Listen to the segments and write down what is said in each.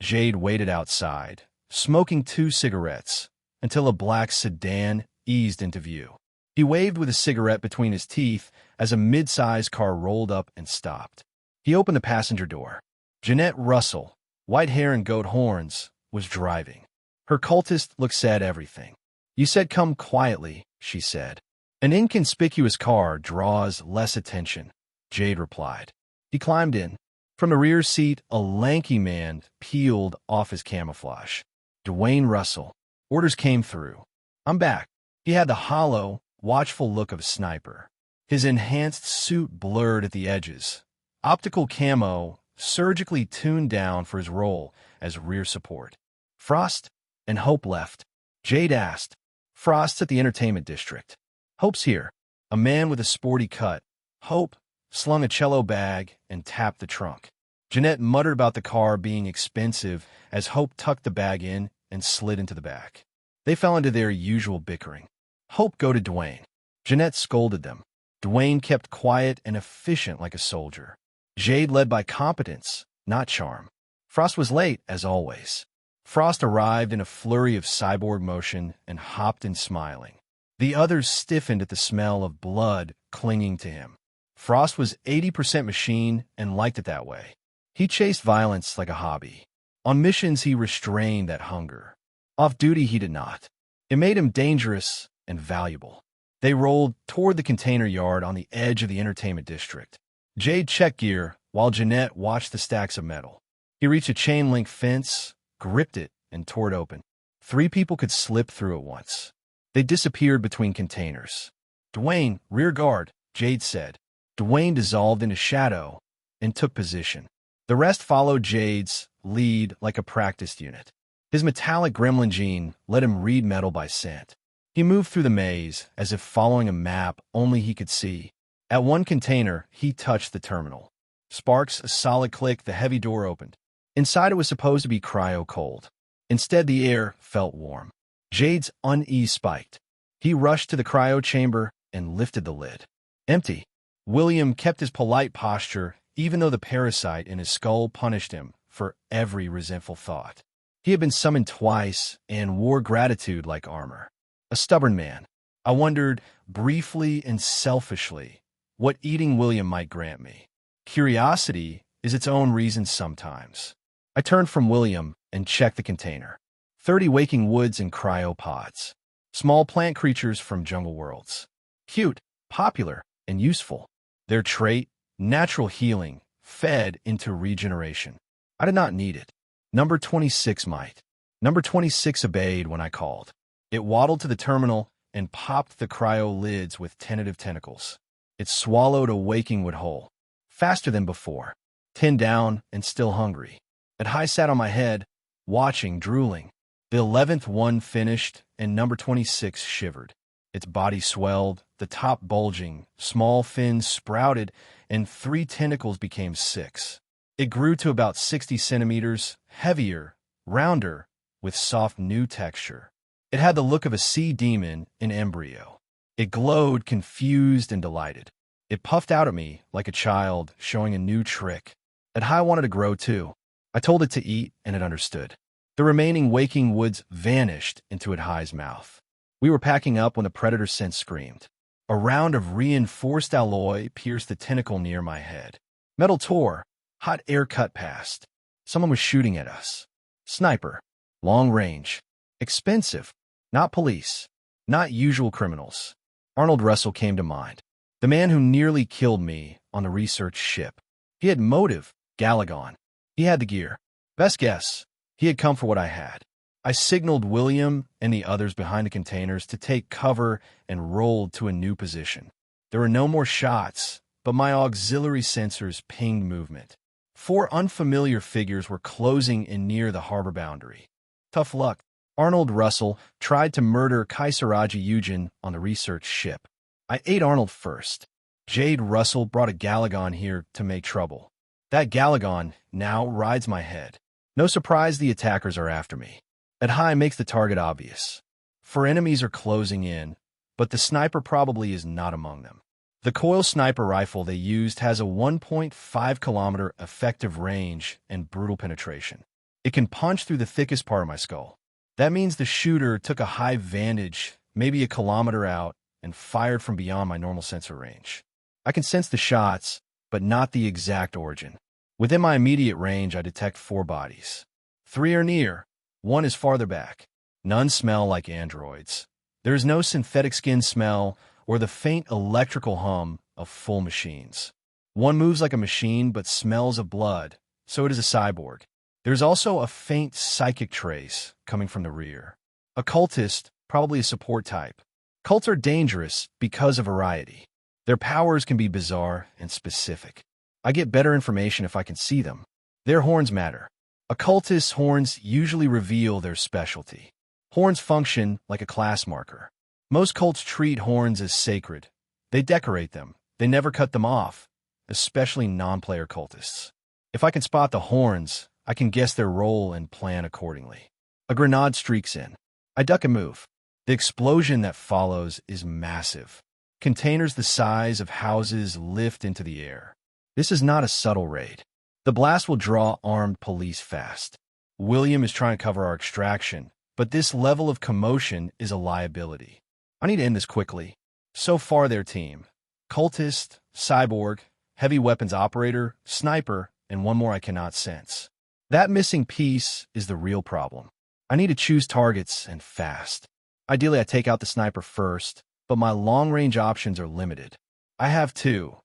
Jade waited outside, smoking 2 cigarettes, until a black sedan eased into view. He waved with a cigarette between his teeth as a mid-sized car rolled up and stopped. He opened the passenger door. Jeanette Russell, white hair and goat horns, was driving. Her cultist looked said everything. "You said come quietly," she said. "An inconspicuous car draws less attention," Jade replied. He climbed in. From the rear seat, a lanky man peeled off his camouflage. "Dwayne Russell." Orders came through. "I'm back." He had the hollow, watchful look of a sniper. His enhanced suit blurred at the edges. Optical camo, surgically tuned down for his role as rear support. "Frost and Hope left?" Jade asked. "Frost's at the entertainment district. Hope's here." A man with a sporty cut. Hope slung a cello bag and tapped the trunk. Jeanette muttered about the car being expensive as Hope tucked the bag in and slid into the back. They fell into their usual bickering. Hope go to Dwayne. Jeanette scolded them. Dwayne kept quiet and efficient like a soldier. Jade led by competence, not charm. Frost was late, as always. Frost arrived in a flurry of cyborg motion and hopped in smiling. The others stiffened at the smell of blood clinging to him. Frost was 80% machine and liked it that way. He chased violence like a hobby. On missions, he restrained that hunger. Off duty, he did not. It made him dangerous and valuable. They rolled toward the container yard on the edge of the entertainment district. Jade checked gear while Jeanette watched the stacks of metal. He reached a chain-link fence, gripped it, and tore it open. 3 people could slip through at once. They disappeared between containers. "Dwayne, rear guard," Jade said. Dwayne dissolved into shadow and took position. The rest followed Jade's lead like a practiced unit. His metallic gremlin gene let him read metal by scent. He moved through the maze as if following a map only he could see. At one container, he touched the terminal. Sparks, a solid click, the heavy door opened. Inside it was supposed to be cryo-cold. Instead, the air felt warm. Jade's unease spiked. He rushed to the cryo chamber and lifted the lid. Empty. William kept his polite posture, even though the parasite in his skull punished him for every resentful thought. He had been summoned twice and wore gratitude like armor. A stubborn man. I wondered, briefly and selfishly, what eating William might grant me. Curiosity is its own reason sometimes. I turned from William and checked the container. 30 waking woods and cryopods. Small plant creatures from jungle worlds. Cute, popular, and useful. Their trait, natural healing, fed into regeneration. I did not need it. Number 26 might. Number 26 obeyed when I called. It waddled to the terminal and popped the cryo lids with tentative tentacles. It swallowed a waking wood whole. Faster than before. 10 down and still hungry. It high sat on my head, watching, drooling. The 11th one finished, and number 26 shivered. Its body swelled, the top bulging, small fins sprouted, and 3 tentacles became 6. It grew to about 60 centimeters, heavier, rounder, with soft new texture. It had the look of a sea demon in embryo. It glowed, confused and delighted. It puffed out at me like a child showing a new trick. Adhai wanted to grow too. I told it to eat, and it understood. The remaining waking woods vanished into Adhai's mouth. We were packing up when the predator sense screamed. A round of reinforced alloy pierced the tentacle near my head. Metal tore. Hot air cut past. Someone was shooting at us. Sniper. Long range. Expensive. Not police. Not usual criminals. Arnold Russell came to mind. The man who nearly killed me on the research ship. He had motive. Galagon. He had the gear. Best guess. He had come for what I had. I signaled William and the others behind the containers to take cover and rolled to a new position. There were no more shots, but my auxiliary sensors pinged movement. 4 unfamiliar figures were closing in near the harbor boundary. Tough luck. Arnold Russell tried to murder Kaisaraji Eugen on the research ship. I ate Arnold first. Jade Russell brought a Galagon here to make trouble. That Galagon now rides my head. No surprise the attackers are after me. Adhai makes the target obvious. 4 enemies are closing in, but the sniper probably is not among them. The coil sniper rifle they used has a 1.5 kilometer effective range and brutal penetration. It can punch through the thickest part of my skull. That means the shooter took a high vantage, maybe a kilometer out, and fired from beyond my normal sensor range. I can sense the shots, but not the exact origin. Within my immediate range, I detect 4 bodies. 3 are near, 1 is farther back. None smell like androids. There is no synthetic skin smell or the faint electrical hum of full machines. 1 moves like a machine but smells of blood, so it is a cyborg. There's also a faint psychic trace coming from the rear. A cultist, probably a support type. Cults are dangerous because of variety. Their powers can be bizarre and specific. I get better information if I can see them. Their horns matter. A cultist's horns usually reveal their specialty. Horns function like a class marker. Most cults treat horns as sacred. They decorate them. They never cut them off, especially non-player cultists. If I can spot the horns, I can guess their role and plan accordingly. A grenade streaks in. I duck and move. The explosion that follows is massive. Containers the size of houses lift into the air. This is not a subtle raid. The blast will draw armed police fast. William is trying to cover our extraction, but this level of commotion is a liability. I need to end this quickly. So far, their team: cultist, cyborg, heavy weapons operator, sniper, and 1 more I cannot sense. That missing piece is the real problem. I need to choose targets and fast. Ideally, I take out the sniper first, but my long-range options are limited. I have 2: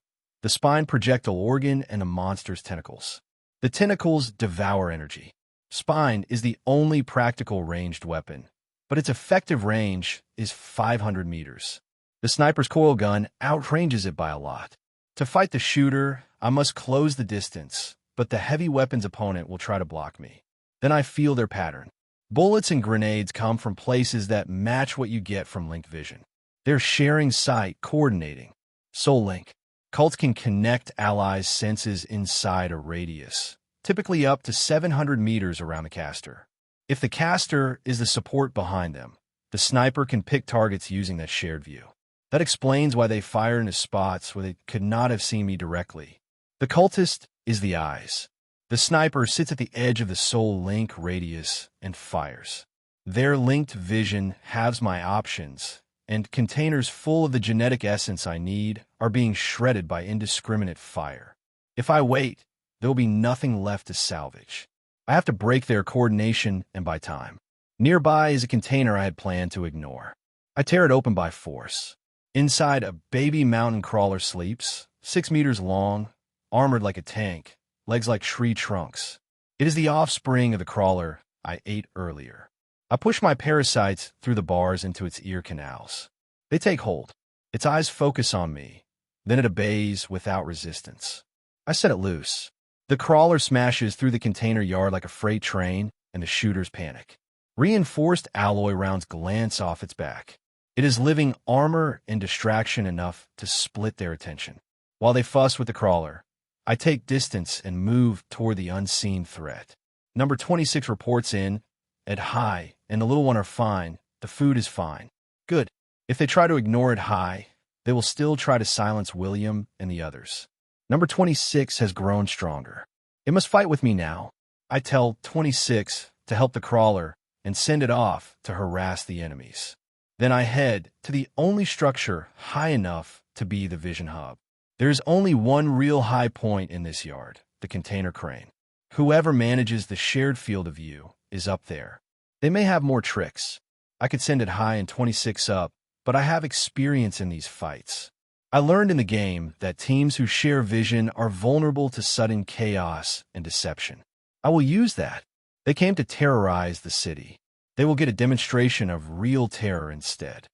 the spine projectile organ and a monster's tentacles. The tentacles devour energy. Spine is the only practical ranged weapon, but its effective range is 500 meters. The sniper's coil gun outranges it by a lot. To fight the shooter, I must close the distance, but the heavy weapons opponent will try to block me. Then I feel their pattern. Bullets and grenades come from places that match what you get from linked vision. They're sharing sight, coordinating. Soul Link. Cults can connect allies' senses inside a radius, typically up to 700 meters around the caster. If the caster is the support behind them, the sniper can pick targets using that shared view. That explains why they fire into spots where they could not have seen me directly. The cultist is the eyes. The sniper sits at the edge of the Soul Link radius and fires. Their linked vision halves my options, and containers full of the genetic essence I need are being shredded by indiscriminate fire. If I wait, there will be nothing left to salvage. I have to break their coordination and buy time. Nearby is a container I had planned to ignore. I tear it open by force. Inside, a baby mountain crawler sleeps, 6 meters long, armored like a tank, legs like tree trunks. It is the offspring of the crawler I ate earlier. I push my parasites through the bars into its ear canals. They take hold. Its eyes focus on me. Then it obeys without resistance. I set it loose. The crawler smashes through the container yard like a freight train, and the shooters panic. Reinforced alloy rounds glance off its back. It is living armor and distraction enough to split their attention. While they fuss with the crawler, I take distance and move toward the unseen threat. Number 26 reports in at high, and the little one are fine. The food is fine. Good. If they try to ignore it high, they will still try to silence William and the others. Number 26 has grown stronger. It must fight with me now. I tell 26 to help the crawler and send it off to harass the enemies. Then I head to the only structure high enough to be the vision hub. There is only one real high point in this yard, the container crane. Whoever manages the shared field of view is up there. They may have more tricks. I could send it high and 26 up, but I have experience in these fights. I learned in the game that teams who share vision are vulnerable to sudden chaos and deception. I will use that. They came to terrorize the city. They will get a demonstration of real terror instead.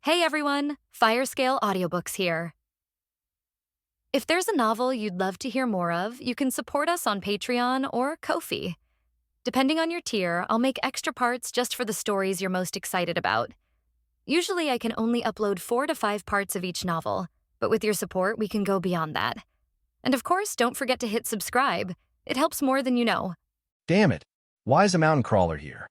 Hey everyone, Firescale Audiobooks here. If there's a novel you'd love to hear more of, you can support us on Patreon or Ko-fi. Depending on your tier, I'll make extra parts just for the stories you're most excited about. Usually I can only upload 4 to 5 parts of each novel, but with your support, we can go beyond that. And of course, don't forget to hit subscribe. It helps more than you know. Damn it. Why is a mountain crawler here?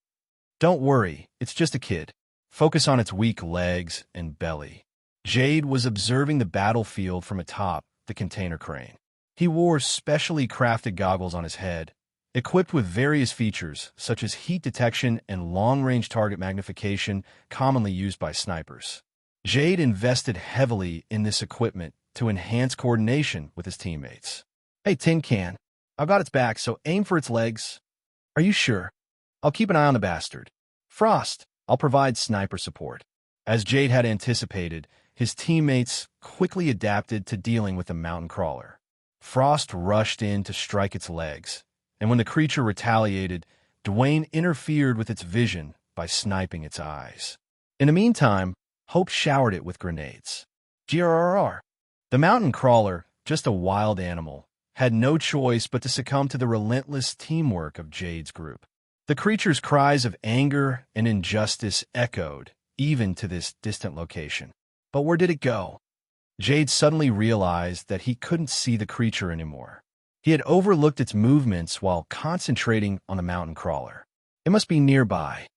Don't worry, it's just a kid. Focus on its weak legs and belly. Jade was observing the battlefield from atop the container crane. He wore specially crafted goggles on his head, Equipped with various features, such as heat detection and long-range target magnification commonly used by snipers. Jade invested heavily in this equipment to enhance coordination with his teammates. "Hey, Tin Can, I've got its back, so aim for its legs." "Are you sure?" "I'll keep an eye on the bastard." "Frost, I'll provide sniper support." As Jade had anticipated, his teammates quickly adapted to dealing with the mountain crawler. Frost rushed in to strike its legs, and when the creature retaliated, Dwayne interfered with its vision by sniping its eyes. In the meantime, Hope showered it with grenades. GRRR. The mountain crawler, just a wild animal, had no choice but to succumb to the relentless teamwork of Jade's group. The creature's cries of anger and injustice echoed, even to this distant location. But where did it go? Jade suddenly realized that he couldn't see the creature anymore. He had overlooked its movements while concentrating on the mountain crawler. It must be nearby.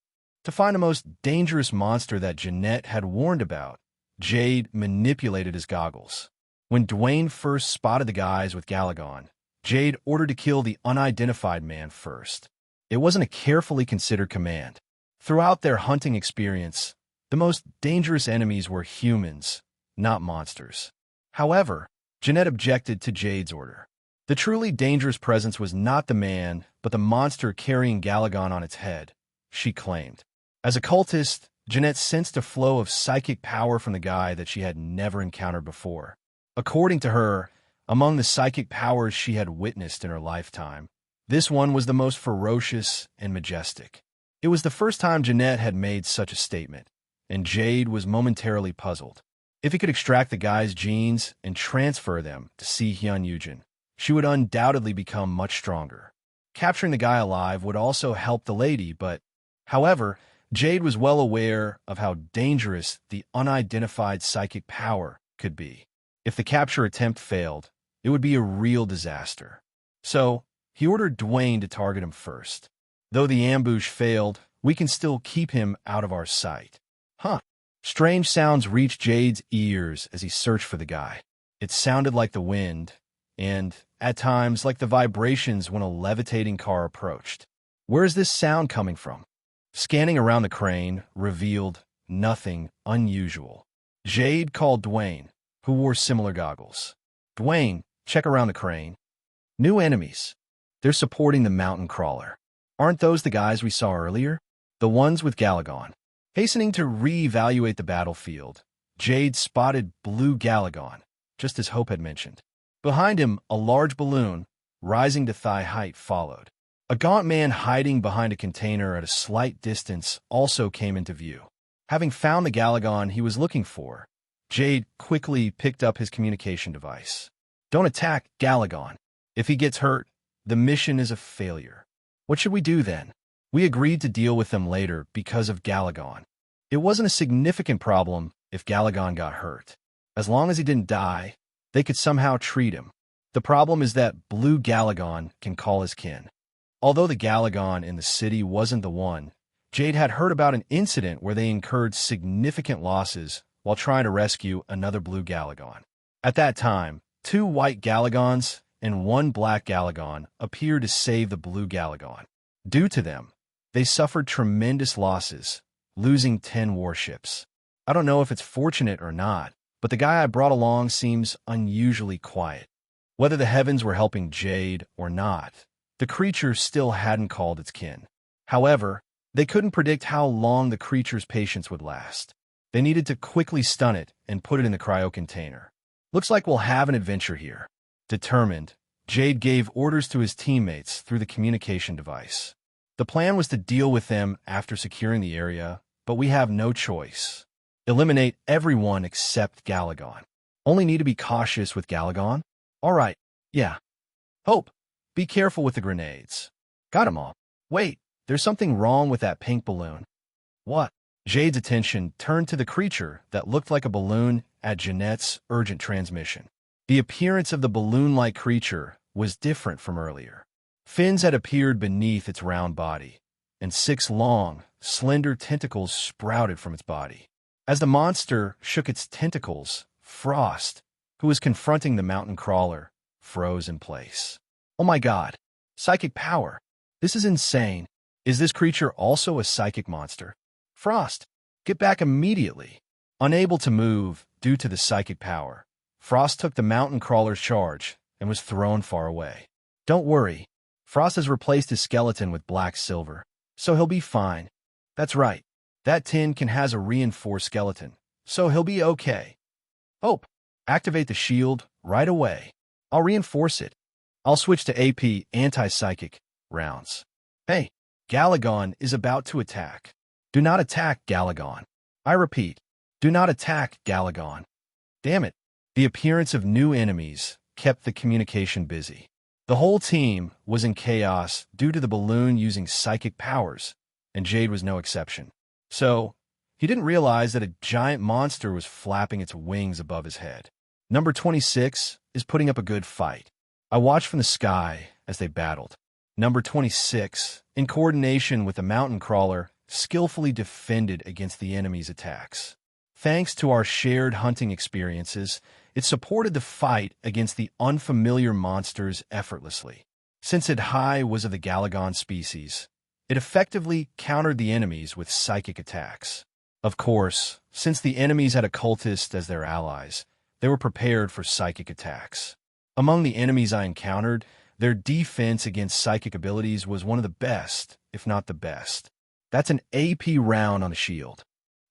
To find the most dangerous monster that Jeanette had warned about, Jade manipulated his goggles. When Dwayne first spotted the guys with Galagon, Jade ordered to kill the unidentified man first. It wasn't a carefully considered command. Throughout their hunting experience, the most dangerous enemies were humans, not monsters. However, Jeanette objected to Jade's order. The truly dangerous presence was not the man, but the monster carrying Galagon on its head, she claimed. As a cultist, Jeanette sensed a flow of psychic power from the guy that she had never encountered before. According to her, among the psychic powers she had witnessed in her lifetime, this one was the most ferocious and majestic. It was the first time Jeanette had made such a statement, and Jade was momentarily puzzled. If he could extract the guy's genes and transfer them to Si Hyun Yujin, she would undoubtedly become much stronger. Capturing the guy alive would also help the lady, but, however, Jade was well aware of how dangerous the unidentified psychic power could be. If the capture attempt failed, it would be a real disaster. So, he ordered Dwayne to target him first. Though the ambush failed, we can still keep him out of our sight. Huh. Strange sounds reached Jade's ears as he searched for the guy. It sounded like the wind, and, at times, like the vibrations when a levitating car approached. Where is this sound coming from? Scanning around the crane revealed nothing unusual. Jade called Dwayne, who wore similar goggles. "Dwayne, check around the crane." "New enemies. They're supporting the mountain crawler. Aren't those the guys we saw earlier? The ones with Galagon." Hastening to re-evaluate the battlefield, Jade spotted Blue Galagon, just as Hope had mentioned. Behind him, a large balloon, rising to thigh height, followed. A gaunt man hiding behind a container at a slight distance also came into view. Having found the Galagon he was looking for, Jade quickly picked up his communication device. "Don't attack Galagon. If he gets hurt, the mission is a failure." "What should we do then?" "We agreed to deal with them later because of Galagon. It wasn't a significant problem if Galagon got hurt. As long as he didn't die, they could somehow treat him. The problem is that Blue Galagon can call his kin." Although the Galagon in the city wasn't the one, Jade had heard about an incident where they incurred significant losses while trying to rescue another Blue Galagon. At that time, 2 white Galagons and 1 black Galagon appeared to save the Blue Galagon. Due to them, they suffered tremendous losses, losing 10 warships. I don't know if it's fortunate or not, but the guy I brought along seems unusually quiet. Whether the heavens were helping Jade or not, the creature still hadn't called its kin. However, they couldn't predict how long the creature's patience would last. They needed to quickly stun it and put it in the cryo container. "Looks like we'll have an adventure here." Determined, Jade gave orders to his teammates through the communication device. The plan was to deal with them after securing the area, but we have no choice. Eliminate everyone except Galagon. Only need to be cautious with Galagon? All right, yeah. Hope, be careful with the grenades. Got 'em all. Wait, there's something wrong with that pink balloon. What? Jade's attention turned to the creature that looked like a balloon at Jeanette's urgent transmission. The appearance of the balloon-like creature was different from earlier. Fins had appeared beneath its round body, and 6 long, slender tentacles sprouted from its body. As the monster shook its tentacles, Frost, who was confronting the mountain crawler, froze in place. "Oh my God! Psychic power! This is insane. Is this creature also a psychic monster? Frost, get back immediately. Unable to move due to the psychic power, Frost took the mountain crawler's charge and was thrown far away. Don't worry. Frost has replaced his skeleton with black silver, so he'll be fine. That's right. That tin can has a reinforced skeleton, so he'll be okay. Hope, activate the shield right away. I'll reinforce it. I'll switch to AP anti-psychic rounds. Hey, Galagon is about to attack. Do not attack, Galagon. I repeat, do not attack, Galagon. Damn it. The appearance of new enemies kept the communication busy. The whole team was in chaos due to the balloon using psychic powers, and Jade was no exception. So, he didn't realize that a giant monster was flapping its wings above his head. Number 26 is putting up a good fight. I watched from the sky as they battled. Number 26, in coordination with the mountain crawler, skillfully defended against the enemy's attacks. Thanks to our shared hunting experiences, it supported the fight against the unfamiliar monsters effortlessly. Since it high was of the Galagon species, it effectively countered the enemies with psychic attacks. Of course, since the enemies had occultists as their allies, they were prepared for psychic attacks. Among the enemies I encountered, their defense against psychic abilities was one of the best, if not the best. That's an AP round on a shield.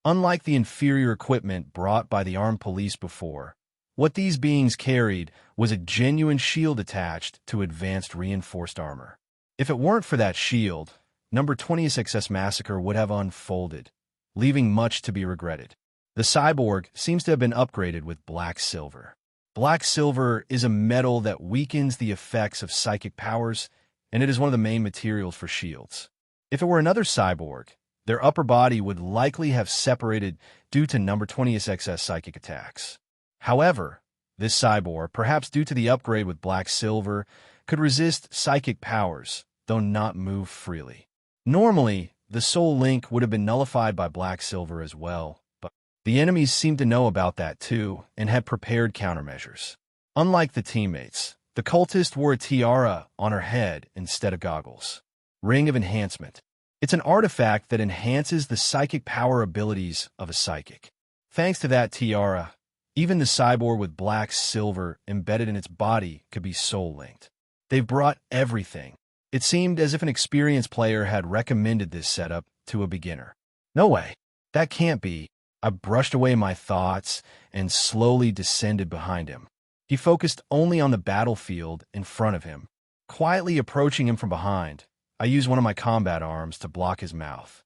Unlike the inferior equipment brought by the armed police before, what these beings carried was a genuine shield attached to advanced reinforced armor. If it weren't for that shield, Number 20's XS Massacre would have unfolded, leaving much to be regretted. The cyborg seems to have been upgraded with black silver. Black silver is a metal that weakens the effects of psychic powers, and it is one of the main materials for shields. If it were another cyborg, their upper body would likely have separated due to Number 20's XS psychic attacks. However, this cyborg, perhaps due to the upgrade with black silver, could resist psychic powers, though not move freely. Normally, the soul link would have been nullified by black silver as well, but the enemies seemed to know about that too and had prepared countermeasures. Unlike the teammates, the cultist wore a tiara on her head instead of goggles. Ring of Enhancement. It's an artifact that enhances the psychic power abilities of a psychic. Thanks to that tiara, even the cyborg with black silver embedded in its body could be soul-linked. They've brought everything. It seemed as if an experienced player had recommended this setup to a beginner. No way. That can't be. I brushed away my thoughts and slowly descended behind him. He focused only on the battlefield in front of him. Quietly approaching him from behind, I used one of my combat arms to block his mouth.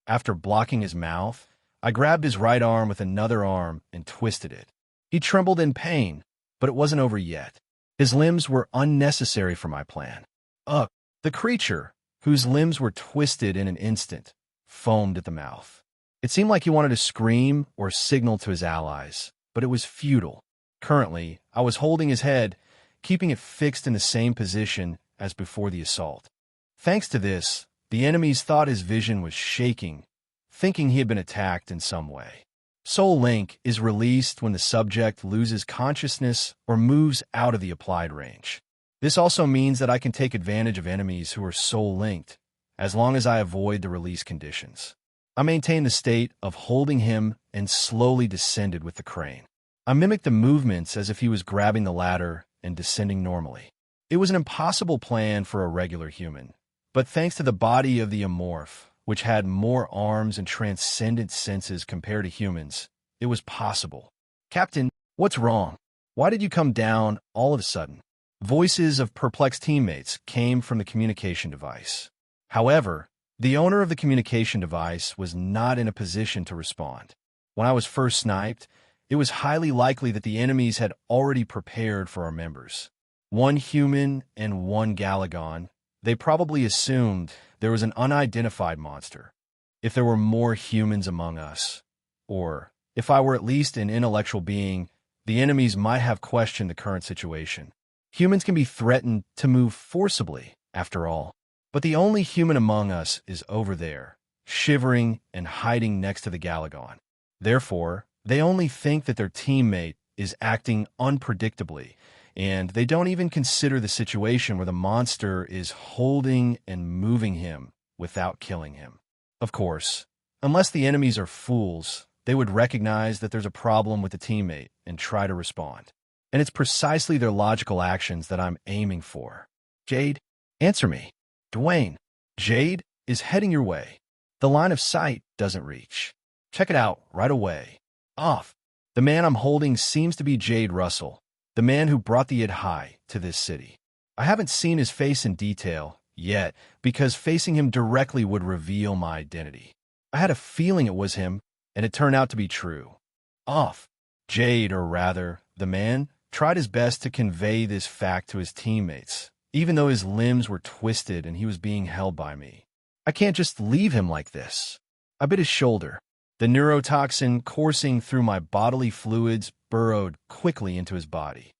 After blocking his mouth, I grabbed his right arm with another arm and twisted it. He trembled in pain, but it wasn't over yet. His limbs were unnecessary for my plan. Ugh. The creature, whose limbs were twisted in an instant, foamed at the mouth. It seemed like he wanted to scream or signal to his allies, but it was futile. Currently, I was holding his head, keeping it fixed in the same position as before the assault. Thanks to this, the enemies thought his vision was shaking, thinking he had been attacked in some way. Soul Link is released when the subject loses consciousness or moves out of the applied range. This also means that I can take advantage of enemies who are soul-linked, as long as I avoid the release conditions. I maintained the state of holding him and slowly descended with the crane. I mimicked the movements as if he was grabbing the ladder and descending normally. It was an impossible plan for a regular human, but thanks to the body of the Amorph, which had more arms and transcendent senses compared to humans, it was possible. Captain, what's wrong? Why did you come down all of a sudden? Voices of perplexed teammates came from the communication device. However, the owner of the communication device was not in a position to respond. When I was first sniped, it was highly likely that the enemies had already prepared for our members. One human and one Galagon. They probably assumed there was an unidentified monster. If there were more humans among us, or if I were at least an intellectual being, the enemies might have questioned the current situation. Humans can be threatened to move forcibly, after all. But the only human among us is over there, shivering and hiding next to the Galagon. Therefore, they only think that their teammate is acting unpredictably And they don't even consider the situation where the monster is holding and moving him without killing him. Of course, unless the enemies are fools, they would recognize that there's a problem with the teammate and try to respond. And it's precisely their logical actions that I'm aiming for. Jade, answer me. Dwayne, Jade is heading your way. The line of sight doesn't reach. Check it out right away. Off. The man I'm holding seems to be Jade Russell, the man who brought the Id High to this city. I haven't seen his face in detail yet because facing him directly would reveal my identity. I had a feeling it was him, and it turned out to be true. Off. Jade, or rather, the man, tried his best to convey this fact to his teammates, even though his limbs were twisted and he was being held by me. I can't just leave him like this. I bit his shoulder. The neurotoxin coursing through my bodily fluids burrowed quickly into his body.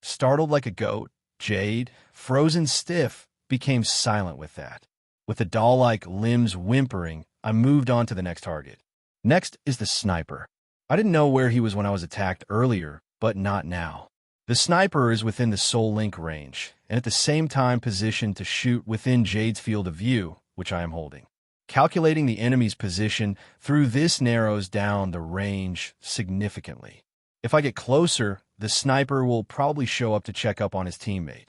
Startled like a goat, Jade, frozen stiff, became silent with that. With the doll-like limbs whimpering, I moved on to the next target. Next is the sniper. I didn't know where he was when I was attacked earlier, but not now. The sniper is within the Soul Link range, and at the same time positioned to shoot within Jade's field of view, which I am holding. Calculating the enemy's position through this narrows down the range significantly. If I get closer, the sniper will probably show up to check up on his teammate.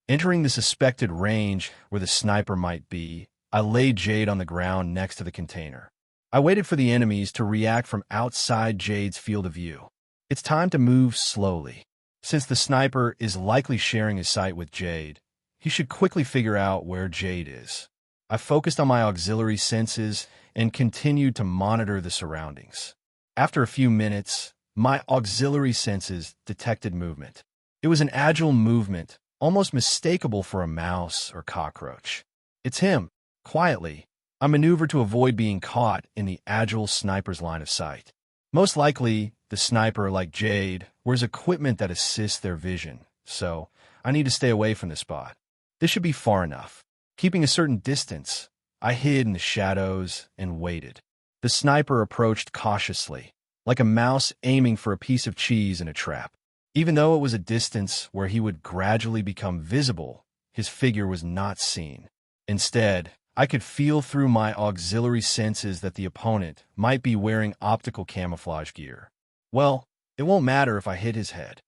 Entering the suspected range where the sniper might be, I laid Jade on the ground next to the container. I waited for the enemies to react from outside Jade's field of view. It's time to move slowly. Since the sniper is likely sharing his sight with Jade, he should quickly figure out where Jade is. I focused on my auxiliary senses and continued to monitor the surroundings. After a few minutes, my auxiliary senses detected movement. It was an agile movement, almost mistakable for a mouse or cockroach. It's him. Quietly, I maneuvered to avoid being caught in the agile sniper's line of sight. Most likely, the sniper, like Jade, wears equipment that assists their vision, so I need to stay away from the spot. This should be far enough. Keeping a certain distance, I hid in the shadows and waited. The sniper approached cautiously, like a mouse aiming for a piece of cheese in a trap. Even though it was a distance where he would gradually become visible, his figure was not seen. Instead, I could feel through my auxiliary senses that the opponent might be wearing optical camouflage gear. Well, it won't matter if I hit his head.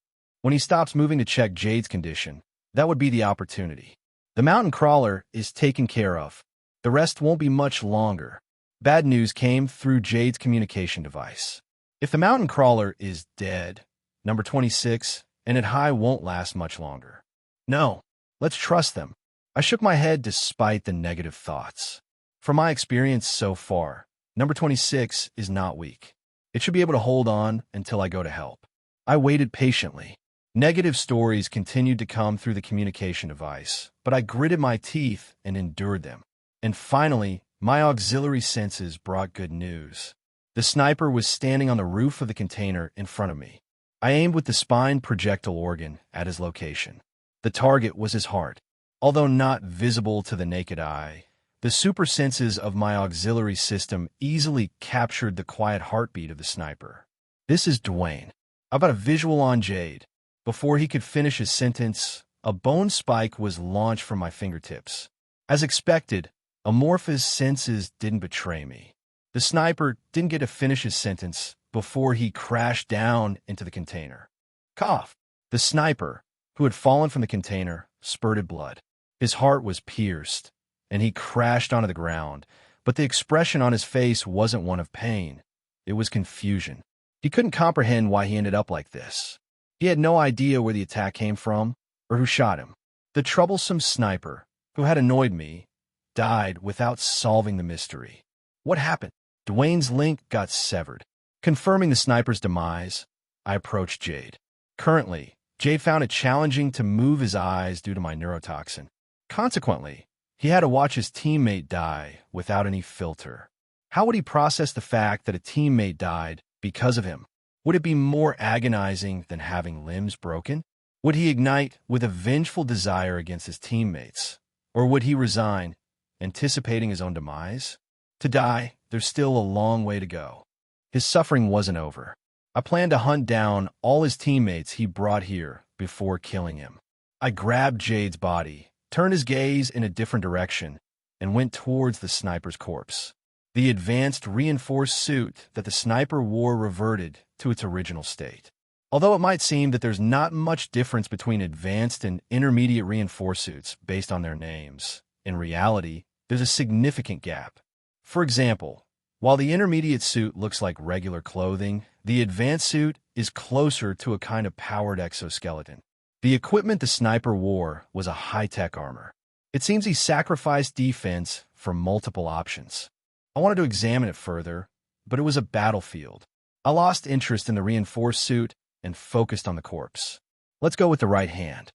When he stops moving to check Jade's condition, that would be the opportunity. The mountain crawler is taken care of. The rest won't be much longer. Bad news came through Jade's communication device. If the mountain crawler is dead, number 26, and Id High won't last much longer. No, let's trust them. I shook my head despite the negative thoughts. From my experience so far, number 26 is not weak. It should be able to hold on until I go to help. I waited patiently. Negative stories continued to come through the communication device, but I gritted my teeth and endured them. And finally, my auxiliary senses brought good news. The sniper was standing on the roof of the container in front of me. I aimed with the spine projectile organ at his location. The target was his heart. Although not visible to the naked eye, the super senses of my auxiliary system easily captured the quiet heartbeat of the sniper. This is Dwayne. I've got a visual on Jade. Before he could finish his sentence, a bone spike was launched from my fingertips. As expected, Amorpha's senses didn't betray me. The sniper didn't get to finish his sentence before he crashed down into the container. Cough! The sniper, who had fallen from the container, spurted blood. His heart was pierced, and he crashed onto the ground, but the expression on his face wasn't one of pain. It was confusion. He couldn't comprehend why he ended up like this. He had no idea where the attack came from or who shot him. The troublesome sniper, who had annoyed me, died without solving the mystery. What happened? Dwayne's link got severed. Confirming the sniper's demise, I approached Jade. Currently, Jade found it challenging to move his eyes due to my neurotoxin. Consequently, he had to watch his teammate die without any filter. How would he process the fact that a teammate died because of him? Would it be more agonizing than having limbs broken? Would he ignite with a vengeful desire against his teammates? Or would he resign, anticipating his own demise? To die, there's still a long way to go. His suffering wasn't over. I planned to hunt down all his teammates he brought here before killing him. I grabbed Jade's body, turned his gaze in a different direction, and went towards the sniper's corpse. The advanced reinforced suit that the sniper wore reverted to its original state. Although it might seem that there's not much difference between advanced and intermediate reinforced suits based on their names, in reality, there's a significant gap. For example, while the intermediate suit looks like regular clothing, the advanced suit is closer to a kind of powered exoskeleton. The equipment the sniper wore was a high-tech armor. It seems he sacrificed defense for multiple options. I wanted to examine it further, but it was a battlefield. I lost interest in the reinforced suit and focused on the corpse. Let's go with the right hand.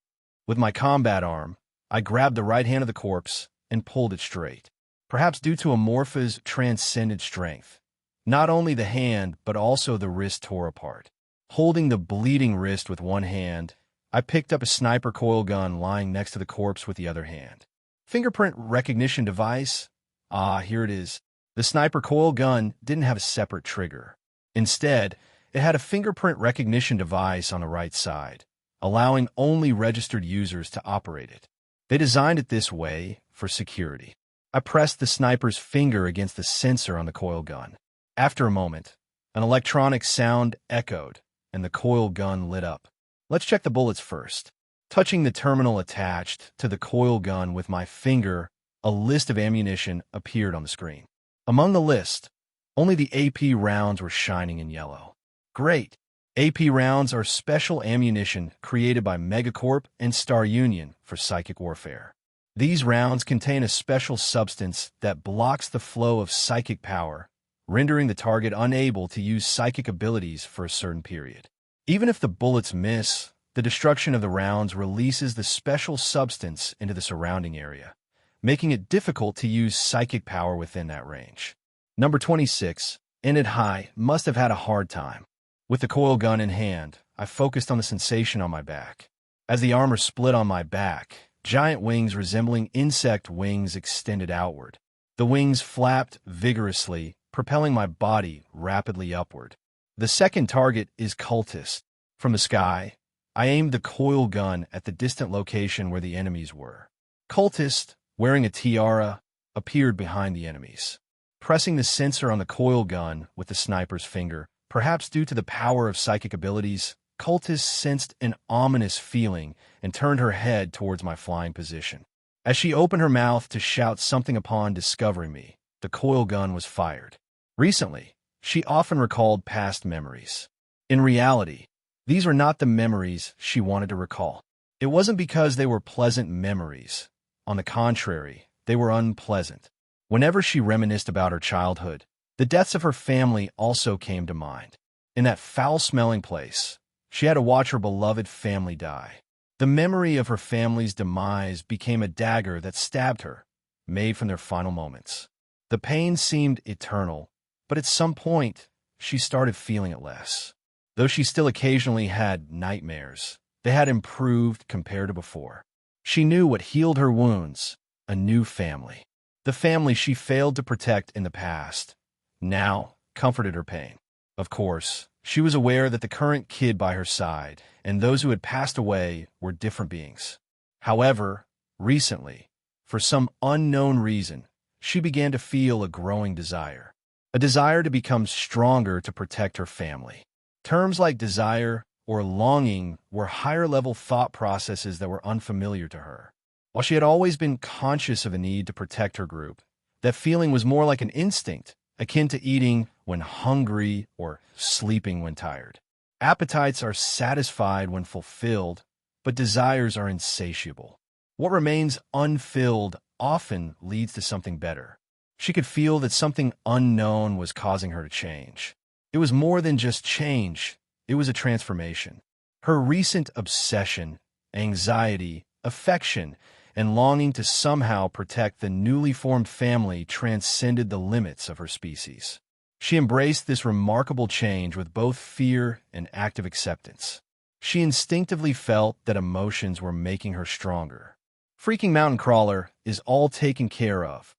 With my combat arm, I grabbed the right hand of the corpse and pulled it straight. Perhaps due to Amorpha's transcendent strength, not only the hand but also the wrist tore apart. Holding the bleeding wrist with one hand, I picked up a sniper coil gun lying next to the corpse with the other hand. Fingerprint recognition device? Ah, here it is. The sniper coil gun didn't have a separate trigger. Instead, it had a fingerprint recognition device on the right side, allowing only registered users to operate it. They designed it this way for security. I pressed the sniper's finger against the sensor on the coil gun. After a moment, an electronic sound echoed, and the coil gun lit up. Let's check the bullets first. Touching the terminal attached to the coil gun with my finger, a list of ammunition appeared on the screen. Among the list, only the AP rounds were shining in yellow. Great! AP rounds are special ammunition created by Megacorp and Star Union for psychic warfare. These rounds contain a special substance that blocks the flow of psychic power, rendering the target unable to use psychic abilities for a certain period. Even if the bullets miss, the destruction of the rounds releases the special substance into the surrounding area, making it difficult to use psychic power within that range. Number 26, Enid High, must have had a hard time. With the coil gun in hand, I focused on the sensation on my back. As the armor split on my back, giant wings resembling insect wings extended outward. The wings flapped vigorously, propelling my body rapidly upward. The second target is Cultist. From the sky, I aimed the coil gun at the distant location where the enemies were. Cultist, wearing a tiara, appeared behind the enemies. Pressing the sensor on the coil gun with the sniper's finger, perhaps due to the power of psychic abilities, Cultist sensed an ominous feeling and turned her head towards my flying position. As she opened her mouth to shout something upon discovering me, the coil gun was fired. Recently, she often recalled past memories. In reality, these were not the memories she wanted to recall. It wasn't because they were pleasant memories. On the contrary, they were unpleasant. Whenever she reminisced about her childhood, the deaths of her family also came to mind. In that foul-smelling place, she had to watch her beloved family die. The memory of her family's demise became a dagger that stabbed her, made from their final moments. The pain seemed eternal, but at some point, she started feeling it less. Though she still occasionally had nightmares, they had improved compared to before. She knew what healed her wounds, a new family. The family she failed to protect in the past now comforted her pain. Of course, she was aware that the current kid by her side and those who had passed away were different beings. However, recently, for some unknown reason, she began to feel a growing desire. A desire to become stronger to protect her family. Terms like desire or longing were higher-level thought processes that were unfamiliar to her. While she had always been conscious of a need to protect her group, that feeling was more like an instinct, akin to eating when hungry or sleeping when tired. Appetites are satisfied when fulfilled, but desires are insatiable. What remains unfilled often leads to something better. She could feel that something unknown was causing her to change. It was more than just change, it was a transformation. Her recent obsession, anxiety, affection, and longing to somehow protect the newly formed family transcended the limits of her species. She embraced this remarkable change with both fear and active acceptance. She instinctively felt that emotions were making her stronger. Freaking mountain crawler is all taken care of.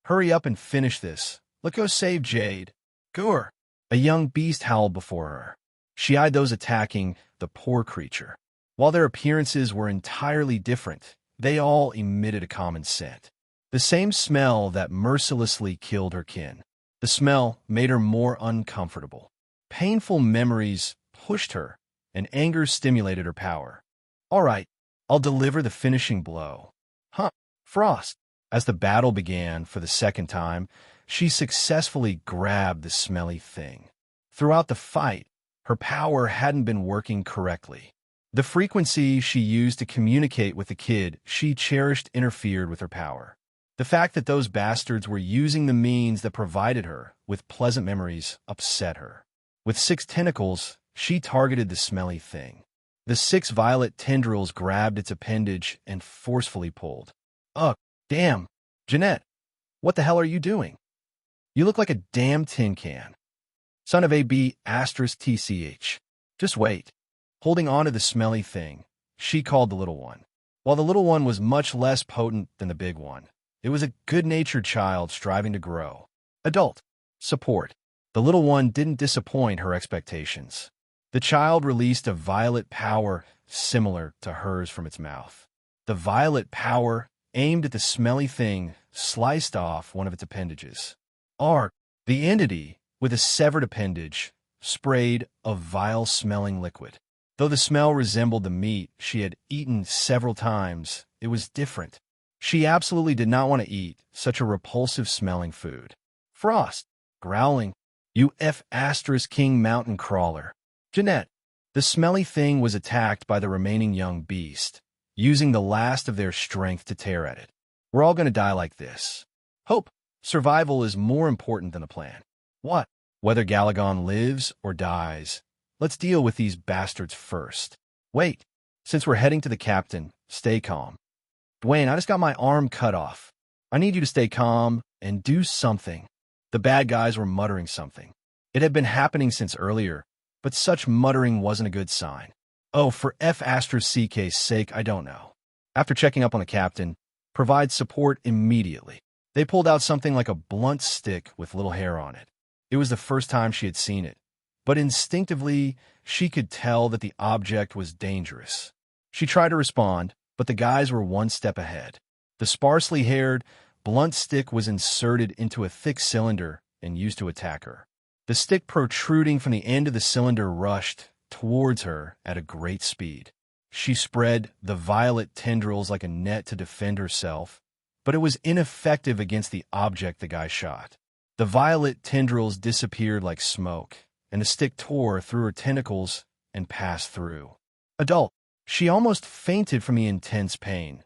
Hurry up and finish this. Let's go save Jade. Gur! A young beast howled before her. She eyed those attacking the poor creature. While their appearances were entirely different, they all emitted a common scent. The same smell that mercilessly killed her kin. The smell made her more uncomfortable. Painful memories pushed her, and anger stimulated her power. All right, I'll deliver the finishing blow. Huh, Frost. As the battle began for the second time, she successfully grabbed the smelly thing. Throughout the fight, her power hadn't been working correctly. The frequency she used to communicate with the kid she cherished interfered with her power. The fact that those bastards were using the means that provided her with pleasant memories upset her. With 6 tentacles, she targeted the smelly thing. The 6 violet tendrils grabbed its appendage and forcefully pulled. Ugh, damn. Jeanette, what the hell are you doing? You look like a damn tin can. Son of a B asterisk TCH. Just wait. Holding on to the smelly thing, she called the little one. While the little one was much less potent than the big one, it was a good-natured child striving to grow. Adult. Support. The little one didn't disappoint her expectations. The child released a violet power similar to hers from its mouth. The violet power, aimed at the smelly thing, sliced off one of its appendages. Ark, the entity, with a severed appendage, sprayed a vile-smelling liquid. Though the smell resembled the meat she had eaten several times, it was different. She absolutely did not want to eat such a repulsive-smelling food. Frost, growling, you King mountain crawler. Jeanette, the smelly thing was attacked by the remaining young beast, using the last of their strength to tear at it. We're all going to die like this. Hope, survival is more important than the plan. What? Whether Galagon lives or dies, let's deal with these bastards first. Wait, since we're heading to the captain, stay calm. Dwayne, I just got my arm cut off. I need you to stay calm and do something. The bad guys were muttering something. It had been happening since earlier, but such muttering wasn't a good sign. Oh, for CK's sake, I don't know. After checking up on the captain, provide support immediately. They pulled out something like a blunt stick with little hair on it. It was the first time she had seen it, but instinctively, she could tell that the object was dangerous. She tried to respond, but the guys were one step ahead. The sparsely haired, blunt stick was inserted into a thick cylinder and used to attack her. The stick protruding from the end of the cylinder rushed towards her at a great speed. She spread the violet tendrils like a net to defend herself, but it was ineffective against the object the guy shot. The violet tendrils disappeared like smoke, and the stick tore through her tentacles and passed through. Adult. She almost fainted from the intense pain,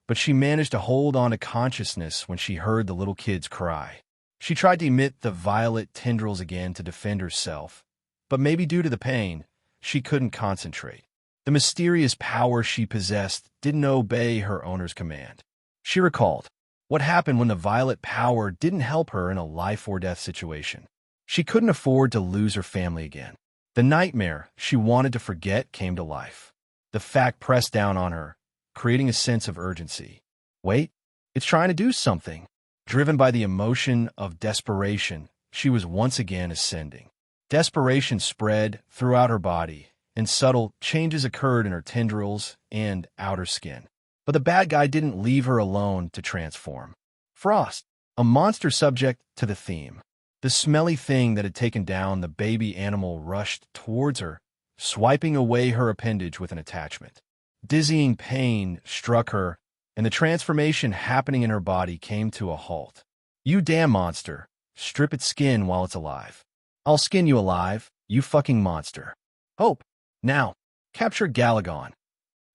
but she managed to hold on to consciousness when she heard the little kid's cry. She tried to emit the violet tendrils again to defend herself, but maybe due to the pain, she couldn't concentrate. The mysterious power she possessed didn't obey her owner's command. She recalled what happened when the violet power didn't help her in a life-or-death situation. She couldn't afford to lose her family again. The nightmare she wanted to forget came to life. The fact pressed down on her, creating a sense of urgency. Wait, it's trying to do something. Driven by the emotion of desperation, she was once again ascending. Desperation spread throughout her body, and subtle changes occurred in her tendrils and outer skin. But the bad guy didn't leave her alone to transform. Frost, a monster subject to the theme. The smelly thing that had taken down the baby animal rushed towards her, swiping away her appendage with an attachment. Dizzying pain struck her, and the transformation happening in her body came to a halt. You damn monster, strip its skin while it's alive. I'll skin you alive, you fucking monster. Hope, now, capture Galagon.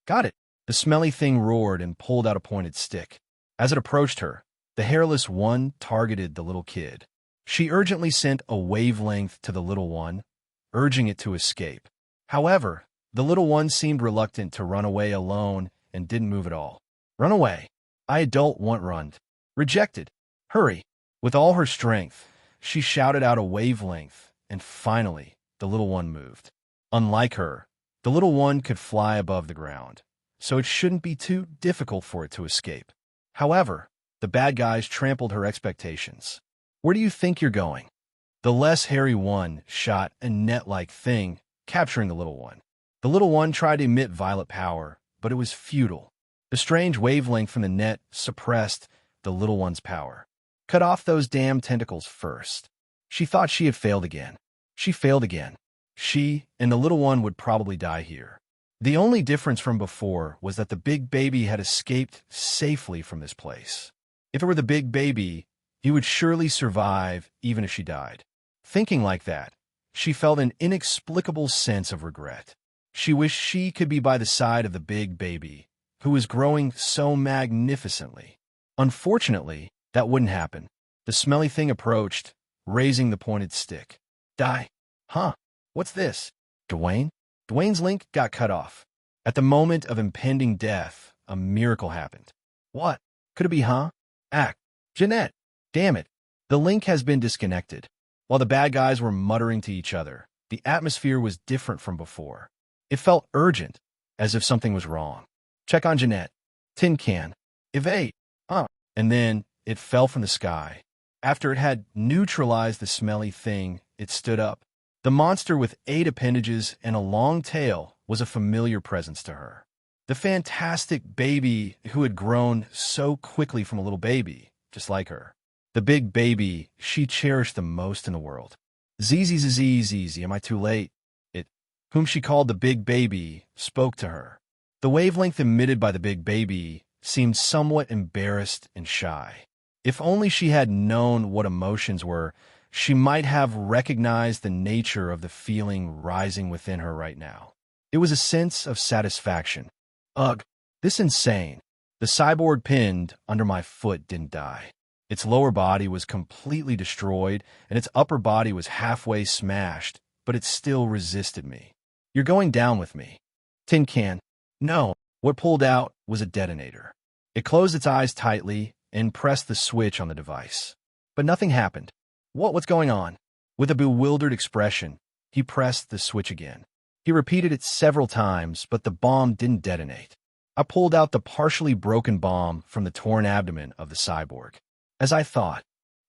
Got it. The smelly thing roared and pulled out a pointed stick. As it approached her, the hairless one targeted the little kid. She urgently sent a wavelength to the little one, urging it to escape. However, the little one seemed reluctant to run away alone and didn't move at all. Run away. I don't want run. Rejected. Hurry. With all her strength, she shouted out a wavelength, and finally, the little one moved. Unlike her, the little one could fly above the ground, so it shouldn't be too difficult for it to escape. However, the bad guys trampled her expectations. Where do you think you're going? The less hairy one shot a net-like thing, capturing the little one. The little one tried to emit violet power, but it was futile. The strange wavelength from the net suppressed the little one's power. Cut off those damn tentacles first. She thought she had failed again. She failed again. She and the little one would probably die here. The only difference from before was that the big baby had escaped safely from this place. If it were the big baby, he would surely survive even if she died. Thinking like that, she felt an inexplicable sense of regret. She wished she could be by the side of the big baby, who was growing so magnificently. Unfortunately, that wouldn't happen. The smelly thing approached, raising the pointed stick. Die. Huh? What's this? Dwayne? Dwayne's link got cut off. At the moment of impending death, a miracle happened. What? Could it be, huh? Jeanette. Damn it. The link has been disconnected. While the bad guys were muttering to each other, the atmosphere was different from before. It felt urgent, as if something was wrong. Check on Jeanette. Tin can. Evade. And then it fell from the sky. After it had neutralized the smelly thing, it stood up. The monster with 8 appendages and a long tail was a familiar presence to her. The fantastic baby who had grown so quickly from a little baby, just like her. The big baby she cherished the most in the world. Zizi, am I too late? It, whom she called the big baby, spoke to her. The wavelength emitted by the big baby seemed somewhat embarrassed and shy. If only she had known what emotions were, she might have recognized the nature of the feeling rising within her right now. It was a sense of satisfaction. Ugh, this insane. The cyborg pinned under my foot didn't die. Its lower body was completely destroyed, and its upper body was halfway smashed, but it still resisted me. You're going down with me. Tin can. No, what pulled out was a detonator. It closed its eyes tightly and pressed the switch on the device. But nothing happened. What's going on? With a bewildered expression, he pressed the switch again. He repeated it several times, but the bomb didn't detonate. I pulled out the partially broken bomb from the torn abdomen of the cyborg. As I thought,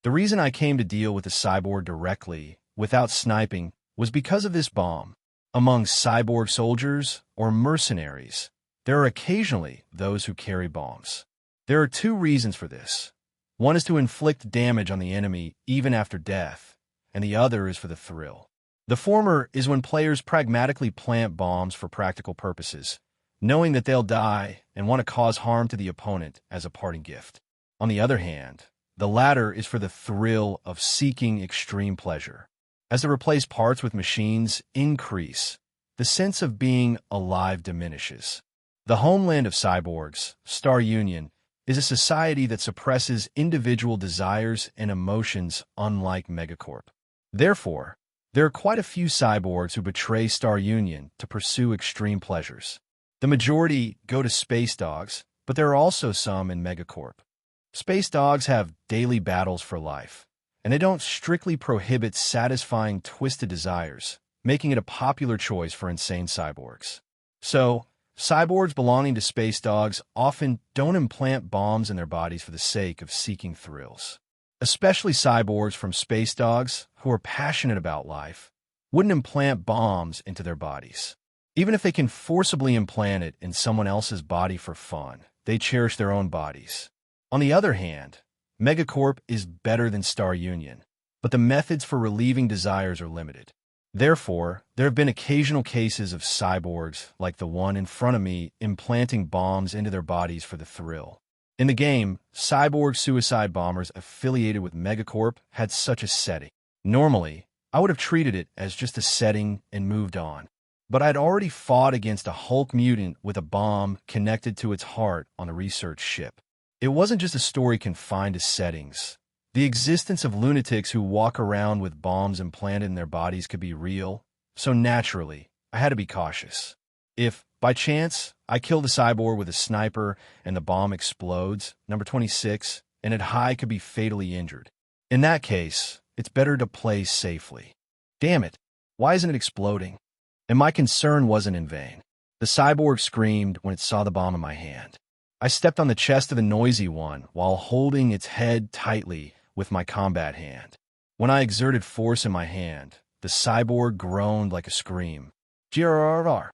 the reason I came to deal with the cyborg directly, without sniping, was because of this bomb. Among cyborg soldiers or mercenaries, there are occasionally those who carry bombs. There are 2 reasons for this. One is to inflict damage on the enemy even after death, and the other is for the thrill. The former is when players pragmatically plant bombs for practical purposes, knowing that they'll die and want to cause harm to the opponent as a parting gift. On the other hand, the latter is for the thrill of seeking extreme pleasure. As the replaced parts with machines increase, the sense of being alive diminishes. The homeland of cyborgs, Star Union, is a society that suppresses individual desires and emotions unlike Megacorp. Therefore, there are quite a few cyborgs who betray Star Union to pursue extreme pleasures. The majority go to Space Dogs, but there are also some in Megacorp. Space Dogs have daily battles for life, and they don't strictly prohibit satisfying twisted desires, making it a popular choice for insane cyborgs. So, cyborgs belonging to Space Dogs often don't implant bombs in their bodies for the sake of seeking thrills. Especially cyborgs from Space Dogs, who are passionate about life, wouldn't implant bombs into their bodies. Even if they can forcibly implant it in someone else's body for fun, they cherish their own bodies. On the other hand, Megacorp is better than Star Union, but the methods for relieving desires are limited. Therefore, there have been occasional cases of cyborgs, like the one in front of me, implanting bombs into their bodies for the thrill. In the game, cyborg suicide bombers affiliated with Megacorp had such a setting. Normally, I would have treated it as just a setting and moved on. But I'd already fought against a Hulk mutant with a bomb connected to its heart on the research ship. It wasn't just a story confined to settings. The existence of lunatics who walk around with bombs implanted in their bodies could be real, so naturally, I had to be cautious. If, by chance, I kill the cyborg with a sniper and the bomb explodes, number 26, and High could be fatally injured. In that case, it's better to play safely. Damn it, why isn't it exploding? And my concern wasn't in vain. The cyborg screamed when it saw the bomb in my hand. I stepped on the chest of the noisy one while holding its head tightly with my combat hand. When I exerted force in my hand, the cyborg groaned like a scream. GRRR.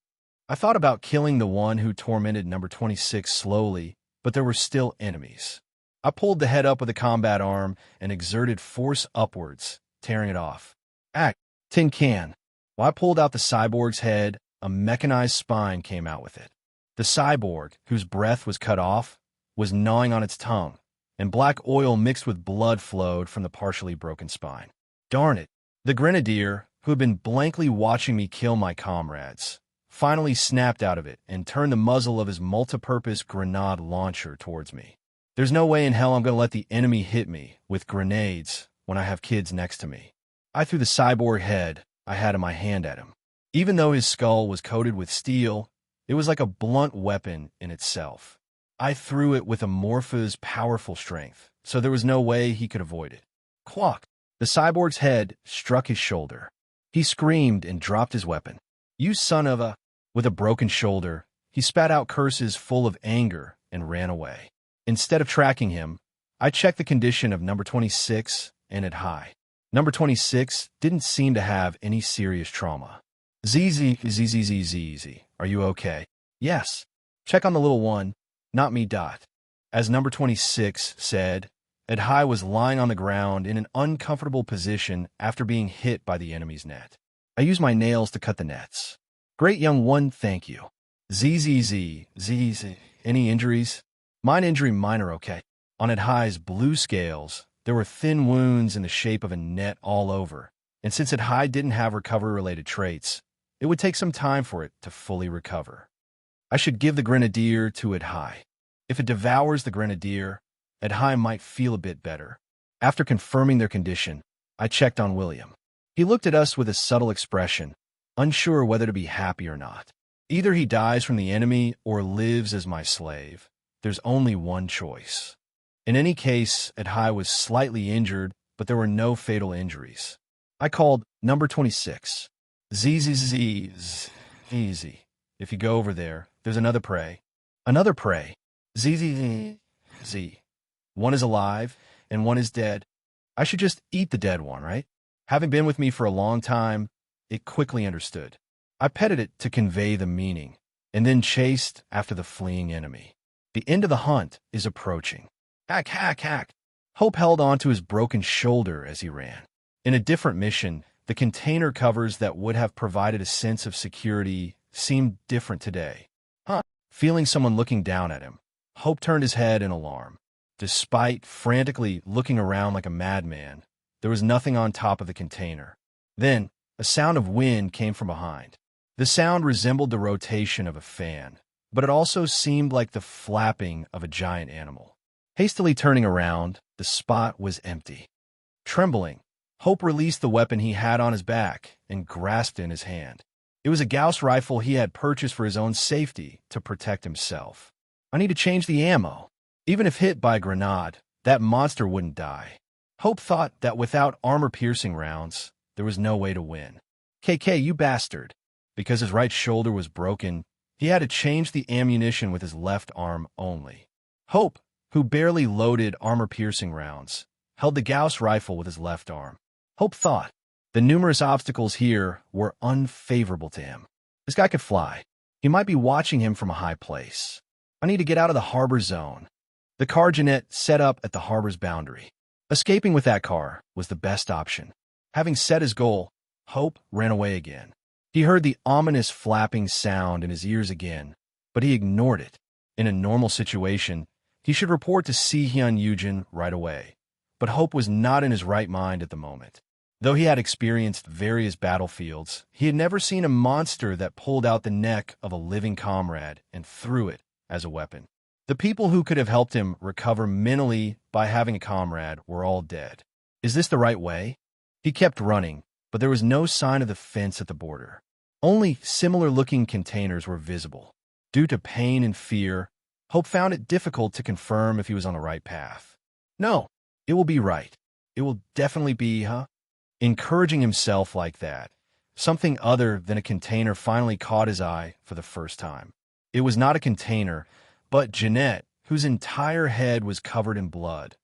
I thought about killing the one who tormented number 26 slowly, but there were still enemies. I pulled the head up with a combat arm and exerted force upwards, tearing it off. Act, tin can. While I pulled out the cyborg's head, a mechanized spine came out with it. The cyborg, whose breath was cut off, was gnawing on its tongue, and black oil mixed with blood flowed from the partially broken spine. Darn it! The grenadier, who had been blankly watching me kill my comrades, finally snapped out of it and turned the muzzle of his multipurpose grenade launcher towards me. There's no way in hell I'm going to let the enemy hit me with grenades when I have kids next to me. I threw the cyborg head I had in my hand at him. Even though his skull was coated with steel, it was like a blunt weapon in itself. I threw it with Amorpha's powerful strength, so there was no way he could avoid it. Clock! The cyborg's head struck his shoulder. He screamed and dropped his weapon. You son of a... With a broken shoulder, he spat out curses full of anger and ran away. Instead of tracking him, I checked the condition of number 26 and it high. Number 26 didn't seem to have any serious trauma. ZZ, are you okay? Yes. Check on the little one, not me. As number 26 said, Ed High was lying on the ground in an uncomfortable position after being hit by the enemy's net. I used my nails to cut the nets. Great young one, thank you. ZZ, any injuries? Mine are okay. On Ed High's blue scales, there were thin wounds in the shape of a net all over, and since Ed High didn't have recovery-related traits, it would take some time for it to fully recover. I should give the grenadier to Ed High. If it devours the grenadier, Ed High might feel a bit better. After confirming their condition, I checked on William. He looked at us with a subtle expression, unsure whether to be happy or not. Either he dies from the enemy or lives as my slave. There's only one choice. In any case, Ed High was slightly injured, but there were no fatal injuries. I called number 26. Easy. If you go over there, there's another prey. Another prey. Z. One is alive, and one is dead. I should just eat the dead one, right? Having been with me for a long time, it quickly understood. I petted it to convey the meaning, and then chased after the fleeing enemy. The end of the hunt is approaching. Hack. Hope held onto his broken shoulder as he ran. In a different mission, the container covers that would have provided a sense of security seemed different today. Feeling someone looking down at him, Hope turned his head in alarm. Despite frantically looking around like a madman, there was nothing on top of the container. Then, a sound of wind came from behind. The sound resembled the rotation of a fan, but it also seemed like the flapping of a giant animal. Hastily turning around, the spot was empty. Trembling, Hope released the weapon he had on his back and grasped it in his hand. It was a Gauss rifle he had purchased for his own safety to protect himself. I need to change the ammo. Even if hit by a grenade, that monster wouldn't die. Hope thought that without armor-piercing rounds, there was no way to win. KK, you bastard. Because his right shoulder was broken, he had to change the ammunition with his left arm only. Hope, who barely loaded armor-piercing rounds, held the Gauss rifle with his left arm. Hope thought the numerous obstacles here were unfavorable to him. This guy could fly. He might be watching him from a high place. I need to get out of the harbor zone. The car Jeanette set up at the harbor's boundary. Escaping with that car was the best option. Having set his goal, Hope ran away again. He heard the ominous flapping sound in his ears again, but he ignored it. In a normal situation, he should report to Si-hyun Yujin right away. But Hope was not in his right mind at the moment. Though he had experienced various battlefields, he had never seen a monster that pulled out the neck of a living comrade and threw it as a weapon. The people who could have helped him recover mentally by having a comrade were all dead. Is this the right way? He kept running, but there was no sign of the fence at the border. Only similar-looking containers were visible. Due to pain and fear, Hope found it difficult to confirm if he was on the right path. No, it will be right. It will definitely be, Encouraging himself like that, something other than a container finally caught his eye for the first time. It was not a container, but Jeanette, whose entire head was covered in blood,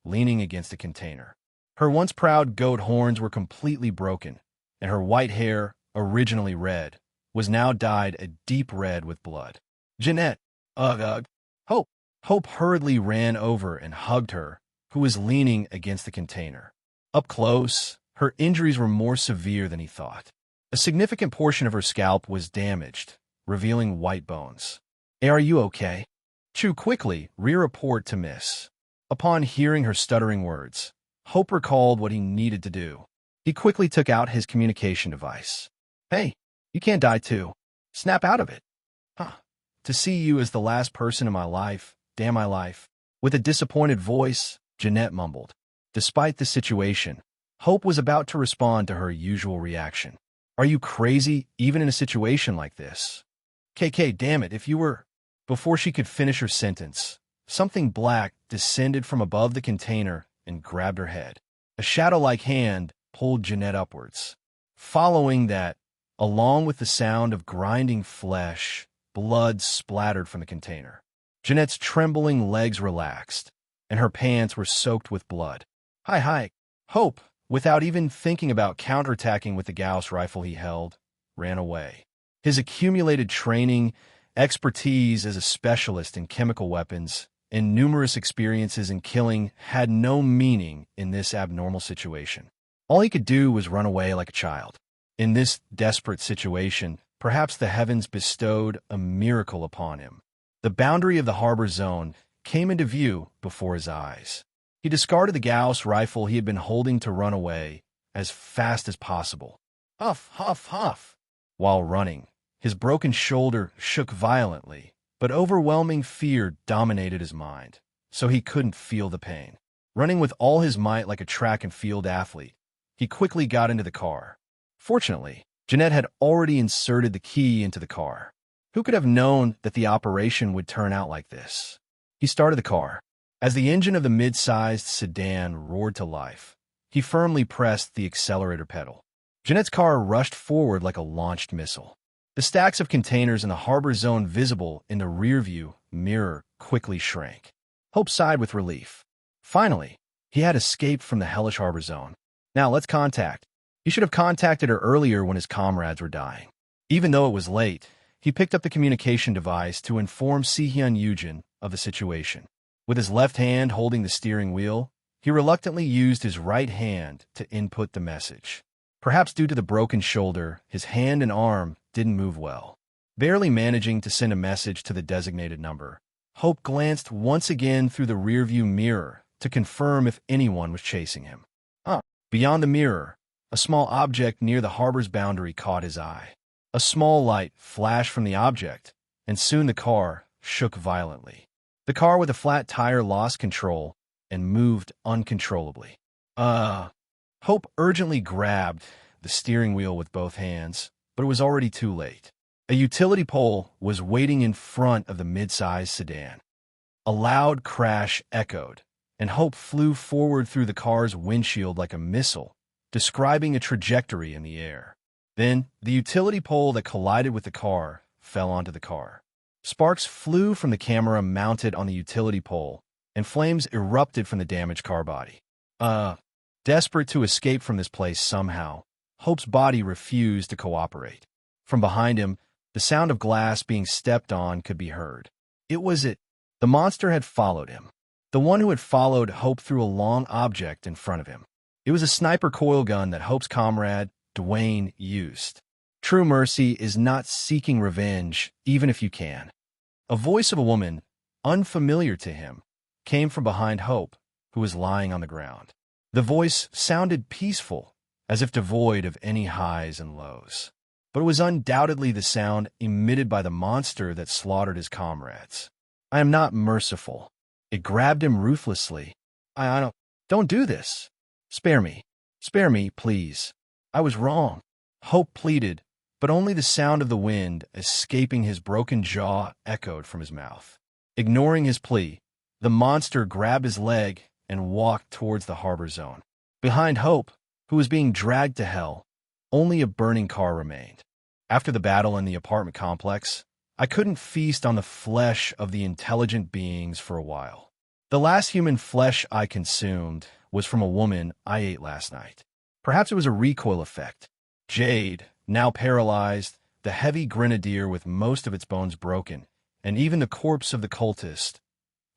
leaning against a container. Her once proud goat horns were completely broken, and her white hair, originally red, was now dyed a deep red with blood. Jeanette, ugh, ugh. Hope. Hope hurriedly ran over and hugged her, who was leaning against the container. Up close, her injuries were more severe than he thought. A significant portion of her scalp was damaged, revealing white bones. Are you okay? Chu quickly re-report to Miss. Upon hearing her stuttering words, Hope recalled what he needed to do. He quickly took out his communication device. Hey, you can't die too. Snap out of it. Huh. To see you as the last person in my life, damn my life. With a disappointed voice, Jeanette mumbled. Despite the situation, Hope was about to respond to her usual reaction. Are you crazy, even in a situation like this? KK, damn it, if you were... Before she could finish her sentence, something black descended from above the container and grabbed her head. A shadow-like hand pulled Jeanette upwards. Following that, along with the sound of grinding flesh, blood splattered from the container. Jeanette's trembling legs relaxed, and her pants were soaked with blood. Hi. Hope, without even thinking about counterattacking with the Gauss rifle he held, ran away. His accumulated training, expertise as a specialist in chemical weapons, and numerous experiences in killing had no meaning in this abnormal situation. All he could do was run away like a child. In this desperate situation, perhaps the heavens bestowed a miracle upon him. The boundary of the harbor zone came into view before his eyes. He discarded the Gauss rifle he had been holding to run away as fast as possible. Huff, huff, huff. While running, his broken shoulder shook violently, but overwhelming fear dominated his mind, so he couldn't feel the pain. Running with all his might like a track and field athlete, he quickly got into the car. Fortunately, Jeanette had already inserted the key into the car. Who could have known that the operation would turn out like this? He started the car. As the engine of the mid-sized sedan roared to life, he firmly pressed the accelerator pedal. Jeanette's car rushed forward like a launched missile. The stacks of containers in the harbor zone visible in the rearview mirror quickly shrank. Hope sighed with relief. Finally, he had escaped from the hellish harbor zone. Now let's contact. He should have contacted her earlier when his comrades were dying. Even though it was late, he picked up the communication device to inform Sihyun Yujin of the situation. With his left hand holding the steering wheel, he reluctantly used his right hand to input the message. Perhaps due to the broken shoulder, his hand and arm didn't move well. Barely managing to send a message to the designated number, Hope glanced once again through the rearview mirror to confirm if anyone was chasing him. Beyond the mirror, a small object near the harbor's boundary caught his eye. A small light flashed from the object, and soon the car shook violently. The car with a flat tire lost control and moved uncontrollably. Hope urgently grabbed the steering wheel with both hands, but it was already too late. A utility pole was waiting in front of the mid-sized sedan. A loud crash echoed, and Hope flew forward through the car's windshield like a missile, describing a trajectory in the air. Then, the utility pole that collided with the car fell onto the car. Sparks flew from the camera mounted on the utility pole, and flames erupted from the damaged car body. Desperate to escape from this place somehow, Hope's body refused to cooperate. From behind him, the sound of glass being stepped on could be heard. The monster had followed him. The one who had followed Hope threw a long object in front of him. It was a sniper coil gun that Hope's comrade, Dwayne, used. True mercy is not seeking revenge, even if you can. A voice of a woman, unfamiliar to him, came from behind Hope, who was lying on the ground. The voice sounded peaceful, as if devoid of any highs and lows. But it was undoubtedly the sound emitted by the monster that slaughtered his comrades. I am not merciful. It grabbed him ruthlessly. Don't do this. Spare me. Spare me, please. I was wrong. Hope pleaded, but only the sound of the wind escaping his broken jaw echoed from his mouth. Ignoring his plea, the monster grabbed his leg and walked towards the harbor zone. Behind Hope, who was being dragged to hell, only a burning car remained. After the battle in the apartment complex, I couldn't feast on the flesh of the intelligent beings for a while. The last human flesh I consumed was from a woman I ate last night. Perhaps it was a recoil effect. Jade, now paralyzed, the heavy grenadier with most of its bones broken, and even the corpse of the cultist,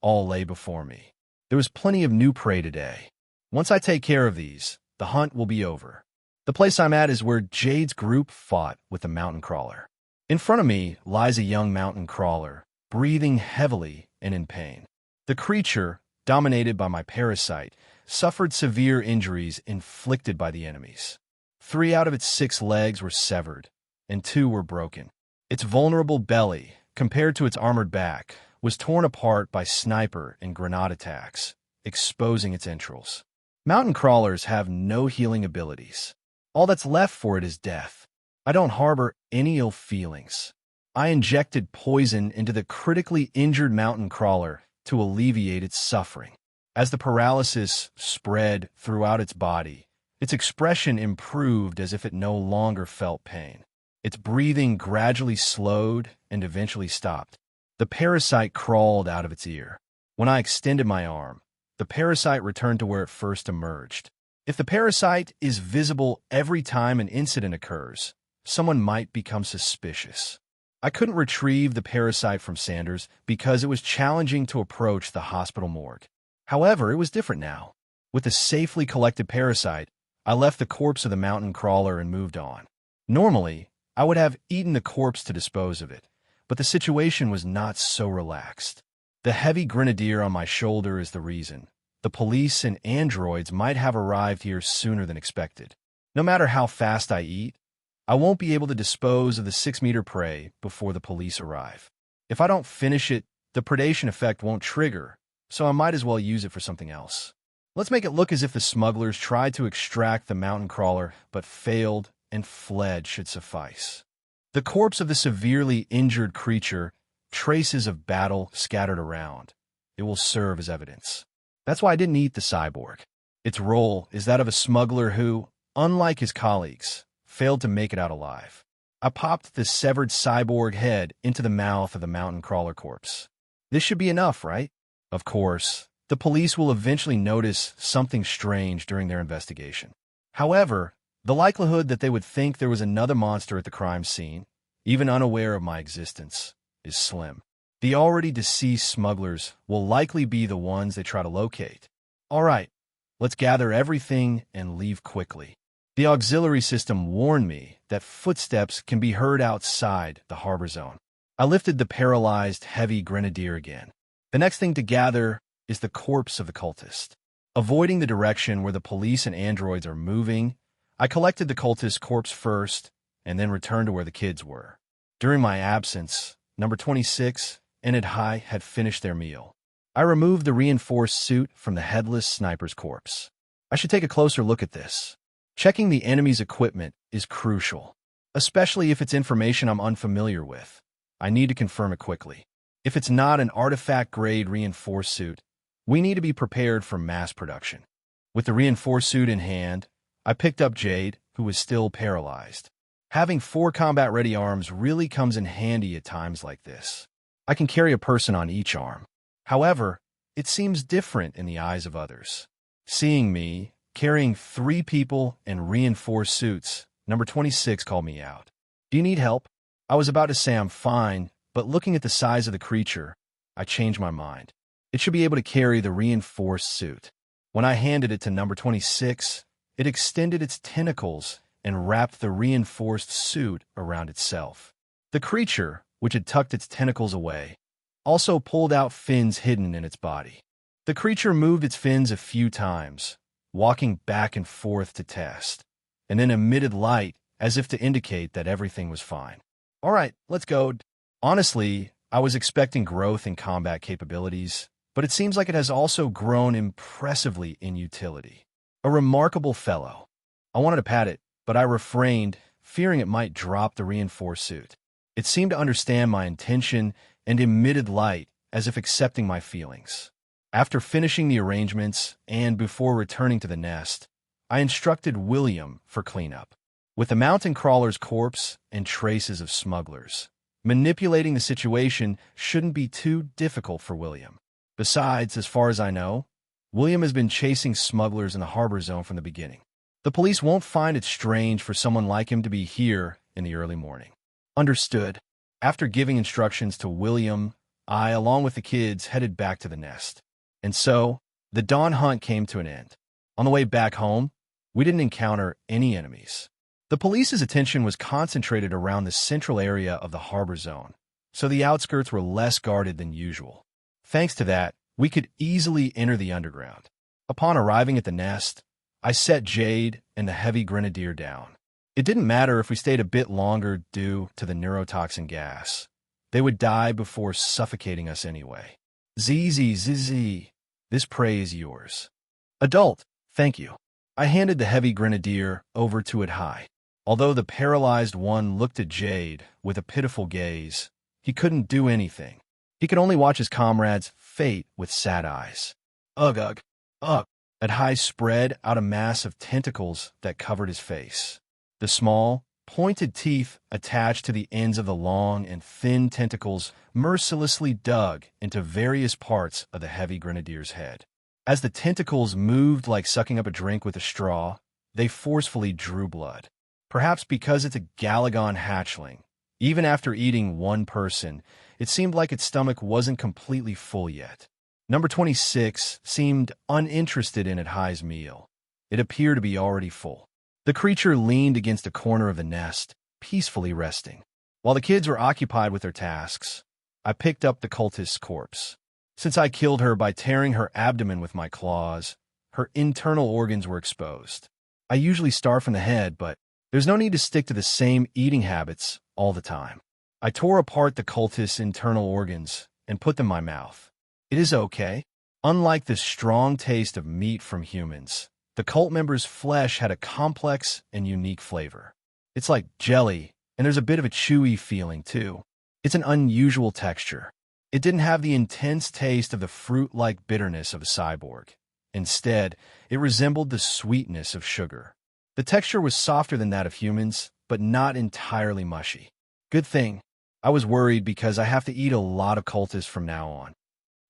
all lay before me. There was plenty of new prey today. Once I take care of these, the hunt will be over. The place I'm at is where Jade's group fought with the mountain crawler. In front of me lies a young mountain crawler, breathing heavily and in pain. The creature, dominated by my parasite, suffered severe injuries inflicted by the enemies. 3 out of its 6 legs were severed, and 2 were broken. Its vulnerable belly, compared to its armored back, was torn apart by sniper and grenade attacks, exposing its entrails. Mountain crawlers have no healing abilities. All that's left for it is death. I don't harbor any ill feelings. I injected poison into the critically injured mountain crawler to alleviate its suffering. As the paralysis spread throughout its body, its expression improved as if it no longer felt pain. Its breathing gradually slowed and eventually stopped. The parasite crawled out of its ear. When I extended my arm, the parasite returned to where it first emerged. If the parasite is visible every time an incident occurs, someone might become suspicious. I couldn't retrieve the parasite from Sanders because it was challenging to approach the hospital morgue. However, it was different now. With the safely collected parasite, I left the corpse of the mountain crawler and moved on. Normally, I would have eaten the corpse to dispose of it, but the situation was not so relaxed. The heavy grenadier on my shoulder is the reason. The police and androids might have arrived here sooner than expected. No matter how fast I eat, I won't be able to dispose of the 6-meter prey before the police arrive. If I don't finish it, the predation effect won't trigger, so I might as well use it for something else. Let's make it look as if the smugglers tried to extract the mountain crawler but failed and fled should suffice. The corpse of the severely injured creature, traces of battle scattered around. It will serve as evidence. That's why I didn't eat the cyborg. Its role is that of a smuggler who, unlike his colleagues, failed to make it out alive. I popped the severed cyborg head into the mouth of the mountain crawler corpse. This should be enough, right? Of course, the police will eventually notice something strange during their investigation. However, the likelihood that they would think there was another monster at the crime scene, even unaware of my existence, is slim. The already deceased smugglers will likely be the ones they try to locate. All right, let's gather everything and leave quickly. The auxiliary system warned me that footsteps can be heard outside the harbor zone. I lifted the paralyzed heavy grenadier again. The next thing to gather is the corpse of the cultist. Avoiding the direction where the police and androids are moving, I collected the cultist's corpse first and then returned to where the kids were. During my absence, number 26 and Ed High had finished their meal. I removed the reinforced suit from the headless sniper's corpse. I should take a closer look at this. Checking the enemy's equipment is crucial, especially if it's information I'm unfamiliar with. I need to confirm it quickly. If it's not an artifact-grade reinforced suit, we need to be prepared for mass production. With the reinforced suit in hand, I picked up Jade, who was still paralyzed. Having 4 combat-ready arms really comes in handy at times like this. I can carry a person on each arm. However, it seems different in the eyes of others. Seeing me, carrying 3 people in reinforced suits, number 26 called me out. Do you need help? I was about to say I'm fine, but looking at the size of the creature, I changed my mind. It should be able to carry the reinforced suit. When I handed it to number 26, it extended its tentacles and wrapped the reinforced suit around itself. The creature, which had tucked its tentacles away, also pulled out fins hidden in its body. The creature moved its fins a few times, walking back and forth to test, and then emitted light as if to indicate that everything was fine. All right, let's go. Honestly, I was expecting growth in combat capabilities, but it seems like it has also grown impressively in utility. A remarkable fellow. I wanted to pat it, but I refrained, fearing it might drop the reinforced suit. It seemed to understand my intention and emitted light as if accepting my feelings. After finishing the arrangements and before returning to the nest, I instructed William for cleanup. With the mountain crawler's corpse and traces of smugglers, manipulating the situation shouldn't be too difficult for William. Besides, as far as I know, William has been chasing smugglers in the harbor zone from the beginning. The police won't find it strange for someone like him to be here in the early morning. Understood. After giving instructions to William, I, along with the kids, headed back to the nest. And so, the dawn hunt came to an end. On the way back home, we didn't encounter any enemies. The police's attention was concentrated around the central area of the harbor zone, so the outskirts were less guarded than usual. Thanks to that, we could easily enter the underground. Upon arriving at the nest, I set Jade and the heavy grenadier down. It didn't matter if we stayed a bit longer due to the neurotoxin gas. They would die before suffocating us anyway. ZZZZ, this prey is yours. Adult, thank you. I handed the heavy grenadier over to Adhai. Although the paralyzed one looked at Jade with a pitiful gaze, he couldn't do anything. He could only watch his comrade's fate with sad eyes. Ugh, ugh, ugh. Adhai spread out a mass of tentacles that covered his face. The small, pointed teeth attached to the ends of the long and thin tentacles mercilessly dug into various parts of the heavy grenadier's head. As the tentacles moved like sucking up a drink with a straw, they forcefully drew blood. Perhaps because it's a Galagon hatchling, even after eating one person, it seemed like its stomach wasn't completely full yet. Number 26 seemed uninterested in Adhai's meal. It appeared to be already full. The creature leaned against a corner of the nest, peacefully resting. While the kids were occupied with their tasks, I picked up the cultist's corpse. Since I killed her by tearing her abdomen with my claws, her internal organs were exposed. I usually start from the head, but there's no need to stick to the same eating habits all the time. I tore apart the cultist's internal organs and put them in my mouth. It is okay. Unlike the strong taste of meat from humans, the cult member's flesh had a complex and unique flavor. It's like jelly, and there's a bit of a chewy feeling, too. It's an unusual texture. It didn't have the intense taste of the fruit-like bitterness of a cyborg. Instead, it resembled the sweetness of sugar. The texture was softer than that of humans, but not entirely mushy. Good thing. I was worried because I have to eat a lot of cultists from now on.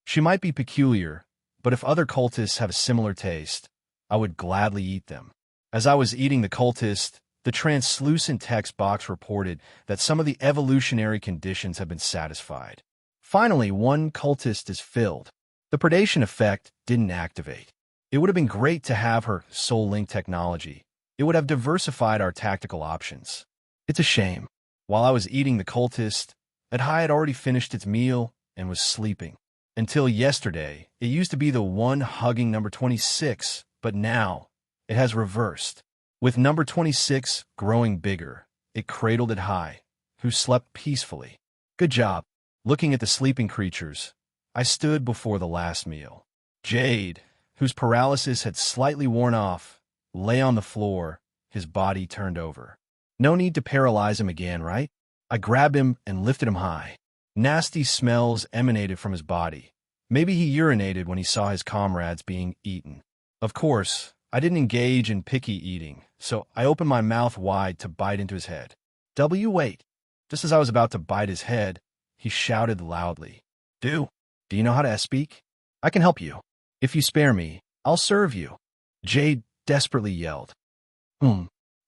She might be peculiar, but if other cultists have a similar taste, I would gladly eat them. As I was eating the cultist, the translucent text box reported that some of the evolutionary conditions have been satisfied. Finally, one cultist is filled. The predation effect didn't activate. It would have been great to have her Soul Link technology. It would have diversified our tactical options. It's a shame. While I was eating the cultist, Adhai had already finished its meal and was sleeping. Until yesterday, it used to be the one hugging number 26, but now it has reversed. With number 26 growing bigger, it cradled Adhai, who slept peacefully. Good job. Looking at the sleeping creatures, I stood before the last meal. Jade, whose paralysis had slightly worn off, lay on the floor, his body turned over. No need to paralyze him again, right? I grabbed him and lifted him high. Nasty smells emanated from his body. Maybe he urinated when he saw his comrades being eaten. Of course, I didn't engage in picky eating, so I opened my mouth wide to bite into his head. Wait. Just as I was about to bite his head, he shouted loudly. Do you know how to speak? I can help you. If you spare me, I'll serve you. Jade desperately yelled.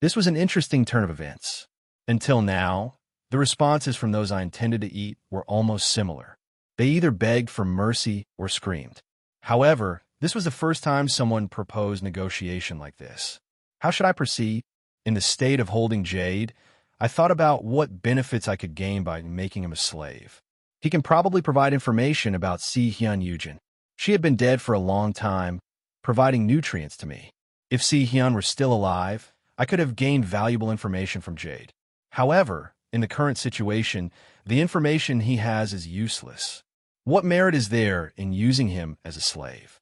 This was an interesting turn of events. Until now, the responses from those I intended to eat were almost similar. They either begged for mercy or screamed. However, this was the first time someone proposed negotiation like this. How should I proceed? In the state of holding Jade, I thought about what benefits I could gain by making him a slave. He can probably provide information about Si-Hyun Yujin. She had been dead for a long time, providing nutrients to me. If Si-Hyun were still alive, I could have gained valuable information from Jade. However, in the current situation, the information he has is useless. What merit is there in using him as a slave?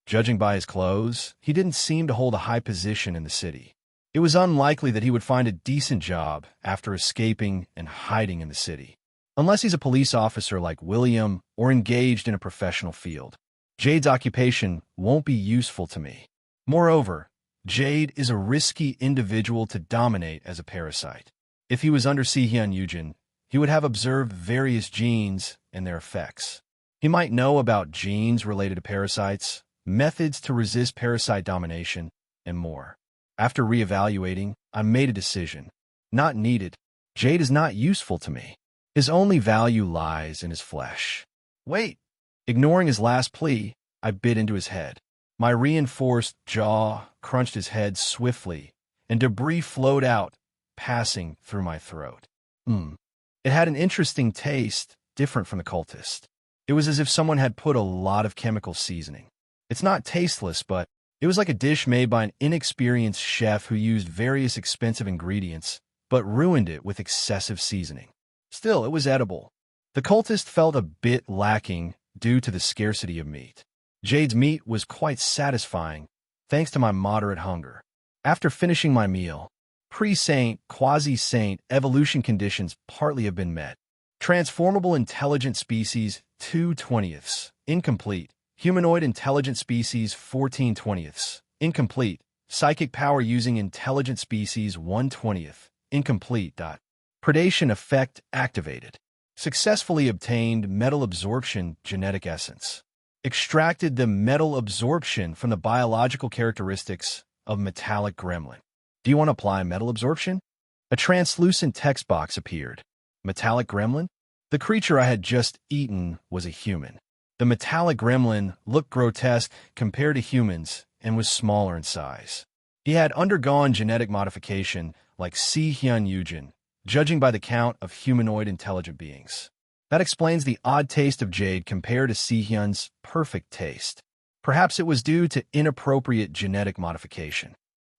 Judging by his clothes, he didn't seem to hold a high position in the city. It was unlikely that he would find a decent job after escaping and hiding in the city, unless he's a police officer like William or engaged in a professional field. Jade's occupation won't be useful to me. Moreover, Jade is a risky individual to dominate as a parasite. If he was under Si-Hyun Yujin, he would have observed various genes and their effects. He might know about genes related to parasites, methods to resist parasite domination, and more. After reevaluating, I made a decision. Not needed. Jade is not useful to me. His only value lies in his flesh. Wait! Ignoring his last plea, I bit into his head. My reinforced jaw crunched his head swiftly, and debris flowed out, passing through my throat. It had an interesting taste, different from the cultist. It was as if someone had put a lot of chemical seasoning. It's not tasteless, but it was like a dish made by an inexperienced chef who used various expensive ingredients, but ruined it with excessive seasoning. Still, it was edible. The cultist felt a bit lacking due to the scarcity of meat. Jade's meat was quite satisfying, thanks to my moderate hunger. After finishing my meal, pre-saint, quasi-saint evolution conditions partly have been met. Transformable intelligent species 2/20, incomplete. Humanoid intelligent species 14/20, incomplete. Psychic power using intelligent species 1/20, incomplete. Predation effect activated. Successfully obtained metal absorption genetic essence. Extracted the metal absorption from the biological characteristics of metallic gremlin. Do you want to apply metal absorption? A translucent text box appeared. Metallic gremlin? The creature I had just eaten was a human. The metallic gremlin looked grotesque compared to humans and was smaller in size. He had undergone genetic modification like Si-Hyun Yujin, judging by the count of humanoid intelligent beings. That explains the odd taste of Jade compared to Si-Hyun's perfect taste. Perhaps it was due to inappropriate genetic modification.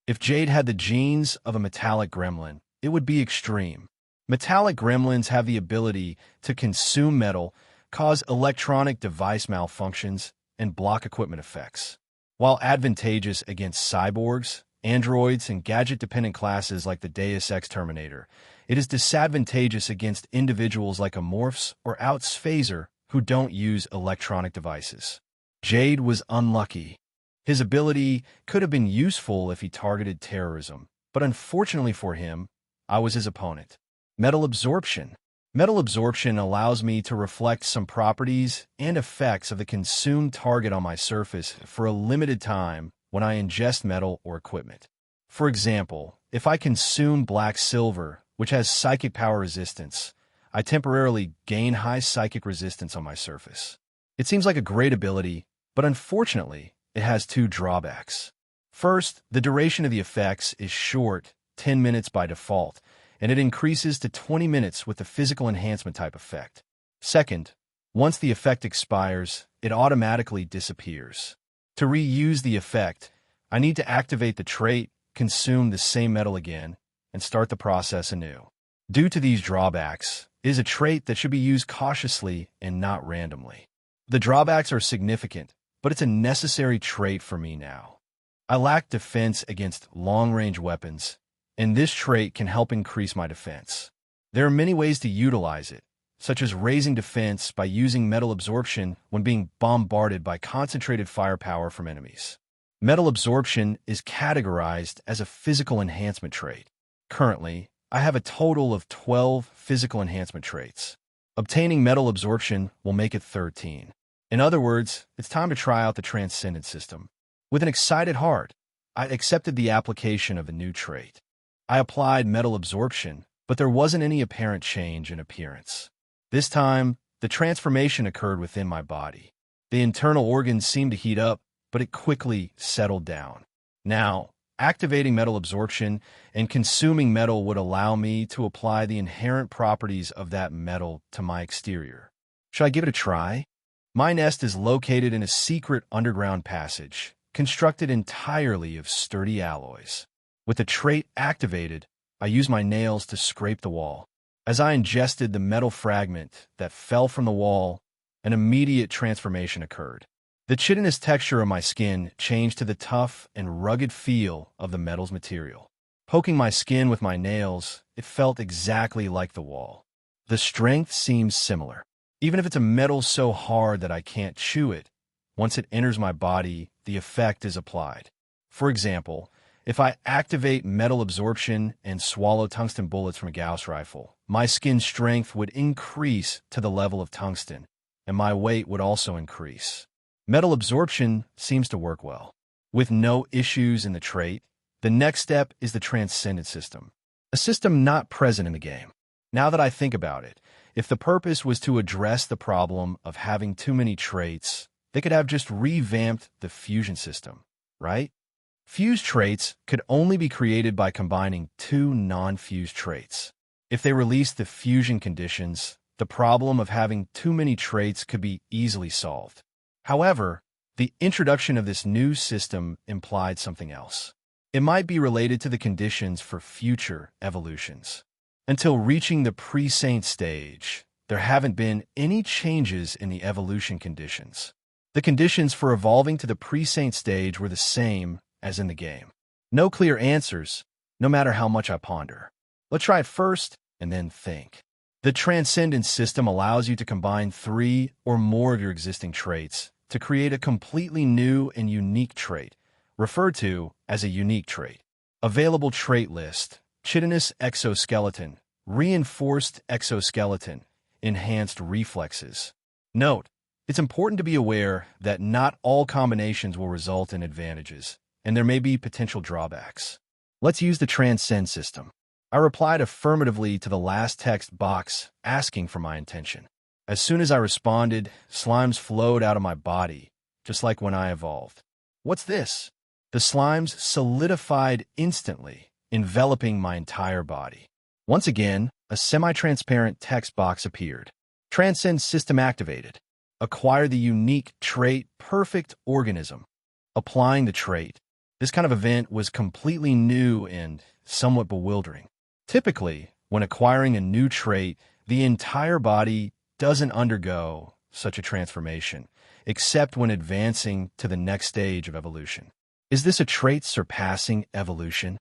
If Jade had the genes of a metallic gremlin, it would be extreme. Metallic gremlins have the ability to consume metal, cause electronic device malfunctions, and block equipment effects. While advantageous against cyborgs, androids, and gadget-dependent classes like the Deus Ex Terminator, it is disadvantageous against individuals like Amorphs or Outs Phaser who don't use electronic devices. Jade was unlucky. His ability could have been useful if he targeted terrorism, but unfortunately for him, I was his opponent. Metal absorption. Metal absorption allows me to reflect some properties and effects of the consumed target on my surface for a limited time when I ingest metal or equipment. For example, if I consume black silver, which has psychic power resistance, I temporarily gain high psychic resistance on my surface. It seems like a great ability, but unfortunately, it has two drawbacks. First, the duration of the effects is short, 10 minutes by default, and it increases to 20 minutes with the physical enhancement type effect. Second, once the effect expires, it automatically disappears. To reuse the effect, I need to activate the trait, consume the same metal again, and start the process anew. Due to these drawbacks, it is a trait that should be used cautiously and not randomly. The drawbacks are significant, but it's a necessary trait for me now. I lack defense against long-range weapons, and this trait can help increase my defense. There are many ways to utilize it, such as raising defense by using metal absorption when being bombarded by concentrated firepower from enemies. Metal absorption is categorized as a physical enhancement trait. Currently, I have a total of 12 physical enhancement traits. Obtaining metal absorption will make it 13. In other words, it's time to try out the Transcendent system. With an excited heart, I accepted the application of a new trait. I applied metal absorption, but there wasn't any apparent change in appearance. This time, the transformation occurred within my body. The internal organs seemed to heat up, but it quickly settled down. Now, activating metal absorption and consuming metal would allow me to apply the inherent properties of that metal to my exterior. Should I give it a try? My nest is located in a secret underground passage, constructed entirely of sturdy alloys. With the trait activated, I use my nails to scrape the wall. As I ingested the metal fragment that fell from the wall, an immediate transformation occurred. The chitinous texture of my skin changed to the tough and rugged feel of the metal's material. Poking my skin with my nails, it felt exactly like the wall. The strength seems similar. Even if it's a metal so hard that I can't chew it, once it enters my body, the effect is applied. For example, if I activate metal absorption and swallow tungsten bullets from a Gauss rifle, my skin strength would increase to the level of tungsten, and my weight would also increase. Metal absorption seems to work well. With no issues in the trait, the next step is the Transcendent system, a system not present in the game. Now that I think about it, if the purpose was to address the problem of having too many traits, they could have just revamped the fusion system, right? Fused traits could only be created by combining two non-fused traits. If they released the fusion conditions, the problem of having too many traits could be easily solved. However, the introduction of this new system implied something else. It might be related to the conditions for future evolutions. Until reaching the pre-Saint stage, there haven't been any changes in the evolution conditions. The conditions for evolving to the pre-Saint stage were the same as in the game. No clear answers, no matter how much I ponder. Let's try it first and then think. The Transcendence system allows you to combine 3 or more of your existing traits to create a completely new and unique trait, referred to as a unique trait. Available trait list: chitinous exoskeleton, reinforced exoskeleton, enhanced reflexes. Note, it's important to be aware that not all combinations will result in advantages, and there may be potential drawbacks. Let's use the Transcend system. I replied affirmatively to the last text box asking for my intention. As soon as I responded, slimes flowed out of my body, just like when I evolved. What's this? The slimes solidified instantly, enveloping my entire body. Once again, a semi-transparent text box appeared. Transcend system activated. Acquire the unique trait Perfect Organism. Applying the trait. This kind of event was completely new and somewhat bewildering. Typically, when acquiring a new trait, the entire body doesn't undergo such a transformation, except when advancing to the next stage of evolution. Is this a trait surpassing evolution?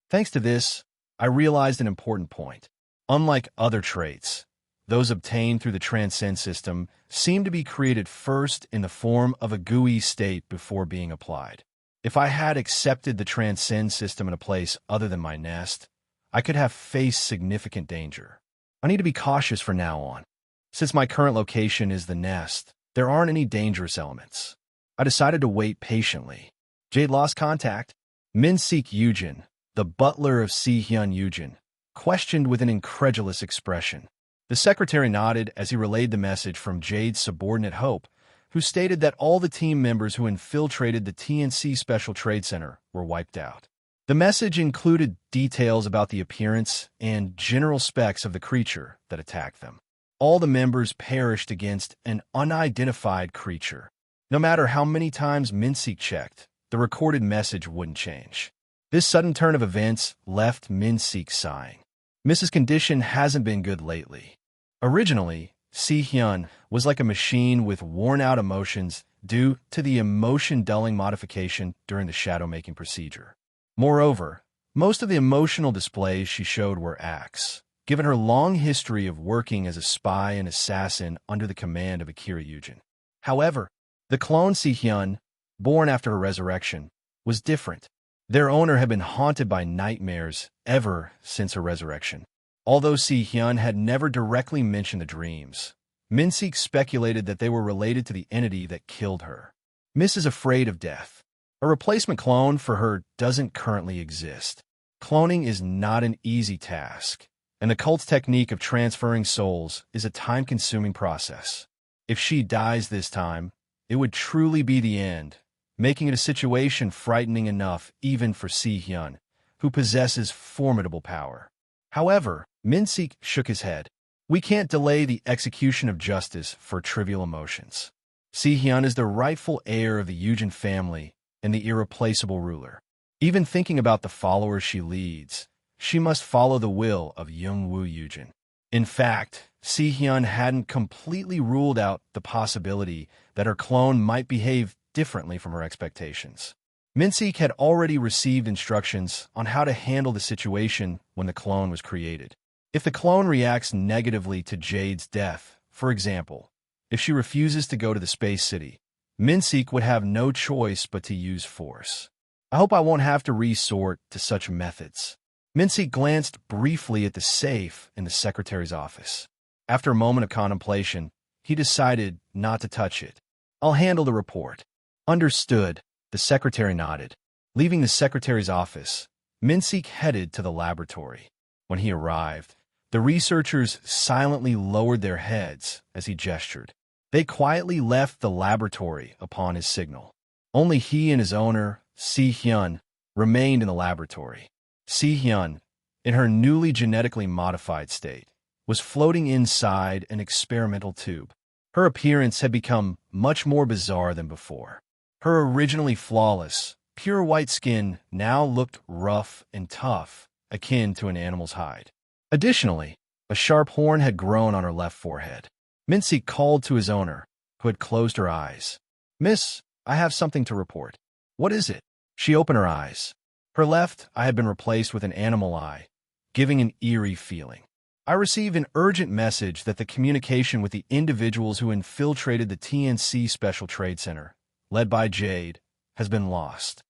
Thanks to this, I realized an important point. Unlike other traits, those obtained through the Transcend system seem to be created first in the form of a GUI state before being applied. If I had accepted the Transcend system in a place other than my nest, I could have faced significant danger. I need to be cautious from now on. Since my current location is the nest, there aren't any dangerous elements. I decided to wait patiently. Jade lost contact. Min-Sik Yujin, the butler of Si-Hyun Yujin, questioned with an incredulous expression. The secretary nodded as he relayed the message from Jade's subordinate Hope, who stated that all the team members who infiltrated the TNC Special Trade Center were wiped out. The message included details about the appearance and general specs of the creature that attacked them. All the members perished against an unidentified creature. No matter how many times Min-Sik checked, the recorded message wouldn't change. This sudden turn of events left Min-Sik sighing. Mrs. Condition hasn't been good lately. Originally, Si-Hyun was like a machine with worn-out emotions due to the emotion-dulling modification during the shadow-making procedure. Moreover, most of the emotional displays she showed were acts, given her long history of working as a spy and assassin under the command of Akira Yujin. However, the clone Si-Hyun, born after her resurrection, was different. Their owner had been haunted by nightmares ever since her resurrection. Although Si-Hyun had never directly mentioned the dreams, Min-Sik speculated that they were related to the entity that killed her. Miss is afraid of death. A replacement clone for her doesn't currently exist. Cloning is not an easy task, and the cult's technique of transferring souls is a time-consuming process. If she dies this time, it would truly be the end, making it a situation frightening enough even for Si-Hyun, who possesses formidable power. However, Min-Sik shook his head. We can't delay the execution of justice for trivial emotions. Si-Hyun is the rightful heir of the Yujin family and the irreplaceable ruler. Even thinking about the followers she leads, she must follow the will of Youngwoo Yujin. In fact, Si-Hyun hadn't completely ruled out the possibility that her clone might behave differently from her expectations. Min-Sik had already received instructions on how to handle the situation when the clone was created. If the clone reacts negatively to Jade's death, for example, if she refuses to go to the space city, Min-Sik would have no choice but to use force. I hope I won't have to resort to such methods. Min-Sik glanced briefly at the safe in the secretary's office. After a moment of contemplation, he decided not to touch it. I'll handle the report. Understood, the secretary nodded. Leaving the secretary's office, Min-Sik headed to the laboratory. When he arrived, The researchers silently lowered their heads as he gestured. They quietly left the laboratory upon his signal. Only he and his owner, Si-hyun, remained in the laboratory. Si-hyun, in her newly genetically modified state, was floating inside an experimental tube. Her appearance had become much more bizarre than before. Her originally flawless, pure white skin now looked rough and tough, akin to an animal's hide. Additionally, a sharp horn had grown on her left forehead. Min-sik called to his owner, who had closed her eyes. "Miss, I have something to report." "What is it?" She opened her eyes. Her left eye had been replaced with an animal eye, giving an eerie feeling. "I received an urgent message that the communication with the individuals who infiltrated the TNC Special Trade Center, led by Jade, has been lost."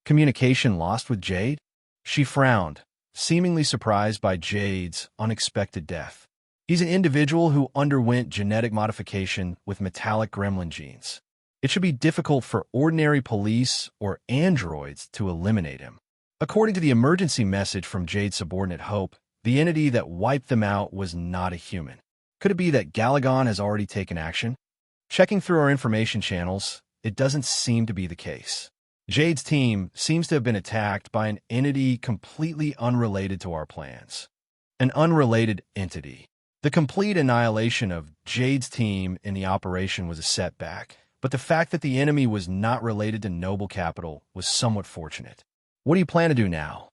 "Communication lost with Jade?" She frowned, seemingly surprised by Jade's unexpected death. "He's an individual who underwent genetic modification with metallic gremlin genes. It should be difficult for ordinary police or androids to eliminate him." According to the emergency message from Jade's subordinate Hope, the entity that wiped them out was not a human. Could it be that Galagon has already taken action? Checking through our information channels, it doesn't seem to be the case. Jade's team seems to have been attacked by an entity completely unrelated to our plans. An unrelated entity. The complete annihilation of Jade's team in the operation was a setback, but the fact that the enemy was not related to Noble Capital was somewhat fortunate. "What do you plan to do now?"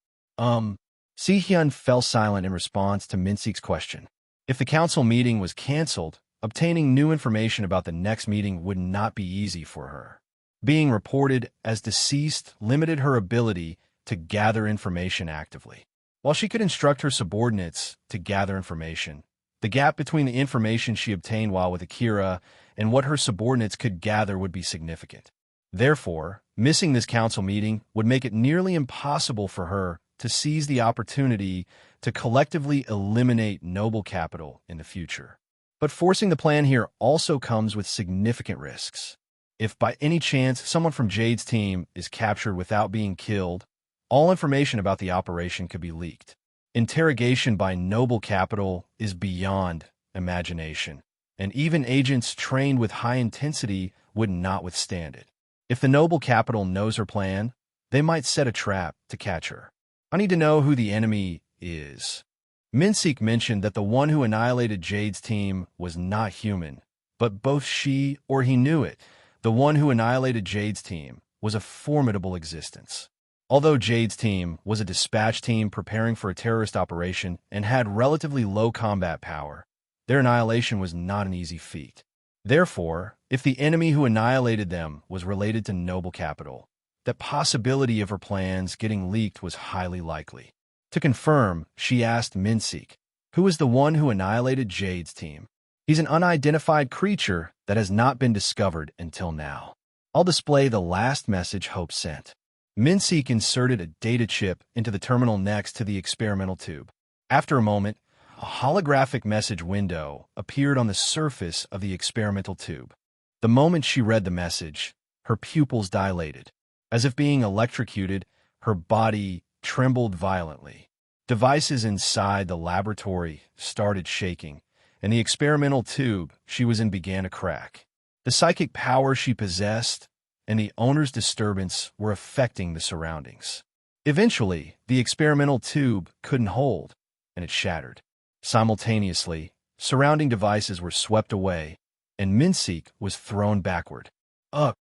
Si-hyun fell silent in response to Min-sik's question. If the council meeting was canceled, obtaining new information about the next meeting would not be easy for her. Being reported as deceased limited her ability to gather information actively. While she could instruct her subordinates to gather information, the gap between the information she obtained while with Akira and what her subordinates could gather would be significant. Therefore, missing this council meeting would make it nearly impossible for her to seize the opportunity to collectively eliminate Noble Capital in the future. But forcing the plan here also comes with significant risks. If by any chance someone from Jade's team is captured without being killed, all information about the operation could be leaked. Interrogation by Noble Capital is beyond imagination, and even agents trained with high intensity would not withstand it. If the Noble Capital knows her plan, they might set a trap to catch her. "I need to know who the enemy is." Min-sik mentioned that the one who annihilated Jade's team was not human, but both she or he knew it. The one who annihilated Jade's team was a formidable existence. Although Jade's team was a dispatch team preparing for a terrorist operation and had relatively low combat power, their annihilation was not an easy feat. Therefore, if the enemy who annihilated them was related to Noble Capital, the possibility of her plans getting leaked was highly likely. To confirm, she asked Min-sik, "Who is the one who annihilated Jade's team?" "He's an unidentified creature that has not been discovered until now." I'll display the last message Hope sent. Min-sik inserted a data chip into the terminal next to the experimental tube. After a moment, a holographic message window appeared on the surface of the experimental tube. The moment she read the message, her pupils dilated. As if being electrocuted, her body trembled violently. Devices inside the laboratory started shaking, and the experimental tube she was in began to crack. The psychic power she possessed and the owner's disturbance were affecting the surroundings. Eventually, the experimental tube couldn't hold, and it shattered. Simultaneously, surrounding devices were swept away, and Min-sik was thrown backward.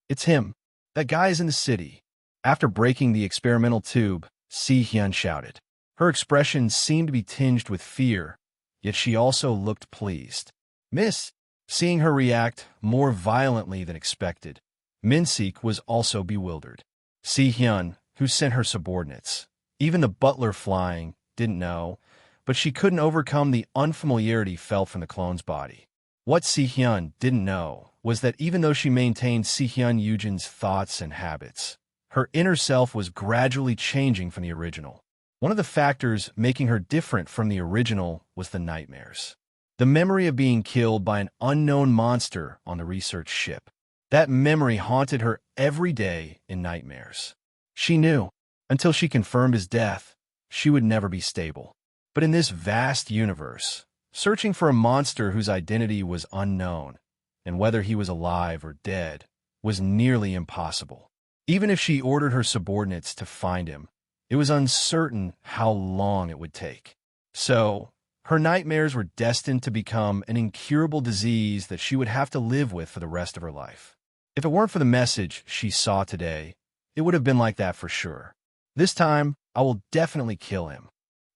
It's him. That guy is in the city." After breaking the experimental tube, Si-hyun shouted. Her expression seemed to be tinged with fear, yet she also looked pleased. "Miss," seeing her react more violently than expected, Min-sik was also bewildered. Si-hyun, who sent her subordinates, even the butler flying, didn't know, but she couldn't overcome the unfamiliarity felt from the clone's body. What Si-hyun didn't know was that even though she maintained Si-hyun Yujin's thoughts and habits, her inner self was gradually changing from the original. One of the factors making her different from the original was the nightmares. The memory of being killed by an unknown monster on the research ship. That memory haunted her every day in nightmares. She knew, until she confirmed his death, she would never be stable. But in this vast universe, searching for a monster whose identity was unknown, and whether he was alive or dead, was nearly impossible. Even if she ordered her subordinates to find him, it was uncertain how long it would take. So, her nightmares were destined to become an incurable disease that she would have to live with for the rest of her life. If it weren't for the message she saw today, it would have been like that for sure. This time, I will definitely kill him.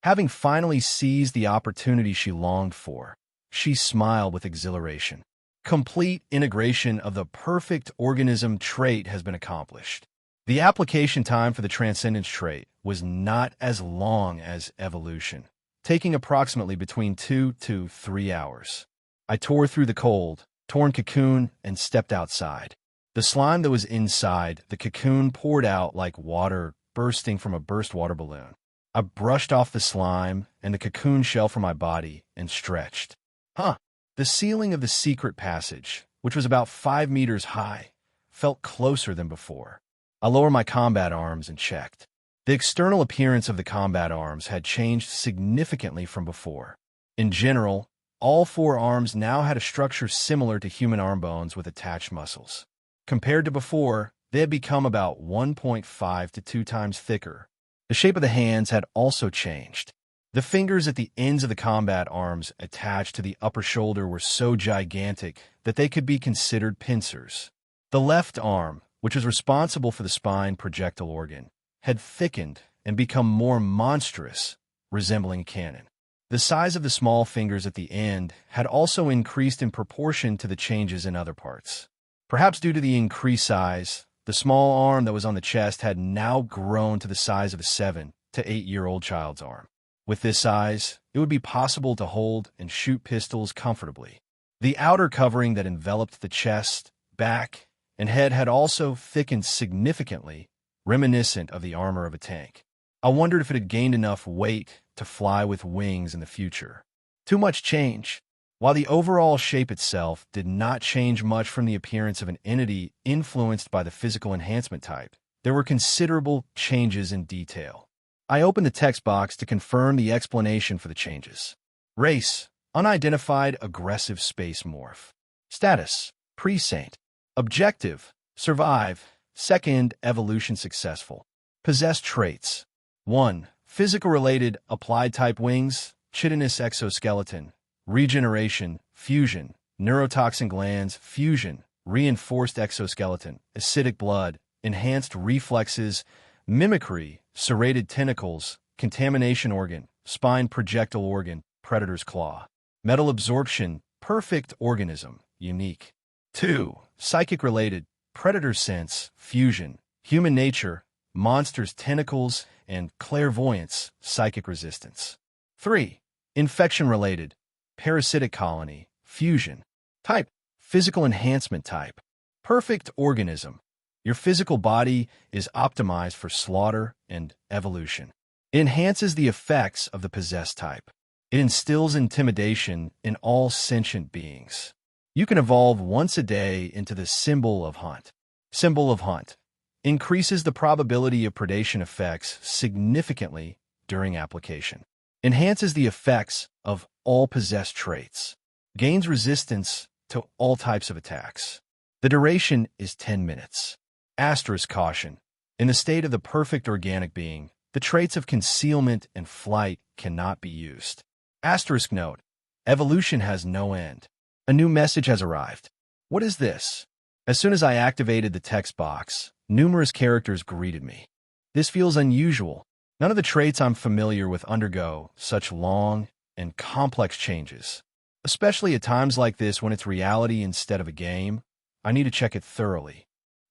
Having finally seized the opportunity she longed for, she smiled with exhilaration. Complete integration of the perfect organism trait has been accomplished. The application time for the transcendence trait was not as long as evolution, taking approximately between 2 to 3 hours. I tore through the cold, torn cocoon and stepped outside. The slime that was inside the cocoon poured out like water bursting from a burst water balloon. I brushed off the slime and the cocoon shell from my body and stretched. The ceiling of the secret passage, which was about 5 meters high, felt closer than before. I lowered my combat arms and checked. The external appearance of the combat arms had changed significantly from before. In general, all 4 arms now had a structure similar to human arm bones with attached muscles. Compared to before, they had become about 1.5 to 2 times thicker. The shape of the hands had also changed. The fingers at the ends of the combat arms attached to the upper shoulder were so gigantic that they could be considered pincers. The left arm, which was responsible for the spine projectile organ, had thickened and become more monstrous, resembling a cannon. The size of the small fingers at the end had also increased in proportion to the changes in other parts. Perhaps due to the increased size, the small arm that was on the chest had now grown to the size of a 7 to 8-year-old child's arm. With this size, it would be possible to hold and shoot pistols comfortably. The outer covering that enveloped the chest, back, and head had also thickened significantly, reminiscent of the armor of a tank. I wondered if it had gained enough weight to fly with wings in the future. Too much change. While the overall shape itself did not change much from the appearance of an entity influenced by the physical enhancement type, there were considerable changes in detail. I opened the text box to confirm the explanation for the changes. Race: unidentified aggressive space morph. Status: pre-saint. Objective: survive. Second, evolution successful. Possessed traits: 1. Physical-related applied type wings, chitinous exoskeleton, regeneration, fusion, neurotoxin glands, fusion, reinforced exoskeleton, acidic blood, enhanced reflexes, mimicry, serrated tentacles, contamination organ, spine projectile organ, predator's claw. Metal absorption, perfect organism, unique. 2. Psychic-related, predator sense, fusion, human nature, monsters' tentacles, and clairvoyance, psychic resistance. 3. Infection-related, parasitic colony, fusion. Type: physical enhancement type. Perfect organism. Your physical body is optimized for slaughter and evolution. It enhances the effects of the possessed type. It instills intimidation in all sentient beings. You can evolve once a day into the symbol of hunt. Symbol of hunt increases the probability of predation effects significantly during application. Enhances the effects of all possessed traits. Gains resistance to all types of attacks. The duration is 10 minutes. Asterisk caution. In the state of the perfect organic being, the traits of concealment and flight cannot be used. Asterisk note. Evolution has no end. A new message has arrived. What is this? As soon as I activated the text box, numerous characters greeted me. This feels unusual. None of the traits I'm familiar with undergo such long and complex changes. Especially at times like this when it's reality instead of a game, I need to check it thoroughly.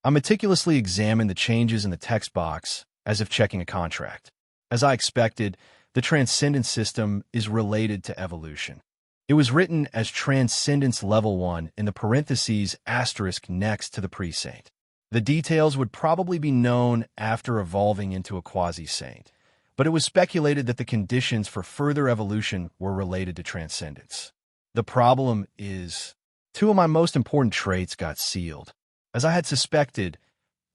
I meticulously examined the changes in the text box as if checking a contract. As I expected, the Transcendence system is related to evolution. It was written as Transcendence Level 1 in the parentheses asterisk next to the pre-saint. The details would probably be known after evolving into a quasi-saint, but it was speculated that the conditions for further evolution were related to Transcendence. The problem is, 2 of my most important traits got sealed. As I had suspected,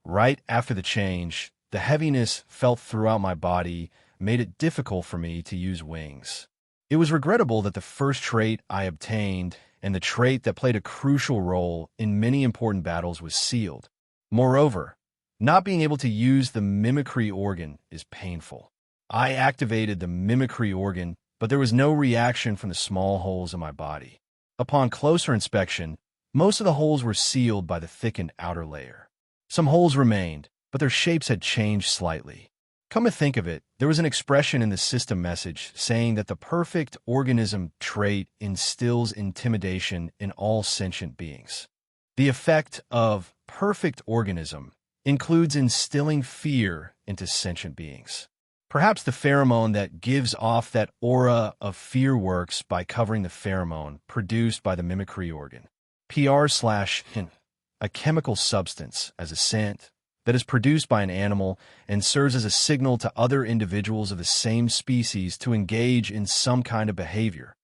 right after the change, the heaviness felt throughout my body made it difficult for me to use wings. It was regrettable that the first trait I obtained and the trait that played a crucial role in many important battles was sealed. Moreover, not being able to use the mimicry organ is painful. I activated the mimicry organ, but there was no reaction from the small holes in my body. Upon closer inspection, most of the holes were sealed by the thickened outer layer. Some holes remained, but their shapes had changed slightly. Come to think of it, there was an expression in the system message saying that the perfect organism trait instills intimidation in all sentient beings. The effect of perfect organism includes instilling fear into sentient beings. Perhaps the pheromone that gives off that aura of fear works by covering the pheromone produced by the mimicry organ. PR/hint, a chemical substance as a scent that is produced by an animal and serves as a signal to other individuals of the same species to engage in some kind of behavior,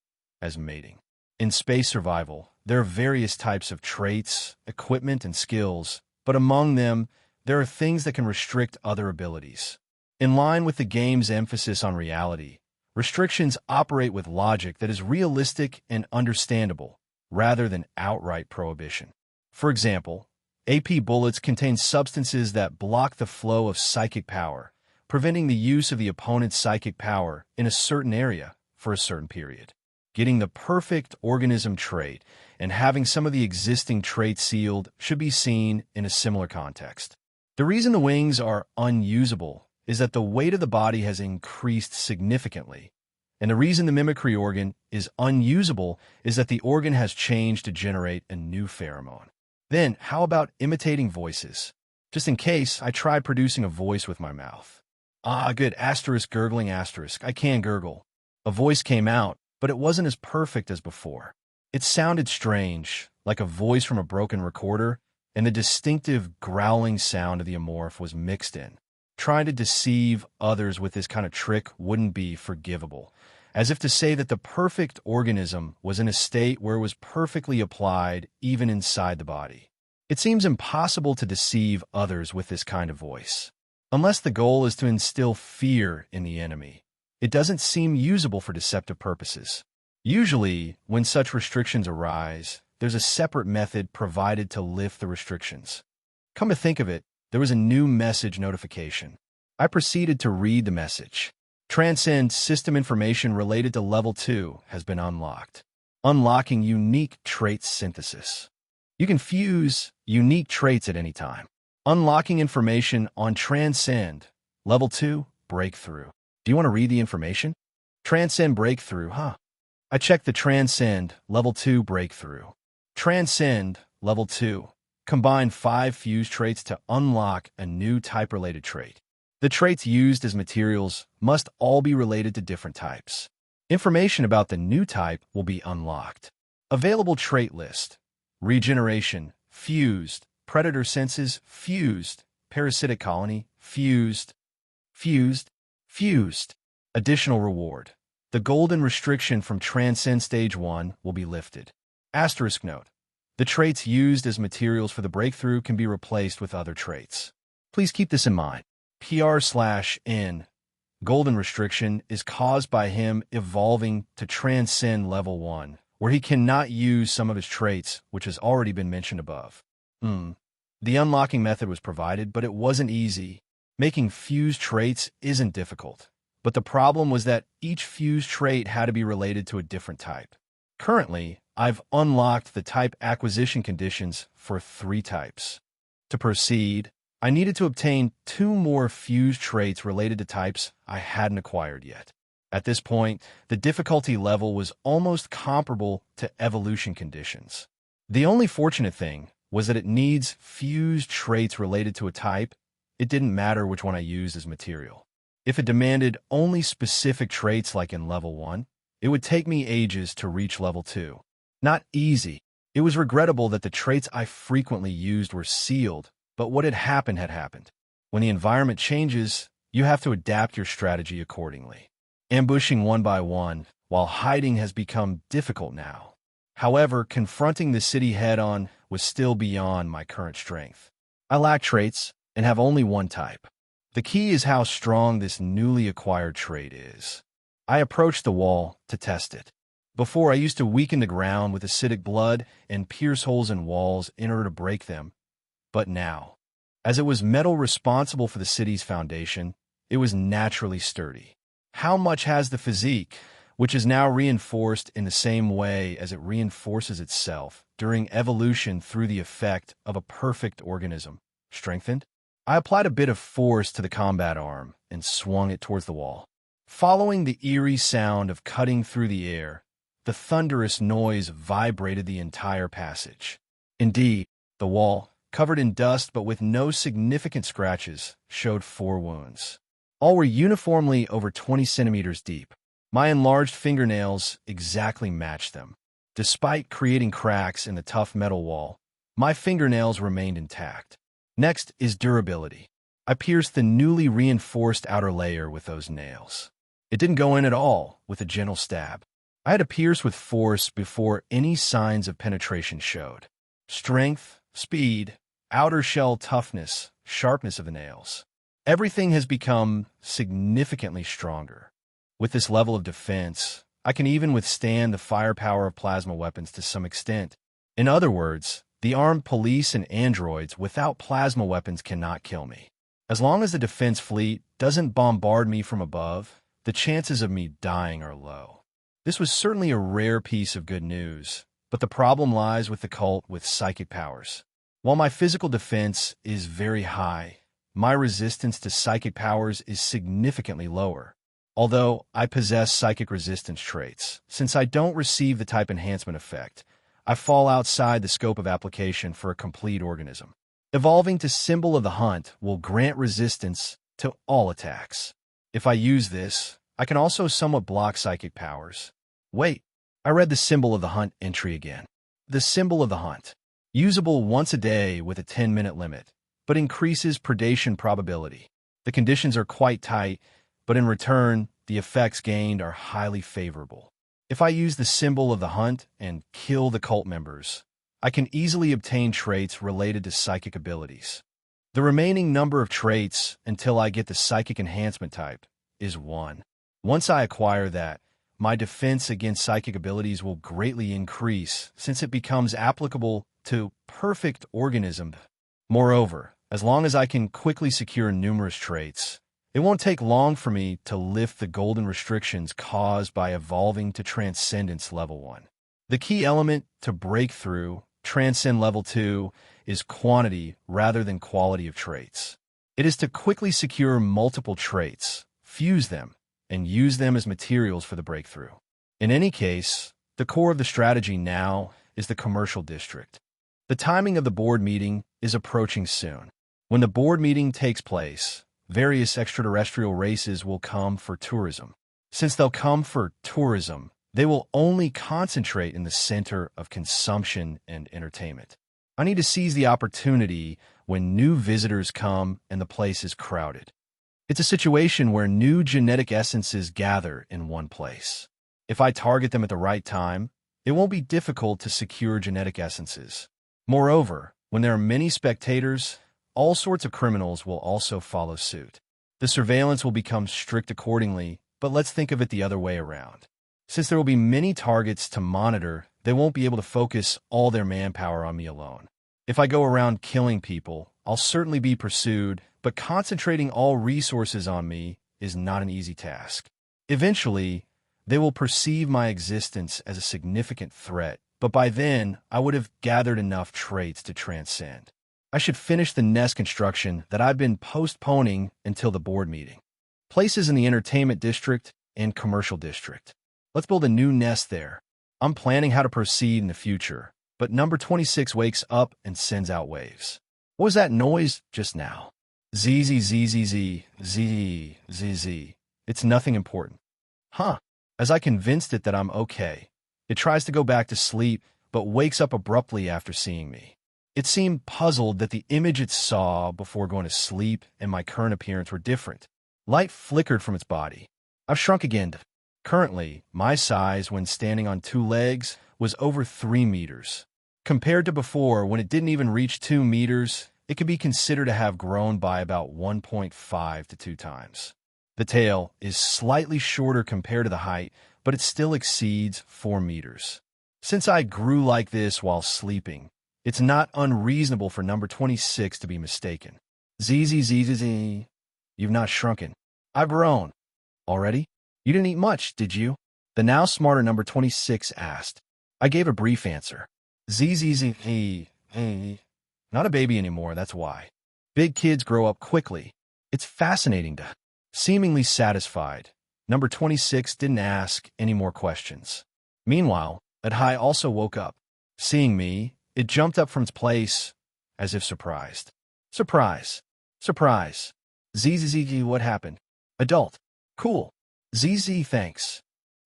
as mating. In space survival, there are various types of traits, equipment, and skills, but among them, there are things that can restrict other abilities. In line with the game's emphasis on reality, restrictions operate with logic that is realistic and understandable, rather than outright prohibition. For example, AP bullets contain substances that block the flow of psychic power, preventing the use of the opponent's psychic power in a certain area for a certain period. Getting the perfect organism trait and having some of the existing traits sealed should be seen in a similar context. The reason the wings are unusable is that the weight of the body has increased significantly, and the reason the mimicry organ is unusable is that the organ has changed to generate a new pheromone. Then, how about imitating voices? Just in case, I tried producing a voice with my mouth. Good, asterisk gurgling asterisk, I can gurgle. A voice came out, but it wasn't as perfect as before. It sounded strange, like a voice from a broken recorder, and the distinctive growling sound of the amorph was mixed in. Trying to deceive others with this kind of trick wouldn't be forgivable, as if to say that the perfect organism was in a state where it was perfectly applied even inside the body. It seems impossible to deceive others with this kind of voice. Unless the goal is to instill fear in the enemy, it doesn't seem usable for deceptive purposes. Usually, when such restrictions arise, there's a separate method provided to lift the restrictions. Come to think of it, there was a new message notification. I proceeded to read the message. Transcend system information related to Level 2 has been unlocked. Unlocking unique traits synthesis. You can fuse unique traits at any time. Unlocking information on Transcend Level 2 Breakthrough. Do you want to read the information? Transcend Breakthrough, huh? I checked the Transcend Level 2 Breakthrough. Transcend Level 2. Combine 5 fuse traits to unlock a new type-related trait. The traits used as materials must all be related to different types. Information about the new type will be unlocked. Available trait list. Regeneration, fused. Predator senses, fused. Parasitic colony, fused. Fused. Fused. Additional reward. The golden restriction from Transcend Stage 1 will be lifted. Asterisk note. The traits used as materials for the breakthrough can be replaced with other traits. Please keep this in mind. PR/N. Golden restriction is caused by him evolving to Transcend Level 1, where he cannot use some of his traits, which has already been mentioned above. The unlocking method was provided, but it wasn't easy. Making fused traits isn't difficult, but the problem was that each fused trait had to be related to a different type. Currently, I've unlocked the type acquisition conditions for 3 types. To proceed, I needed to obtain 2 more fused traits related to types I hadn't acquired yet. At this point, the difficulty level was almost comparable to evolution conditions. The only fortunate thing was that it needs fused traits related to a type. It didn't matter which one I used as material. If it demanded only specific traits like in Level 1, it would take me ages to reach Level 2. Not easy. It was regrettable that the traits I frequently used were sealed, but what had happened. When the environment changes, you have to adapt your strategy accordingly. Ambushing one by one while hiding has become difficult now. However, confronting the city head-on was still beyond my current strength. I lack traits and have only one type. The key is how strong this newly acquired trait is. I approached the wall to test it. Before, I used to weaken the ground with acidic blood and pierce holes in walls in order to break them. But now, as it was metal responsible for the city's foundation, it was naturally sturdy. How much has the physique, which is now reinforced in the same way as it reinforces itself during evolution through the effect of a perfect organism, strengthened? I applied a bit of force to the combat arm and swung it towards the wall. Following the eerie sound of cutting through the air, the thunderous noise vibrated the entire passage. Indeed, the wall, covered in dust but with no significant scratches, showed 4 wounds. All were uniformly over 20 centimeters deep. My enlarged fingernails exactly matched them. Despite creating cracks in the tough metal wall, my fingernails remained intact. Next is durability. I pierced the newly reinforced outer layer with those nails. It didn't go in at all with a gentle stab. I had to pierce with force before any signs of penetration showed. Strength, speed, outer shell toughness, sharpness of the nails. Everything has become significantly stronger. With this level of defense, I can even withstand the firepower of plasma weapons to some extent. In other words, the armed police and androids without plasma weapons cannot kill me. As long as the defense fleet doesn't bombard me from above, the chances of me dying are low. This was certainly a rare piece of good news, but the problem lies with the cult with psychic powers. While my physical defense is very high, my resistance to psychic powers is significantly lower. Although I possess psychic resistance traits, since I don't receive the type enhancement effect, I fall outside the scope of application for a complete organism. Evolving to Symbol of the Hunt will grant resistance to all attacks. If I use this, I can also somewhat block psychic powers. Wait, I read the Symbol of the Hunt entry again. The Symbol of the Hunt. Usable once a day with a 10-minute limit, but increases predation probability. The conditions are quite tight, but in return, the effects gained are highly favorable. If I use the Symbol of the Hunt and kill the cult members, I can easily obtain traits related to psychic abilities. The remaining number of traits until I get the psychic enhancement type is 1. Once I acquire that, my defense against psychic abilities will greatly increase since it becomes applicable to perfect organism. Moreover, as long as I can quickly secure numerous traits, it won't take long for me to lift the golden restrictions caused by evolving to Transcendence Level 1. The key element to breakthrough Transcend Level 2 is quantity rather than quality of traits. It is to quickly secure multiple traits, fuse them, and use them as materials for the breakthrough. In any case, the core of the strategy now is the commercial district. The timing of the board meeting is approaching soon. When the board meeting takes place, various extraterrestrial races will come for tourism. Since they'll come for tourism, they will only concentrate in the center of consumption and entertainment. I need to seize the opportunity when new visitors come and the place is crowded. It's a situation where new genetic essences gather in one place. If I target them at the right time, it won't be difficult to secure genetic essences. Moreover, when there are many spectators, all sorts of criminals will also follow suit. The surveillance will become strict accordingly, but let's think of it the other way around. Since there will be many targets to monitor, they won't be able to focus all their manpower on me alone. If I go around killing people, I'll certainly be pursued, but concentrating all resources on me is not an easy task. Eventually, they will perceive my existence as a significant threat, but by then, I would have gathered enough traits to transcend. I should finish the nest construction that I've been postponing until the board meeting. Places in the entertainment district and commercial district. Let's build a new nest there. I'm planning how to proceed in the future, but number 26 wakes up and sends out waves. What was that noise just now? Z. It's nothing important. As I convinced it that I'm okay, it tries to go back to sleep, but wakes up abruptly after seeing me. It seemed puzzled that the image it saw before going to sleep and my current appearance were different. Light flickered from its body. I've shrunk again. Currently, my size when standing on 2 legs was over 3 meters. Compared to before, when it didn't even reach 2 meters, it could be considered to have grown by about 1.5 to 2 times. The tail is slightly shorter compared to the height, but it still exceeds 4 meters. Since I grew like this while sleeping, it's not unreasonable for number 26 to be mistaken. ZZZZZ. You've not shrunken. I've grown. Already? You didn't eat much, did you? The now smarter number 26 asked. I gave a brief answer. ZZZZ. Not a baby anymore, that's why. Big kids grow up quickly. It's fascinating to. Seemingly satisfied, number 26 didn't ask any more questions. Meanwhile, Adhai also woke up. Seeing me, it jumped up from its place, as if surprised. Surprise. Surprise. ZZZ, what happened? Adult. Cool. ZZ, thanks.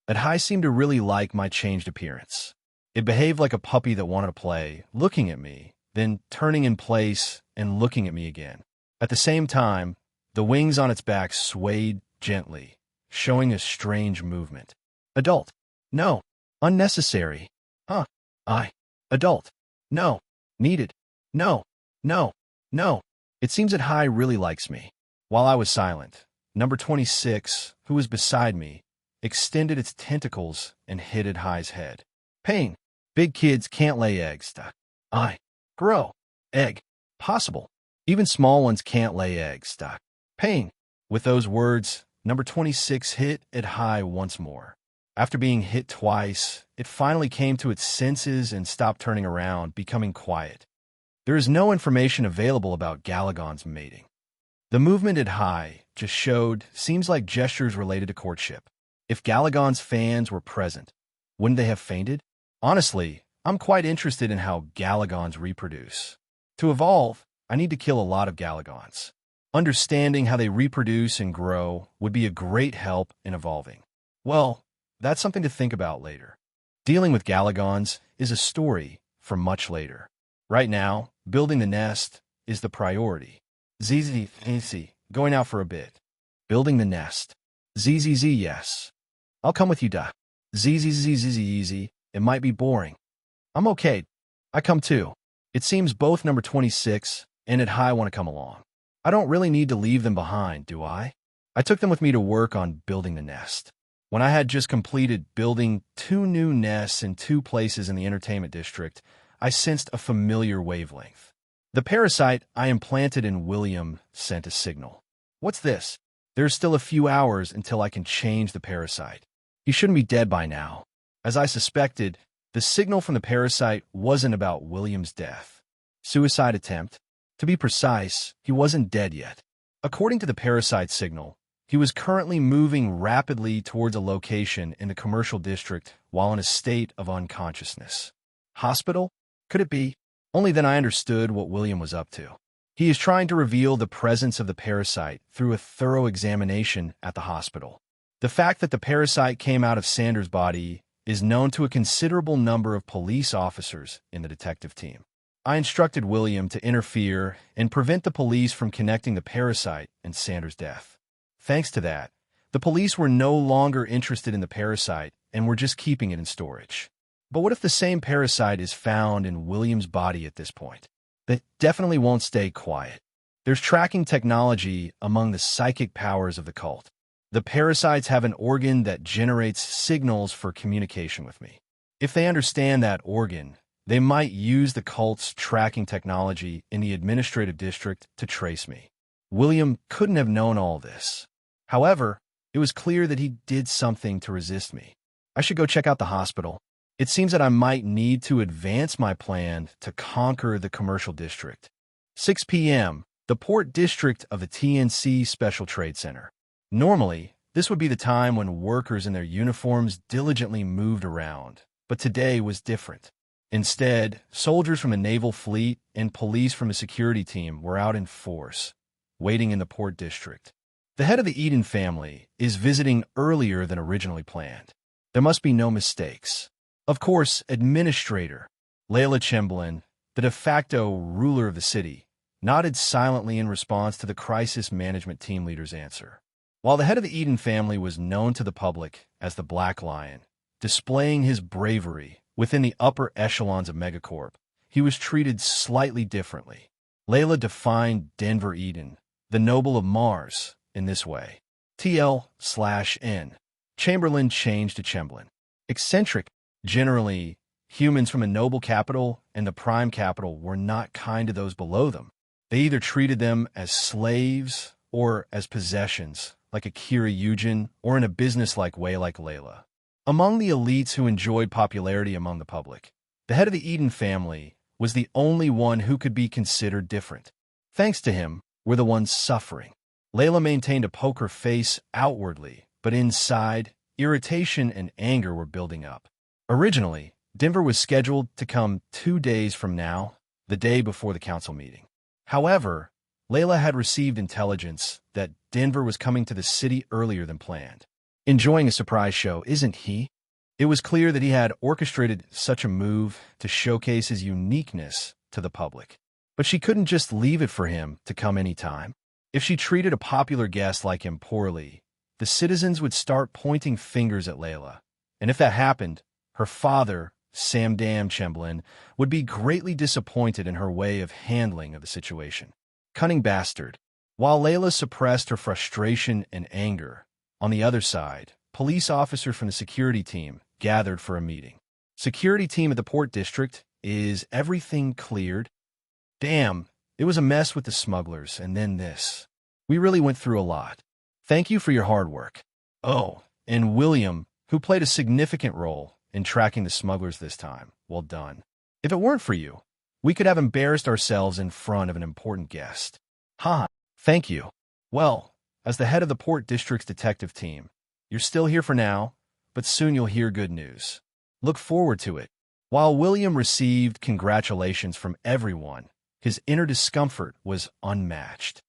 Adhai seemed to really like my changed appearance. It behaved like a puppy that wanted to play, looking at me, then turning in place and looking at me again. At the same time, the wings on its back swayed gently, showing a strange movement. Adult. No. Unnecessary. Huh. Adult. No. Needed. No. No. No. It seems that Adhai really likes me. While I was silent, number 26, who was beside me, extended its tentacles and hit Adhai's head. Pain. Big kids can't lay eggs. Grow. Egg. Possible. Even small ones can't lay eggs. Pain. With those words, number 26 hit Adhai once more. After being hit twice, it finally came to its senses and stopped turning around, becoming quiet. There is no information available about Galagon's mating. The movement Adhai just showed seems like gestures related to courtship. If Galagon's fans were present, wouldn't they have fainted? Honestly, I'm quite interested in how Galagons reproduce. To evolve, I need to kill a lot of Galagons. Understanding how they reproduce and grow would be a great help in evolving. Well, that's something to think about later. Dealing with Galagons is a story for much later. Right now, building the nest is the priority. ZZZ, going out for a bit. Building the nest. ZZZ, yes. I'll come with you, da. ZZZZZ, it might be boring. I'm okay. I come too. It seems both number 26 and Adhai want to come along. I don't really need to leave them behind, do I? I took them with me to work on building the nest. When I had just completed building 2 new nests in 2 places in the entertainment district, I sensed a familiar wavelength. The parasite I implanted in William sent a signal. What's this? There's still a few hours until I can change the parasite. He shouldn't be dead by now. As I suspected, the signal from the parasite wasn't about William's death. Suicide attempt. To be precise, he wasn't dead yet. According to the parasite signal, he was currently moving rapidly towards a location in the commercial district while in a state of unconsciousness. Hospital? Could it be? Only then I understood what William was up to. He is trying to reveal the presence of the parasite through a thorough examination at the hospital. The fact that the parasite came out of Sanders' body is known to a considerable number of police officers in the detective team. I instructed William to interfere and prevent the police from connecting the parasite and Sanders' death. Thanks to that, the police were no longer interested in the parasite and were just keeping it in storage. But what if the same parasite is found in William's body at this point? That definitely won't stay quiet. There's tracking technology among the psychic powers of the cult. The parasites have an organ that generates signals for communication with me. If they understand that organ, they might use the cult's tracking technology in the administrative district to trace me. William couldn't have known all this. However, it was clear that he did something to resist me. I should go check out the hospital. It seems that I might need to advance my plan to conquer the commercial district. 6 p.m., the port district of the TNC Special Trade Center. Normally, this would be the time when workers in their uniforms diligently moved around, but today was different. Instead, soldiers from the naval fleet and police from a security team were out in force, waiting in the port district. The head of the Eden family is visiting earlier than originally planned. There must be no mistakes. Of course, Administrator Layla Chamberlain, the de facto ruler of the city, nodded silently in response to the crisis management team leader's answer. While the head of the Eden family was known to the public as the Black Lion, displaying his bravery within the upper echelons of Megacorp, he was treated slightly differently. Layla defined Denver Eden, the noble of Mars, in this way. TL/N. Chamberlain changed to Chamberlain. Eccentric. Generally, humans from a noble capital and the prime capital were not kind to those below them. They either treated them as slaves or as possessions, like Akira Eugen, or in a business-like way like Layla. Among the elites who enjoyed popularity among the public, the head of the Eden family was the only one who could be considered different. Thanks to him, were the ones suffering. Layla maintained a poker face outwardly, but inside, irritation and anger were building up. Originally, Denver was scheduled to come 2 days from now, the day before the council meeting. However, Layla had received intelligence that Denver was coming to the city earlier than planned. Enjoying a surprise show, isn't he? It was clear that he had orchestrated such a move to showcase his uniqueness to the public. But she couldn't just leave it for him to come any time. If she treated a popular guest like him poorly, the citizens would start pointing fingers at Layla. And if that happened, her father, Sam Chamberlain, would be greatly disappointed in her way of handling of the situation. Cunning bastard. While Layla suppressed her frustration and anger, on the other side, police officers from the security team gathered for a meeting. Security team at the Port District, is everything cleared? Damn, it was a mess with the smugglers, and then this. We really went through a lot. Thank you for your hard work. Oh, and William, who played a significant role in tracking the smugglers this time. Well done. If it weren't for you, we could have embarrassed ourselves in front of an important guest. Ha, thank you. Well, as the head of the Port District's detective team, you're still here for now, but soon you'll hear good news. Look forward to it. While William received congratulations from everyone, his inner discomfort was unmatched.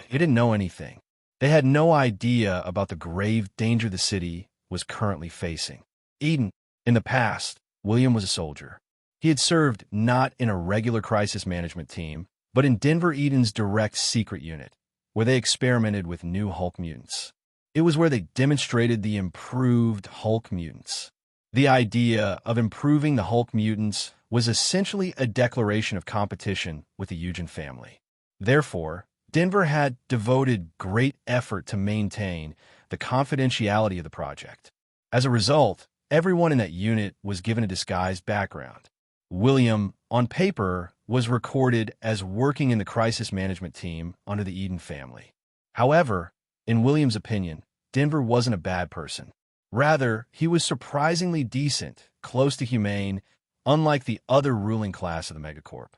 He didn't know anything. They had no idea about the grave danger the city was currently facing. Eden. In the past, William was a soldier. He had served not in a regular crisis management team, but in Denver Eden's direct secret unit, where they experimented with new Hulk mutants. It was where they demonstrated the improved Hulk mutants. The idea of improving the Hulk mutants was essentially a declaration of competition with the Eugen family. Therefore, Denver had devoted great effort to maintain the confidentiality of the project. As a result, everyone in that unit was given a disguised background. William, on paper, was recorded as working in the crisis management team under the Eden family. However, in William's opinion, Denver wasn't a bad person. Rather, he was surprisingly decent, close to humane, unlike the other ruling class of the megacorp.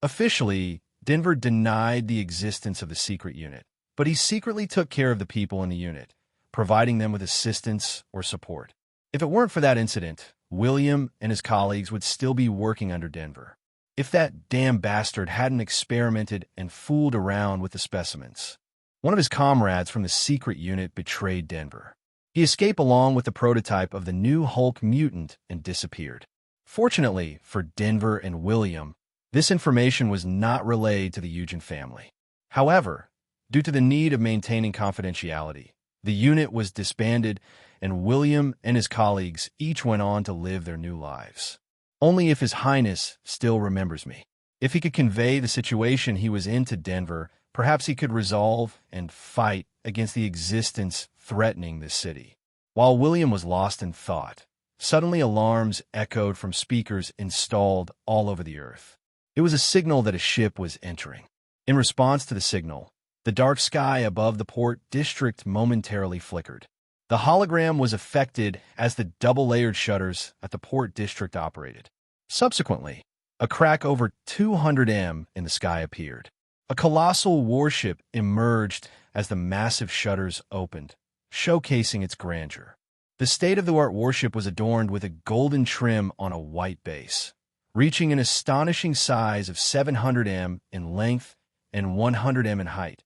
Officially, Denver denied the existence of the secret unit, but he secretly took care of the people in the unit, providing them with assistance or support. If it weren't for that incident, William and his colleagues would still be working under Denver. If that damn bastard hadn't experimented and fooled around with the specimens. One of his comrades from the secret unit betrayed Denver. He escaped along with the prototype of the new Hulk mutant and disappeared. Fortunately for Denver and William, this information was not relayed to the Eugen family. However, due to the need of maintaining confidentiality, the unit was disbanded and William and his colleagues each went on to live their new lives. Only if His Highness still remembers me. If he could convey the situation he was in to Denver, perhaps he could resolve and fight against the existence threatening this city. While William was lost in thought, suddenly alarms echoed from speakers installed all over the earth. It was a signal that a ship was entering. In response to the signal, the dark sky above the Port District momentarily flickered. The hologram was affected as the double-layered shutters at the Port District operated. Subsequently, a crack over 200 m in the sky appeared. A colossal warship emerged as the massive shutters opened, showcasing its grandeur. The state-of-the-art warship was adorned with a golden trim on a white base, reaching an astonishing size of 700 m in length and 100 m in height,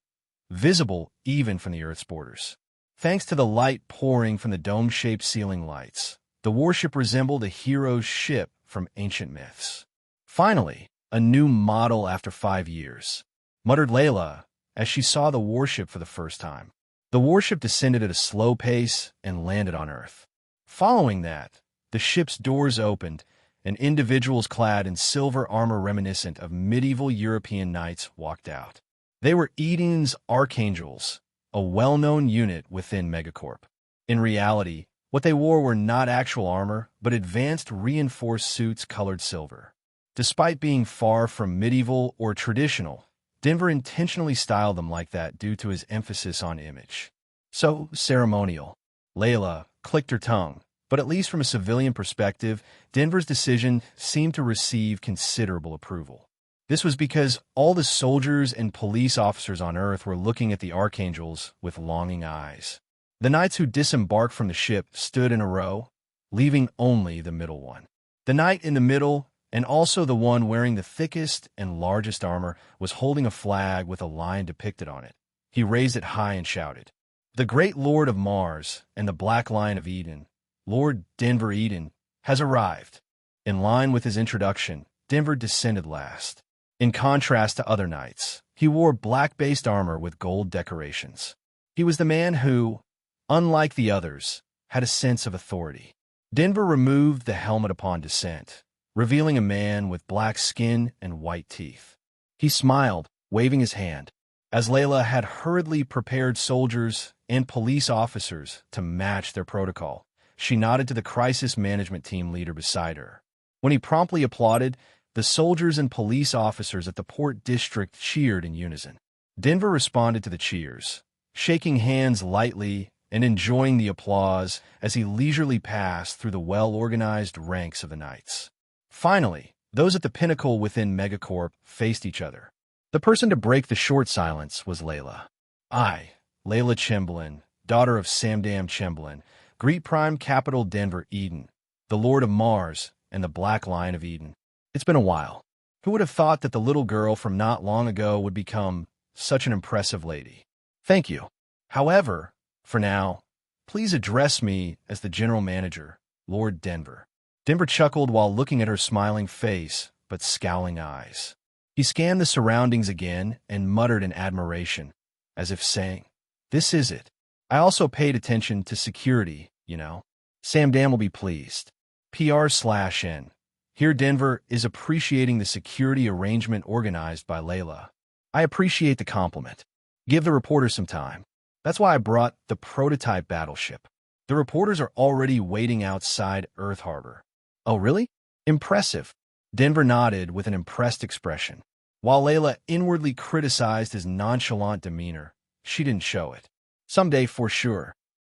visible even from the Earth's borders. Thanks to the light pouring from the dome-shaped ceiling lights, the warship resembled a hero's ship from ancient myths. Finally, a new model after 5 years, muttered Layla as she saw the warship for the first time. The warship descended at a slow pace and landed on Earth. Following that, the ship's doors opened and individuals clad in silver armor reminiscent of medieval European knights walked out. They were Eden's Archangels, a well-known unit within Megacorp. In reality, what they wore were not actual armor, but advanced reinforced suits colored silver. Despite being far from medieval or traditional, Denver intentionally styled them like that due to his emphasis on image. So ceremonial. Layla clicked her tongue, but at least from a civilian perspective, Denver's decision seemed to receive considerable approval. This was because all the soldiers and police officers on Earth were looking at the Archangels with longing eyes. The knights who disembarked from the ship stood in a row, leaving only the middle one. The knight in the middle, and also the one wearing the thickest and largest armor, was holding a flag with a lion depicted on it. He raised it high and shouted, "The great Lord of Mars and the Black Lion of Eden, Lord Denver Eden, has arrived." In line with his introduction, Denver descended last. In contrast to other knights, he wore black-based armor with gold decorations. He was the man who, unlike the others, had a sense of authority. Denver removed the helmet upon descent, revealing a man with black skin and white teeth. He smiled, waving his hand, as Layla had hurriedly prepared soldiers and police officers to match their protocol. She nodded to the crisis management team leader beside her. When he promptly applauded, the soldiers and police officers at the port district cheered in unison. Denver responded to the cheers, shaking hands lightly and enjoying the applause as he leisurely passed through the well-organized ranks of the knights. Finally, those at the pinnacle within Megacorp faced each other. The person to break the short silence was Layla. "I, Layla Chamberlain, daughter of Samdam Chamberlain, greet Prime Capital Denver Eden, the Lord of Mars and the Black Lion of Eden. It's been a while. Who would have thought that the little girl from not long ago would become such an impressive lady? Thank you. However, for now, please address me as the General Manager, Lord Denver." Denver chuckled while looking at her smiling face but scowling eyes. He scanned the surroundings again and muttered in admiration, as if saying, "This is it. I also paid attention to security, you know. Samdam will be pleased. PR/N. Here Denver is appreciating the security arrangement organized by Layla. I appreciate the compliment. Give the reporters some time. That's why I brought the prototype battleship. The reporters are already waiting outside Earth Harbor." "Oh, really? Impressive." Denver nodded with an impressed expression. While Layla inwardly criticized his nonchalant demeanor, she didn't show it. Someday, for sure.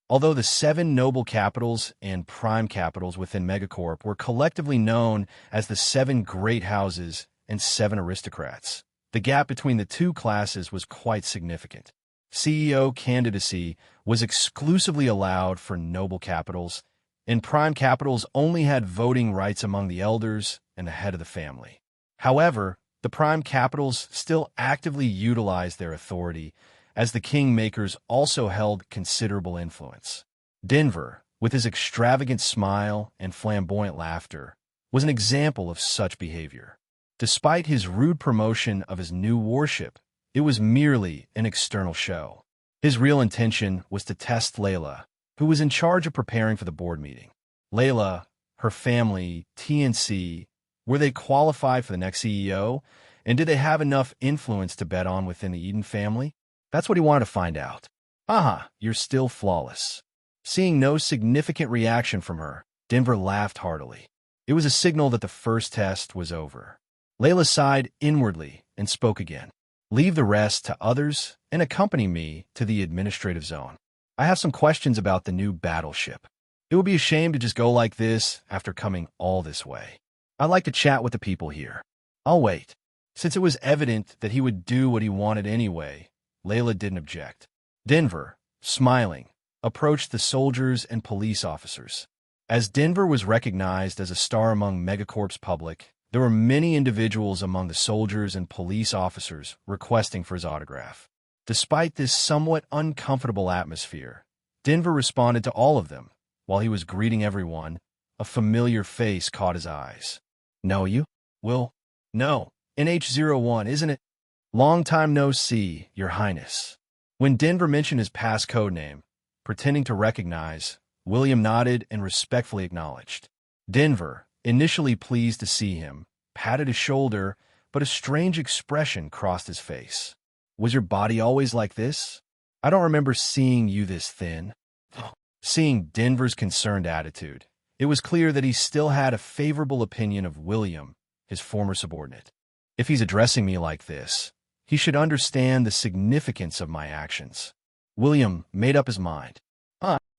Although the 7 noble capitals and prime capitals within Megacorp were collectively known as the 7 great houses and 7 aristocrats, the gap between the two classes was quite significant. CEO candidacy was exclusively allowed for noble capitals, and prime capitals only had voting rights among the elders and the head of the family. However, the prime capitals still actively utilized their authority, as the kingmakers also held considerable influence. Denver, with his extravagant smile and flamboyant laughter, was an example of such behavior. Despite his rude promotion of his new warship, it was merely an external show. His real intention was to test Layla, who was in charge of preparing for the board meeting. Layla, her family, TNC, were they qualified for the next CEO, and did they have enough influence to bet on within the Eden family? That's what he wanted to find out. "Aha, you're still flawless." Seeing no significant reaction from her, Denver laughed heartily. It was a signal that the first test was over. Layla sighed inwardly and spoke again. "Leave the rest to others and accompany me to the administrative zone. I have some questions about the new battleship. It would be a shame to just go like this after coming all this way. I'd like to chat with the people here. I'll wait." Since it was evident that he would do what he wanted anyway, Layla didn't object. Denver, smiling, approached the soldiers and police officers. As Denver was recognized as a star among Megacorp's public, there were many individuals among the soldiers and police officers requesting for his autograph. Despite this somewhat uncomfortable atmosphere, Denver responded to all of them. While he was greeting everyone, a familiar face caught his eyes. "Know you?" "Well, no. NH-01, isn't it?" "Long time no see, Your Highness." When Denver mentioned his past code name, pretending to recognize, William nodded and respectfully acknowledged. Denver, initially pleased to see him, patted his shoulder, but a strange expression crossed his face. Was your body always like this? I don't remember seeing you this thin. Seeing Denver's concerned attitude, it was clear that he still had a favorable opinion of William, his former subordinate. If he's addressing me like this, he should understand the significance of my actions. William made up his mind.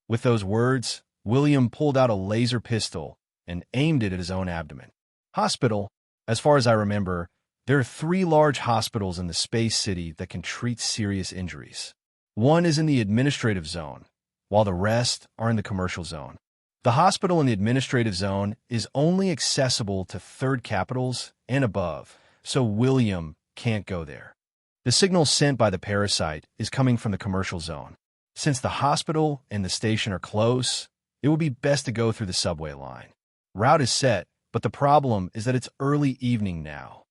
With those words, William pulled out a laser pistol and aimed it at his own abdomen. Hospital. As far as I remember, there are 3 large hospitals in the Space City that can treat serious injuries. One is in the administrative zone, while the rest are in the commercial zone. The hospital in the administrative zone is only accessible to third capitals and above, so William can't go there. The signal sent by the parasite is coming from the commercial zone. Since the hospital and the station are close, it would be best to go through the subway line. Route is set, but the problem is that it's early evening now.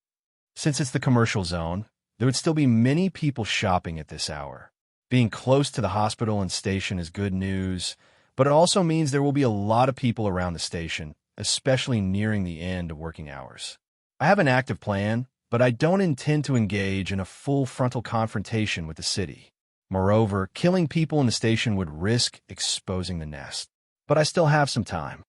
Since it's the commercial zone, there would still be many people shopping at this hour. Being close to the hospital and station is good news, but it also means there will be a lot of people around the station, especially nearing the end of working hours. I have an active plan, but I don't intend to engage in a full frontal confrontation with the city. Moreover, killing people in the station would risk exposing the nest. But I still have some time.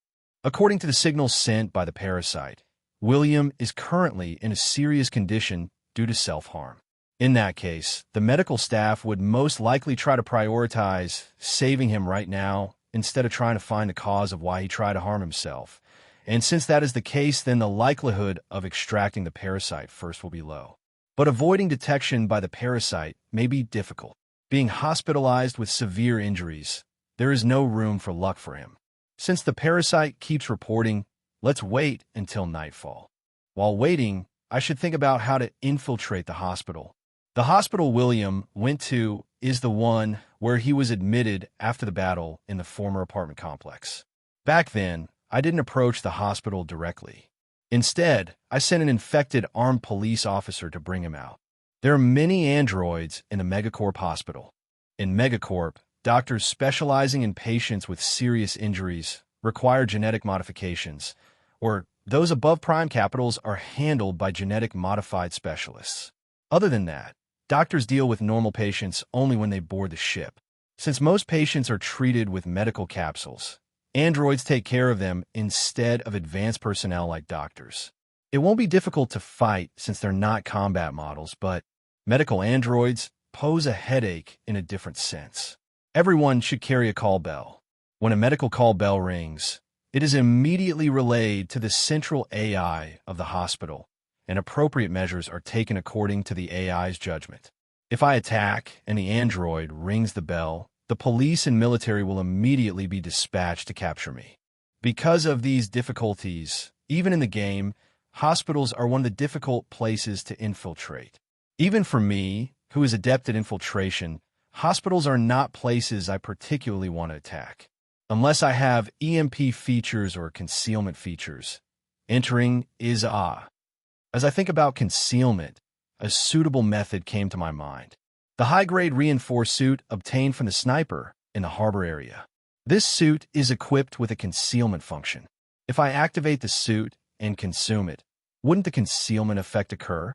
According to the signals sent by the parasite, William is currently in a serious condition due to self-harm. In that case, the medical staff would most likely try to prioritize saving him right now instead of trying to find the cause of why he tried to harm himself. And since that is the case, then the likelihood of extracting the parasite first will be low. But avoiding detection by the parasite may be difficult. Being hospitalized with severe injuries, there is no room for luck for him. Since the parasite keeps reporting, let's wait until nightfall. While waiting, I should think about how to infiltrate the hospital. The hospital William went to is the one where he was admitted after the battle in the former apartment complex. Back then, I didn't approach the hospital directly. Instead, I sent an infected armed police officer to bring him out. There are many androids in the Megacorp hospital. In Megacorp, doctors specializing in patients with serious injuries require genetic modifications, or those above prime capitals are handled by genetic modified specialists. Other than that, doctors deal with normal patients only when they board the ship. Since most patients are treated with medical capsules, androids take care of them instead of advanced personnel like doctors. It won't be difficult to fight since they're not combat models, but medical androids pose a headache in a different sense. Everyone should carry a call bell. When a medical call bell rings, it is immediately relayed to the central AI of the hospital, and appropriate measures are taken according to the AI's judgment. If I attack and the android rings the bell, the police and military will immediately be dispatched to capture me. Because of these difficulties, even in the game, hospitals are one of the difficult places to infiltrate. Even for me, who is adept at infiltration, hospitals are not places I particularly want to attack. Unless I have EMP features or concealment features, entering is As I think about concealment, a suitable method came to my mind. The high-grade reinforced suit obtained from the sniper in the harbor area. This suit is equipped with a concealment function. If I activate the suit and consume it, wouldn't the concealment effect occur?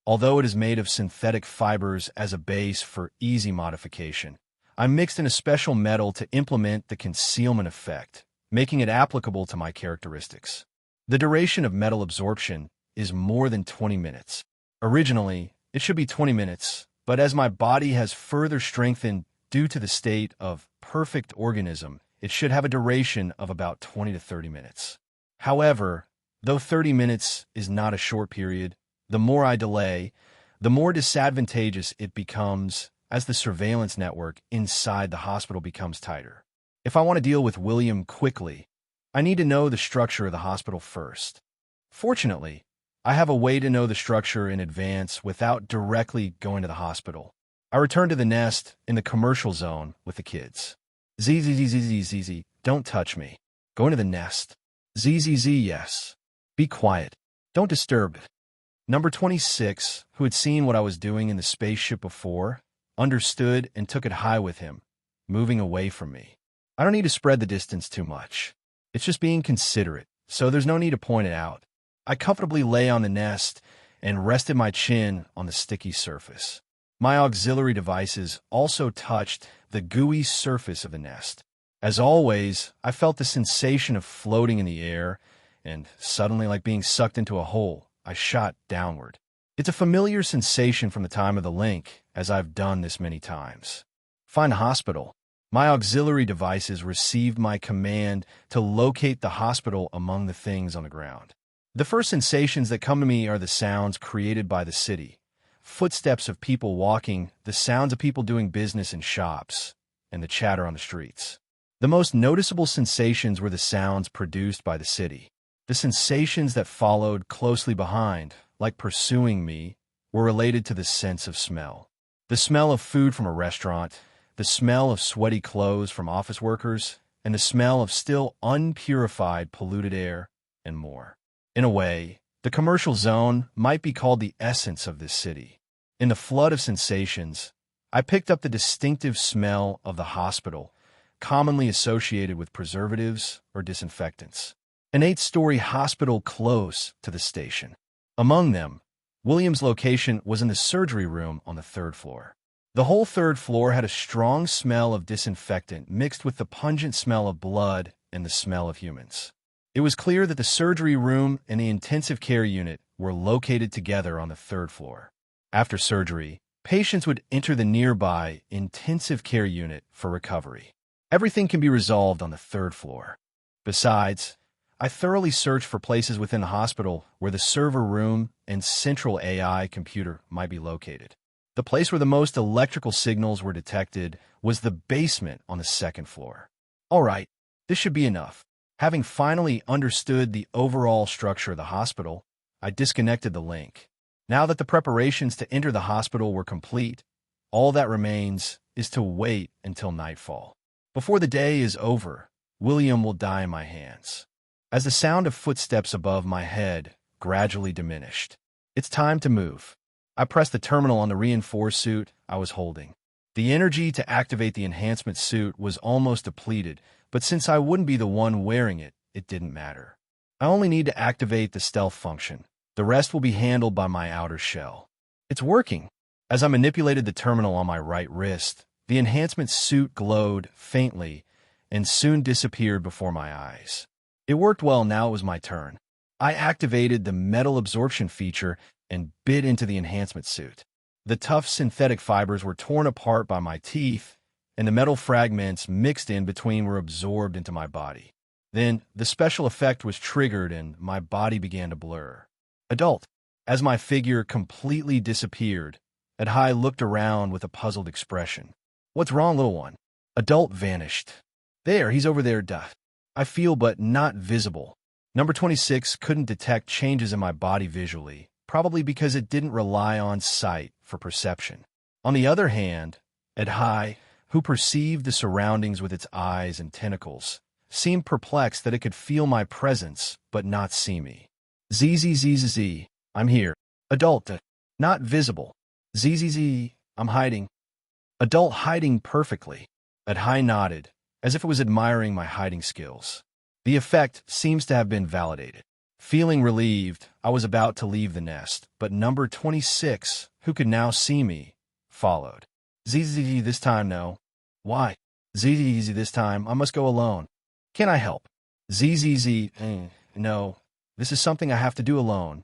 Although it is made of synthetic fibers as a base for easy modification, I mixed in a special metal to implement the concealment effect, making it applicable to my characteristics. The duration of metal absorption is more than 20 minutes. Originally, it should be 20 minutes, but as my body has further strengthened due to the state of perfect organism, it should have a duration of about 20 to 30 minutes. However, though 30 minutes is not a short period, the more I delay, the more disadvantageous it becomes as the surveillance network inside the hospital becomes tighter. If I want to deal with William quickly, I need to know the structure of the hospital first. Fortunately, I have a way to know the structure in advance without directly going to the hospital. I return to the nest in the commercial zone with the kids. ZZZZZZ, don't touch me. Go into the nest. ZZZ, yes. Be quiet. Don't disturb it. Number 26, who had seen what I was doing in the spaceship before, understood and took it high with him, moving away from me. I don't need to spread the distance too much. It's just being considerate. so there's no need to point it out. I comfortably lay on the nest and rested my chin on the sticky surface. My auxiliary devices also touched the gooey surface of the nest. As always, I felt the sensation of floating in the air, and suddenly, like being sucked into a hole, I shot downward. It's a familiar sensation from the time of the link, as I've done this many times. Find a hospital. My auxiliary devices received my command to locate the hospital among the things on the ground. The first sensations that come to me are the sounds created by the city. Footsteps of people walking, the sounds of people doing business in shops, and the chatter on the streets. The most noticeable sensations were the sounds produced by the city. The sensations that followed closely behind, like pursuing me, were related to the sense of smell. The smell of food from a restaurant, the smell of sweaty clothes from office workers, and the smell of still unpurified polluted air, and more. In a way, the commercial zone might be called the essence of this city. In the flood of sensations, I picked up the distinctive smell of the hospital, commonly associated with preservatives or disinfectants. An 8-story hospital close to the station. Among them, William's location was in the surgery room on the 3rd floor. The whole 3rd floor had a strong smell of disinfectant mixed with the pungent smell of blood and the smell of humans. It was clear that the surgery room and the intensive care unit were located together on the 3rd floor. After surgery, patients would enter the nearby intensive care unit for recovery. Everything can be resolved on the 3rd floor. Besides, I thoroughly searched for places within the hospital where the server room and central AI computer might be located. The place where the most electrical signals were detected was the basement on the 2nd floor. All right, this should be enough. Having finally understood the overall structure of the hospital, I disconnected the link. Now that the preparations to enter the hospital were complete, all that remains is to wait until nightfall. Before the day is over, William will die in my hands. As the sound of footsteps above my head gradually diminished, it's time to move. I pressed the terminal on the reinforced suit I was holding. The energy to activate the enhancement suit was almost depleted, but since I wouldn't be the one wearing it, it didn't matter. I only need to activate the stealth function. The rest will be handled by my outer shell. It's working. As I manipulated the terminal on my right wrist, the enhancement suit glowed faintly and soon disappeared before my eyes. It worked well. Now it was my turn. I activated the metal absorption feature and bit into the enhancement suit. The tough synthetic fibers were torn apart by my teeth, and the metal fragments mixed in between were absorbed into my body. Then, the special effect was triggered and my body began to blur. Adult. As my figure completely disappeared, Adhai looked around with a puzzled expression. What's wrong, little one? Adult vanished. There, he's over there, duh. I feel but not visible. Number 26 couldn't detect changes in my body visually, probably because it didn't rely on sight for perception. On the other hand, Adhai, who perceived the surroundings with its eyes and tentacles, seemed perplexed that it could feel my presence but not see me. ZZZZ, I'm here. Adult, not visible. ZZZ, I'm hiding. Adult hiding perfectly. Adhai nodded, as if it was admiring my hiding skills. The effect seems to have been validated. Feeling relieved, I was about to leave the nest, but number 26, who could now see me, followed. ZZZ, this time no. Why? ZZZ, this time I must go alone. Can I help? ZZZ, no. This is something I have to do alone.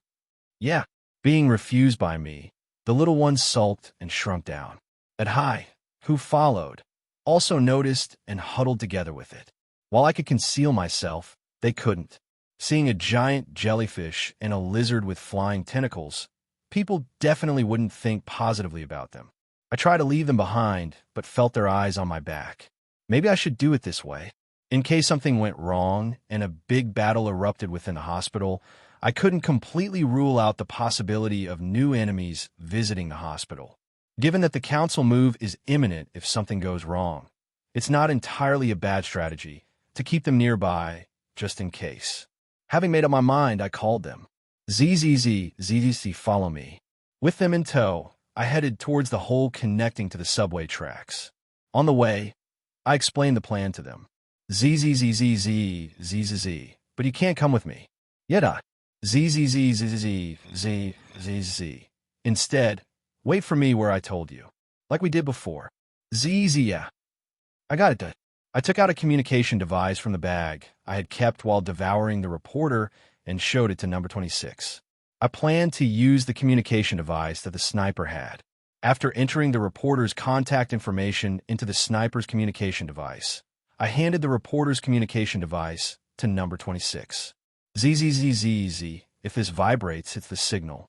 Yeah. Being refused by me, the little one sulked and shrunk down. Adhai, who followed, also noticed and huddled together with it. While I could conceal myself, they couldn't. Seeing a giant jellyfish and a lizard with flying tentacles, people definitely wouldn't think positively about them. I tried to leave them behind, but felt their eyes on my back. Maybe I should do it this way. In case something went wrong and a big battle erupted within the hospital, I couldn't completely rule out the possibility of new enemies visiting the hospital. Given that the council move is imminent if something goes wrong, it's not entirely a bad strategy to keep them nearby just in case. Having made up my mind, I called them. ZZZ, follow me. With them in tow, I headed towards the hole connecting to the subway tracks. On the way, I explained the plan to them. ZZZZZ, but you can't come with me. Yeta. Z. Instead, wait for me where I told you. Like we did before. Yeah. I got it done. I took out a communication device from the bag I had kept while devouring the reporter and showed it to number 26. I planned to use the communication device that the sniper had. After entering the reporter's contact information into the sniper's communication device, I handed the reporter's communication device to number 26. Z. If this vibrates, it's the signal.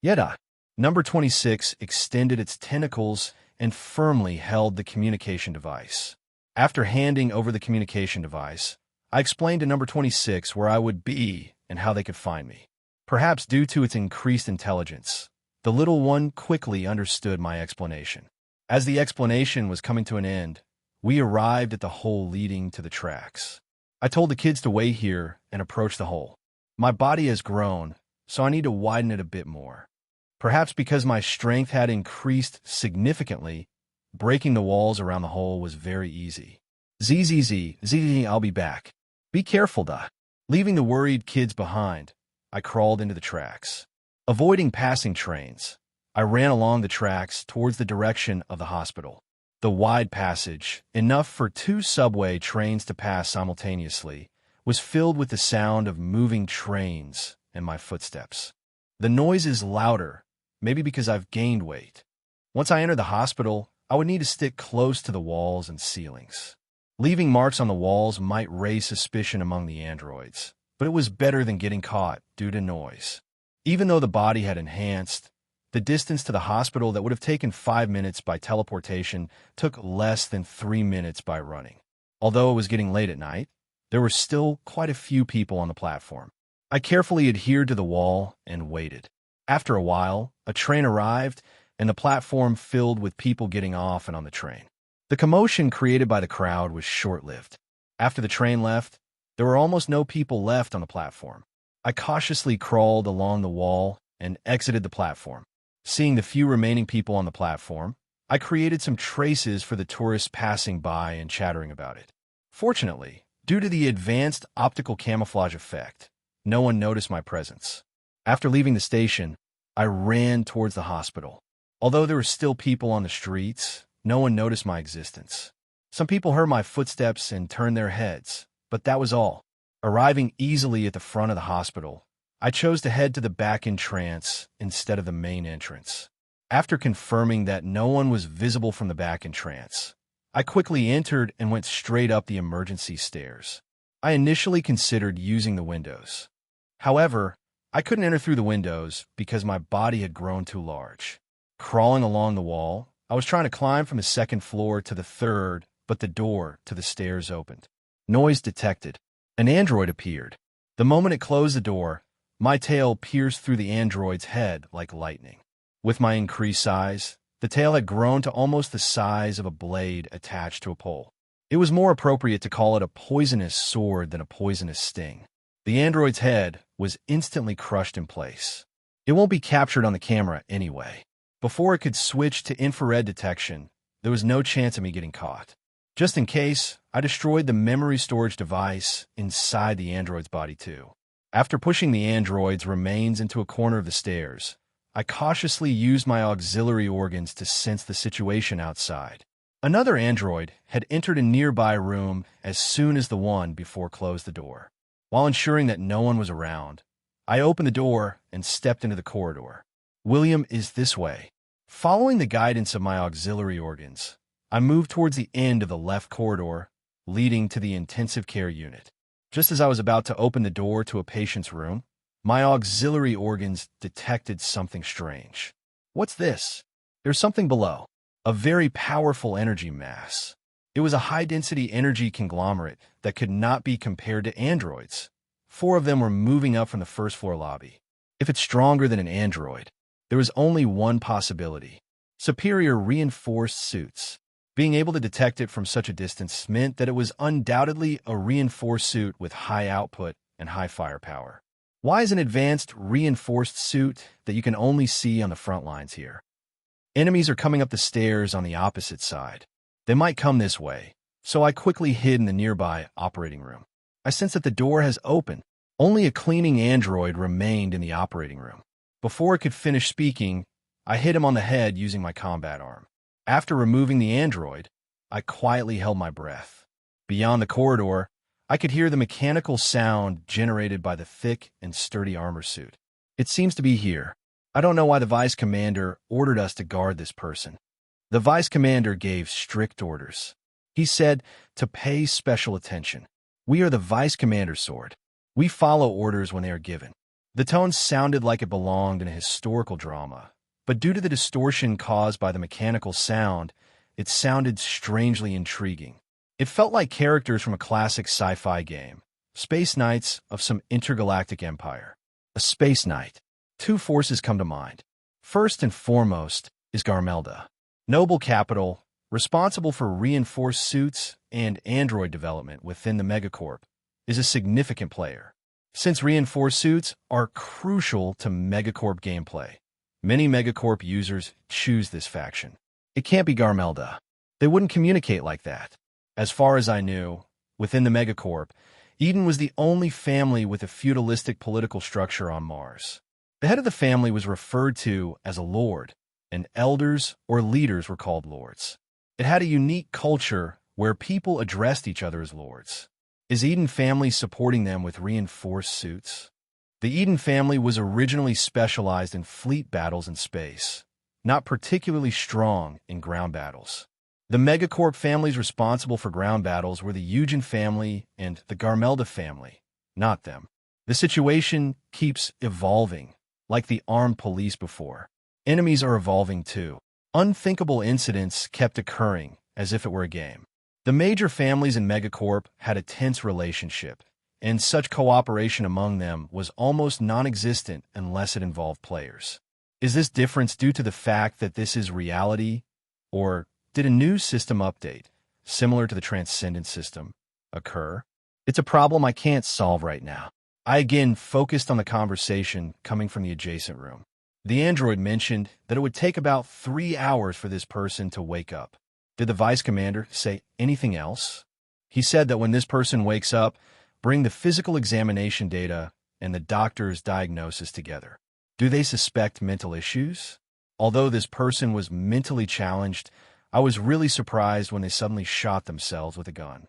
Yeta. Number 26 extended its tentacles and firmly held the communication device. After handing over the communication device, I explained to number 26 where I would be and how they could find me. Perhaps due to its increased intelligence, the little one quickly understood my explanation. As the explanation was coming to an end, we arrived at the hole leading to the tracks. I told the kids to wait here and approach the hole. My body has grown, so I need to widen it a bit more. Perhaps because my strength had increased significantly, breaking the walls around the hole was very easy. I'll be back. Be careful, da. Leaving the worried kids behind, I crawled into the tracks. Avoiding passing trains, I ran along the tracks towards the direction of the hospital. The wide passage, enough for 2 subway trains to pass simultaneously, was filled with the sound of moving trains and my footsteps. The noise is louder, maybe because I've gained weight. Once I enter the hospital, I would need to stick close to the walls and ceilings. Leaving marks on the walls might raise suspicion among the androids, but it was better than getting caught due to noise. Even though the body had enhanced, the distance to the hospital that would have taken 5 minutes by teleportation took less than 3 minutes by running. Although it was getting late at night, there were still quite a few people on the platform. I carefully adhered to the wall and waited. After a while, a train arrived, and the platform filled with people getting off and on the train. The commotion created by the crowd was short-lived. After the train left, there were almost no people left on the platform. I cautiously crawled along the wall and exited the platform. Seeing the few remaining people on the platform, I created some traces for the tourists passing by and chattering about it. Fortunately, due to the advanced optical camouflage effect, no one noticed my presence. After leaving the station, I ran towards the hospital. Although there were still people on the streets, no one noticed my existence. Some people heard my footsteps and turned their heads, but that was all. Arriving easily at the front of the hospital, I chose to head to the back entrance instead of the main entrance. After confirming that no one was visible from the back entrance, I quickly entered and went straight up the emergency stairs. I initially considered using the windows. However, I couldn't enter through the windows because my body had grown too large. Crawling along the wall, I was trying to climb from the 2nd floor to the 3rd, but the door to the stairs opened. Noise detected. An android appeared. The moment it closed the door, my tail pierced through the android's head like lightning. With my increased size, the tail had grown to almost the size of a blade attached to a pole. It was more appropriate to call it a poisonous sword than a poisonous sting. The android's head was instantly crushed in place. It won't be captured on the camera anyway. Before it could switch to infrared detection, there was no chance of me getting caught. Just in case, I destroyed the memory storage device inside the android's body too. After pushing the android's remains into a corner of the stairs, I cautiously used my auxiliary organs to sense the situation outside. Another android had entered a nearby room as soon as the one before closed the door. While ensuring that no one was around, I opened the door and stepped into the corridor. William is this way. Following the guidance of my auxiliary organs, I moved towards the end of the left corridor, leading to the intensive care unit. Just as I was about to open the door to a patient's room, my auxiliary organs detected something strange. What's this? There's something below. A very powerful energy mass. It was a high-density energy conglomerate that could not be compared to androids. 4 of them were moving up from the 1st floor lobby. If it's stronger than an android, there was only one possibility: superior reinforced suits. Being able to detect it from such a distance meant that it was undoubtedly a reinforced suit with high output and high firepower. Why is an advanced reinforced suit that you can only see on the front lines here? Enemies are coming up the stairs on the opposite side. They might come this way, so I quickly hid in the nearby operating room. I sense that the door has opened. Only a cleaning android remained in the operating room. Before it could finish speaking, I hit him on the head using my combat arm. After removing the android, I quietly held my breath. Beyond the corridor, I could hear the mechanical sound generated by the thick and sturdy armor suit. It seems to be here. I don't know why the Vice Commander ordered us to guard this person. The Vice Commander gave strict orders. He said to pay special attention. We are the Vice Commander's sword. We follow orders when they are given. The tone sounded like it belonged in a historical drama, but due to the distortion caused by the mechanical sound, it sounded strangely intriguing. It felt like characters from a classic sci-fi game, Space Knights of some intergalactic empire. A space knight. Two forces come to mind. First and foremost is Garmelda. Noble capital, responsible for reinforced suits and android development within the Megacorp, is a significant player. Since reinforced suits are crucial to Megacorp gameplay, many Megacorp users choose this faction. It can't be Garmelda. They wouldn't communicate like that. As far as I knew, within the Megacorp, Eden was the only family with a feudalistic political structure on Mars. The head of the family was referred to as a lord, and elders or leaders were called lords. It had a unique culture where people addressed each other as lords. Is Eden family supporting them with reinforced suits? The Eden family was originally specialized in fleet battles in space, not particularly strong in ground battles. The Megacorp families responsible for ground battles were the Eugen family and the Garmelda family, not them. The situation keeps evolving, like the armed police before. Enemies are evolving too. Unthinkable incidents kept occurring as if it were a game. The major families in Megacorp had a tense relationship, and such cooperation among them was almost non-existent unless it involved players. Is this difference due to the fact that this is reality, or did a new system update, similar to the Transcendent system, occur? It's a problem I can't solve right now. I again focused on the conversation coming from the adjacent room. The android mentioned that it would take about 3 hours for this person to wake up. Did the Vice Commander say anything else? He said that when this person wakes up, bring the physical examination data and the doctor's diagnosis together. Do they suspect mental issues? Although this person was mentally challenged, I was really surprised when they suddenly shot themselves with a gun.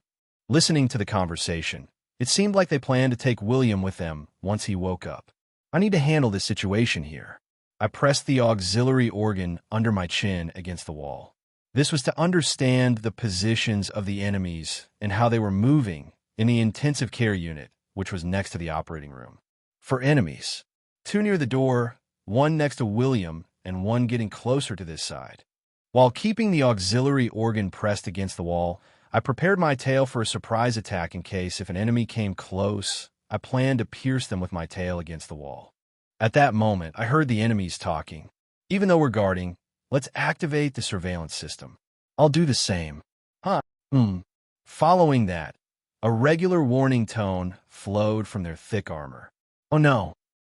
Listening to the conversation, it seemed like they planned to take William with them once he woke up. I need to handle this situation here. I pressed the auxiliary organ under my chin against the wall. This was to understand the positions of the enemies and how they were moving in the intensive care unit, which was next to the operating room. For enemies, 2 near the door, 1 next to William, and 1 getting closer to this side. While keeping the auxiliary organ pressed against the wall, I prepared my tail for a surprise attack in case if an enemy came close, I planned to pierce them with my tail against the wall. At that moment, I heard the enemies talking. Even though we're guarding, let's activate the surveillance system. I'll do the same. Following that, a regular warning tone flowed from their thick armor. Oh no.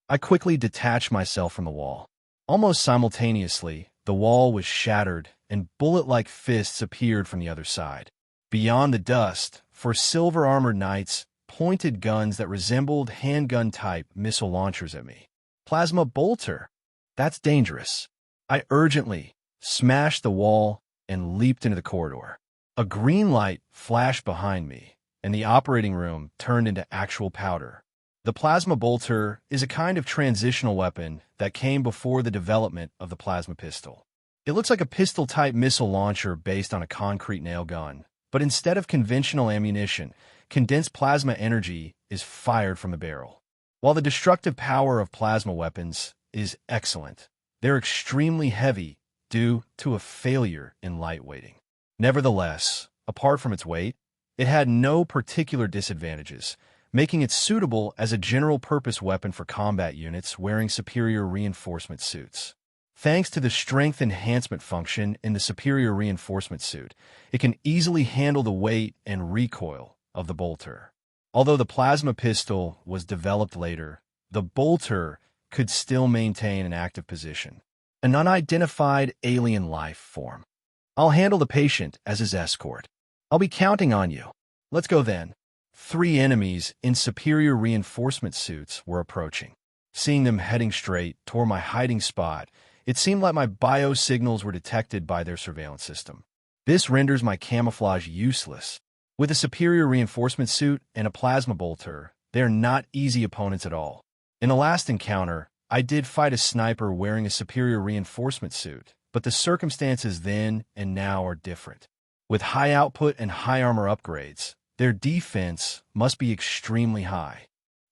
I quickly detached myself from the wall. Almost simultaneously, the wall was shattered and bullet-like fists appeared from the other side. Beyond the dust, for silver-armored knights, pointed guns that resembled handgun-type missile launchers at me. Plasma bolter. That's dangerous. I urgently smashed the wall and leaped into the corridor. A green light flashed behind me, and the operating room turned into actual powder. The plasma bolter is a kind of transitional weapon that came before the development of the plasma pistol. It looks like a pistol-type missile launcher based on a concrete nail gun, but instead of conventional ammunition, condensed plasma energy is fired from the barrel. While the destructive power of plasma weapons is excellent, they're extremely heavy due to a failure in lightweighting. Nevertheless, apart from its weight, it had no particular disadvantages, making it suitable as a general-purpose weapon for combat units wearing superior reinforcement suits. Thanks to the strength enhancement function in the superior reinforcement suit, it can easily handle the weight and recoil of the bolter. Although the plasma pistol was developed later, the bolter could still maintain an active position. An unidentified alien life form. I'll handle the patient as his escort. I'll be counting on you. Let's go then. 3 enemies in superior reinforcement suits were approaching. Seeing them heading straight toward my hiding spot, it seemed like my biosignals were detected by their surveillance system. This renders my camouflage useless. With a superior reinforcement suit and a plasma bolter, they are not easy opponents at all. In the last encounter, I did fight a sniper wearing a superior reinforcement suit, but the circumstances then and now are different. With high output and high armor upgrades, their defense must be extremely high.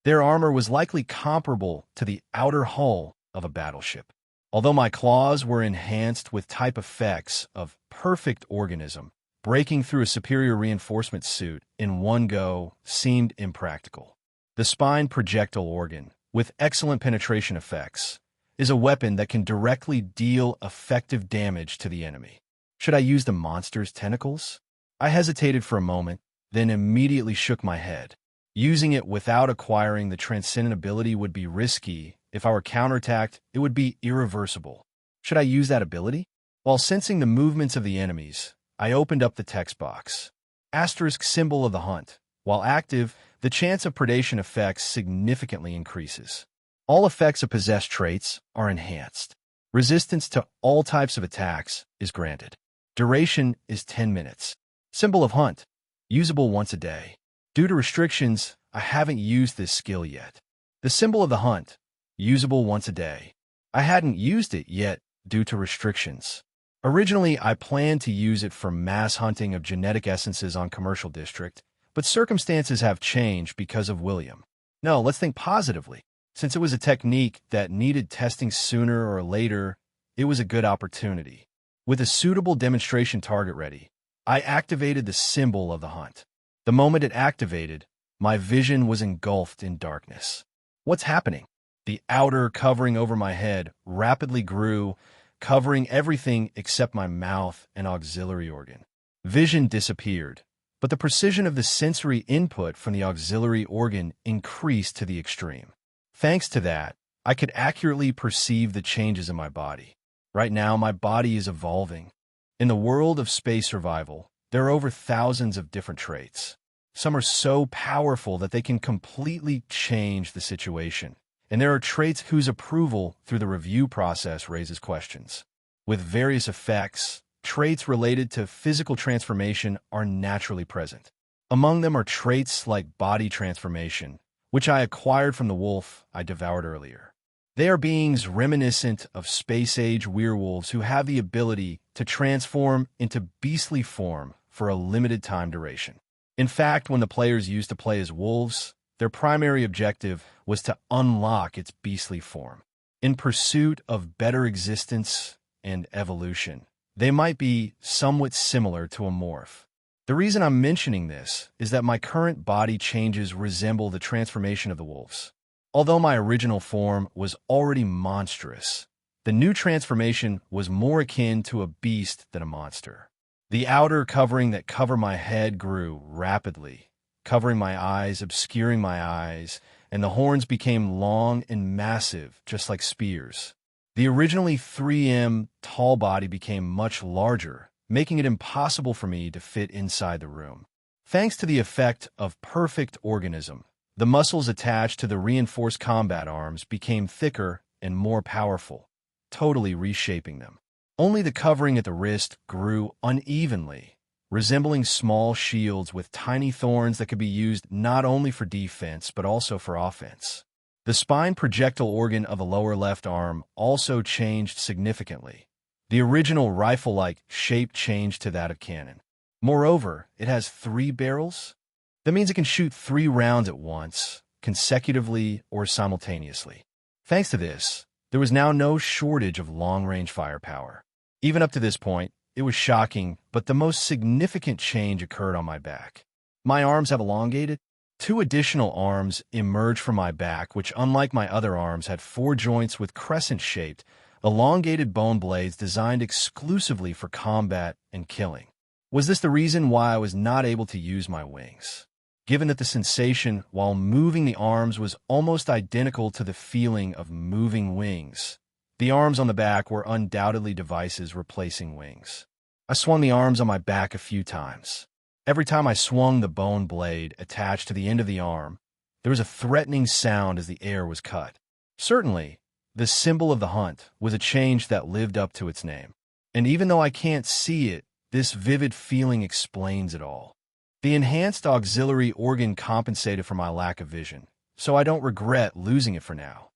Their armor was likely comparable to the outer hull of a battleship. Although my claws were enhanced with type effects of perfect organism, breaking through a superior reinforcement suit in one go seemed impractical. The spine projectile organ, with excellent penetration effects, is a weapon that can directly deal effective damage to the enemy. Should I use the monster's tentacles? I hesitated for a moment, then immediately shook my head. Using it without acquiring the transcendent ability would be risky. If I were counterattacked, it would be irreversible. Should I use that ability? While sensing the movements of the enemies, I opened up the text box. Asterisk symbol of the hunt. While active, the chance of predation effects significantly increases. All effects of possessed traits are enhanced. Resistance to all types of attacks is granted. Duration is 10 minutes. Symbol of hunt. Usable once a day. Due to restrictions, I haven't used this skill yet. The symbol of the hunt. Usable once a day. I hadn't used it yet due to restrictions. Originally, I planned to use it for mass hunting of genetic essences on Commercial District, but circumstances have changed because of William. No, let's think positively. Since it was a technique that needed testing sooner or later, it was a good opportunity. With a suitable demonstration target ready, I activated the symbol of the hunt. The moment it activated, my vision was engulfed in darkness. What's happening? The outer covering over my head rapidly grew, covering everything except my mouth and auxiliary organ. Vision disappeared, but the precision of the sensory input from the auxiliary organ increased to the extreme. Thanks to that, I could accurately perceive the changes in my body. Right now, my body is evolving. In the world of space survival, there are over thousands of different traits. Some are so powerful that they can completely change the situation. And there are traits whose approval through the review process raises questions. With various effects, traits related to physical transformation are naturally present. Among them are traits like body transformation, which I acquired from the wolf I devoured earlier. They are beings reminiscent of space-age werewolves who have the ability to transform into beastly form for a limited time duration. In fact, when the players used to play as wolves, their primary objective was to unlock its beastly form. In pursuit of better existence and evolution, they might be somewhat similar to a morph. The reason I'm mentioning this is that my current body changes resemble the transformation of the wolves. Although my original form was already monstrous, the new transformation was more akin to a beast than a monster. The outer covering that covered my head grew rapidly, covering my eyes, obscuring my eyes, and the horns became long and massive, just like spears. The originally 3M tall body became much larger, making it impossible for me to fit inside the room. Thanks to the effect of perfect organism, the muscles attached to the reinforced combat arms became thicker and more powerful, totally reshaping them. Only the covering at the wrist grew unevenly, resembling small shields with tiny thorns that could be used not only for defense but also for offense. The spine projectile organ of the lower left arm also changed significantly. The original rifle-like shape changed to that of cannon. Moreover, it has 3 barrels. That means it can shoot 3 rounds at once, consecutively or simultaneously. Thanks to this, there was now no shortage of long-range firepower. Even up to this point, it was shocking, but the most significant change occurred on my back. My arms have elongated. 2 additional arms emerged from my back, which, unlike my other arms, had 4 joints with crescent-shaped, elongated bone blades designed exclusively for combat and killing. Was this the reason why I was not able to use my wings? Given that the sensation while moving the arms was almost identical to the feeling of moving wings, the arms on the back were undoubtedly devices replacing wings. I swung the arms on my back a few times. Every time I swung the bone blade attached to the end of the arm, there was a threatening sound as the air was cut. Certainly, the symbol of the hunt was a change that lived up to its name. And even though I can't see it, this vivid feeling explains it all. The enhanced auxiliary organ compensated for my lack of vision, so I don't regret losing it for now.